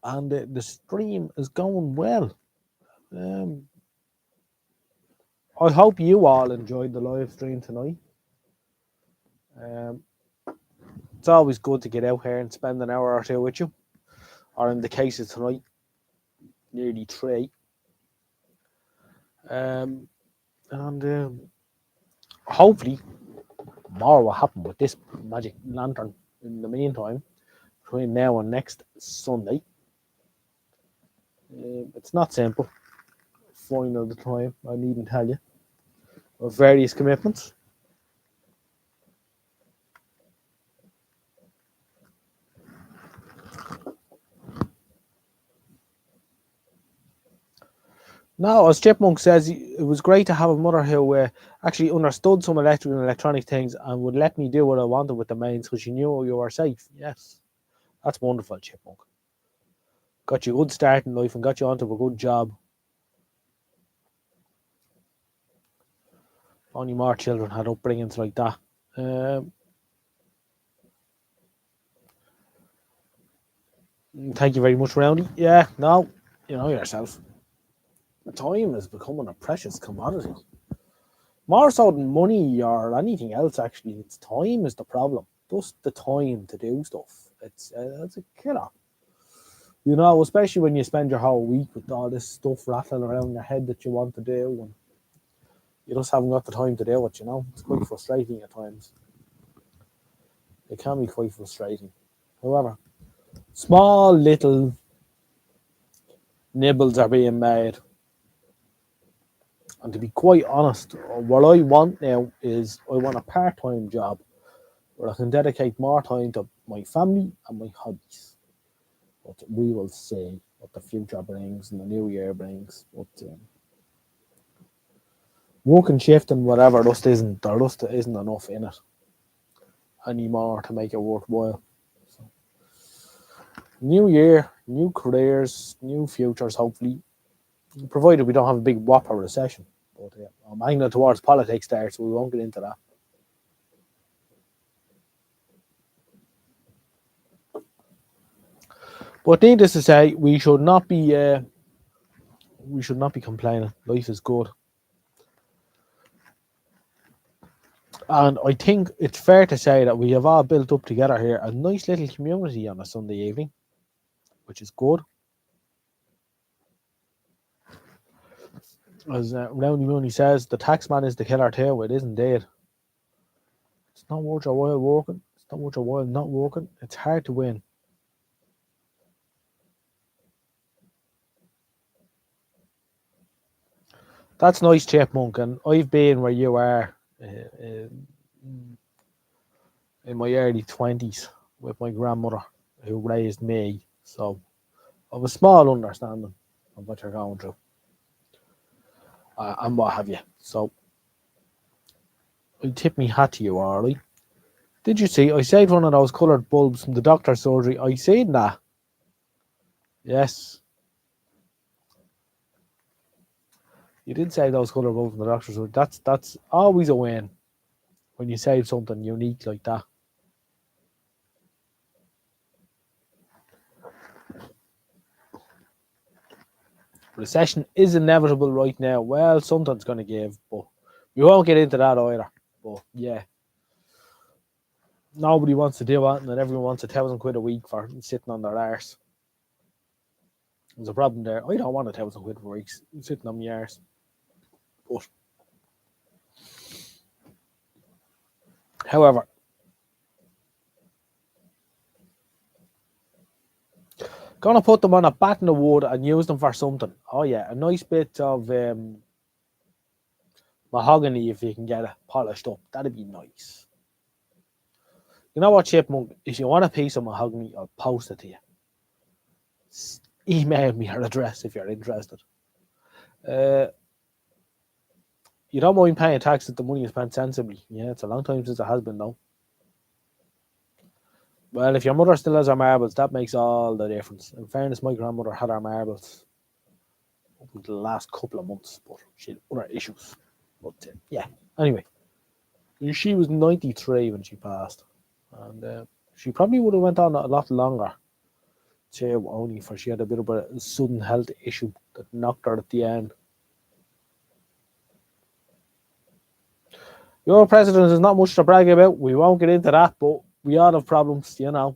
S1: And the stream is going well. I hope you all enjoyed the live stream tonight. It's always good to get out here and spend an hour or two with you, or in the case of tonight, nearly 3. And hopefully more will happen with this magic lantern in the meantime, between now and next Sunday. It's not simple. Finding the time, I needn't tell you, of various commitments. No, as Chipmunk says, it was great to have a mother who actually understood some electric and electronic things and would let me do what I wanted with the mains because she knew you were safe. Yes, that's wonderful, Chipmunk. Got you a good start in life and got you onto a good job. Only more children had upbringings like that. Thank you very much, Roundy. Yeah, no, you know yourself. Time is becoming a precious commodity. More so than money or anything else, actually. It's time is the problem. Just the time to do stuff. It's a killer. You know, especially when you spend your whole week with all this stuff rattling around your head that you want to do, and you just haven't got the time to do it, you know? It's quite frustrating at times. It can be quite frustrating. However, small little nibbles are being made. And to be quite honest, what I want now is I want a part-time job where I can dedicate more time to my family and my hobbies. But we will see what the future brings and the new year brings. But working shift and whatever there just isn't enough in it anymore to make it worthwhile. So, new year, new careers, new futures, hopefully, provided we don't have a big whopper recession. But I'm angling towards politics there, so we won't get into that. But needless to say, we should not be complaining. Life is good. And I think it's fair to say that we have all built up together here a nice little community on a Sunday evening, which is good. As Roundy Mooney says, the taxman is the killer too. It is indeed. It's not worth your while working. It's not worth your while not working. It's hard to win. That's nice, Chipmunk. And I've been where you are in my early 20s with my grandmother who raised me. So I have a small understanding of what you're going through and what have you. So I tip me hat to you, Arlie. Did you see? I saved one of those coloured bulbs from the doctor's surgery. I seen that. Yes. You did save those colour bulbs from the doctor's room. That's always a win when you save something unique like that. Recession is inevitable right now. Well, something's going to give, but we won't get into that either. But yeah, nobody wants to do it, and everyone wants £1,000 a week for sitting on their arse. There's a problem there. I don't want £1,000 for weeks sitting on my arse. But however, gonna put them on a batten of wood and use them for something. Oh yeah, a nice bit of mahogany if you can get it polished up. That'd be nice. You know what, Chipmunk? If you want a piece of mahogany, I'll post it to you. Email me your address if you're interested. You don't mind paying tax if the money is spent sensibly. Yeah, it's a long time since it has been, though. Well, if your mother still has her marbles, that makes all the difference. In fairness, my grandmother had her marbles up until the last couple of months, but she had other issues. But yeah, anyway, she was 93 when she passed, and she probably would have went on a lot longer. Too, only for she had a bit of a sudden health issue that knocked her at the end. Your president is not much to brag about. We won't get into that, but we all have problems, you know.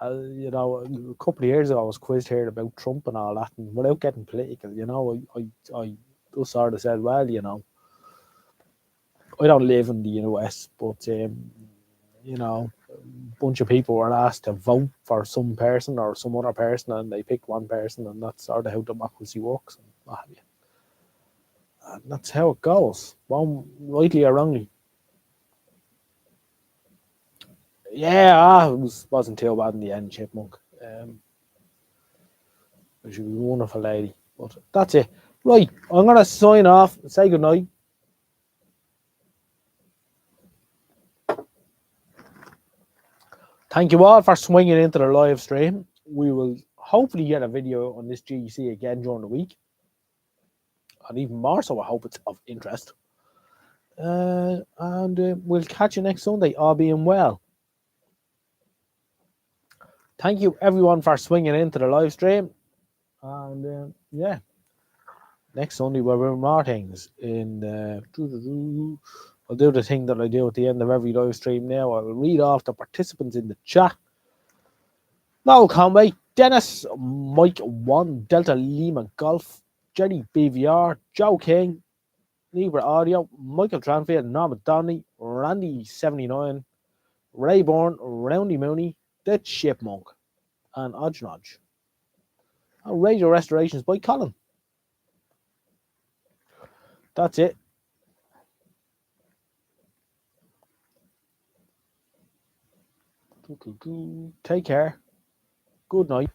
S1: A couple of years ago, I was quizzed here about Trump and all that, and without getting political, I just sort of said, well, I don't live in the US, but a bunch of people were asked to vote for some person or some other person, and they picked one person, and that's sort of how democracy works, and what have you. And that's how it goes, rightly or wrongly. Yeah, it wasn't too bad in the end, Chipmunk. She was a wonderful lady. But that's it. Right, I'm going to sign off. Say goodnight. Thank you all for swinging into the live stream. We will hopefully get a video on this GC again during the week. And even more so, I hope it's of interest. And we'll catch you next Sunday, all being well. Thank you, everyone, for swinging into the live stream. And yeah, next Sunday we'll do more things. I'll do the thing that I do at the end of every live stream now. I'll read off the participants in the chat. Noel Conway, Dennis, Mike 1, Delta Lima Golf, Jerry BVR, Joe King, Libra Audio, Michael Tranfield, Norman Donnelly, Randy 79, Rayborn, Roundy Mooney, The Chipmunk, and Odge. And Radio Restorations by Colin. That's it. Take care. Good night.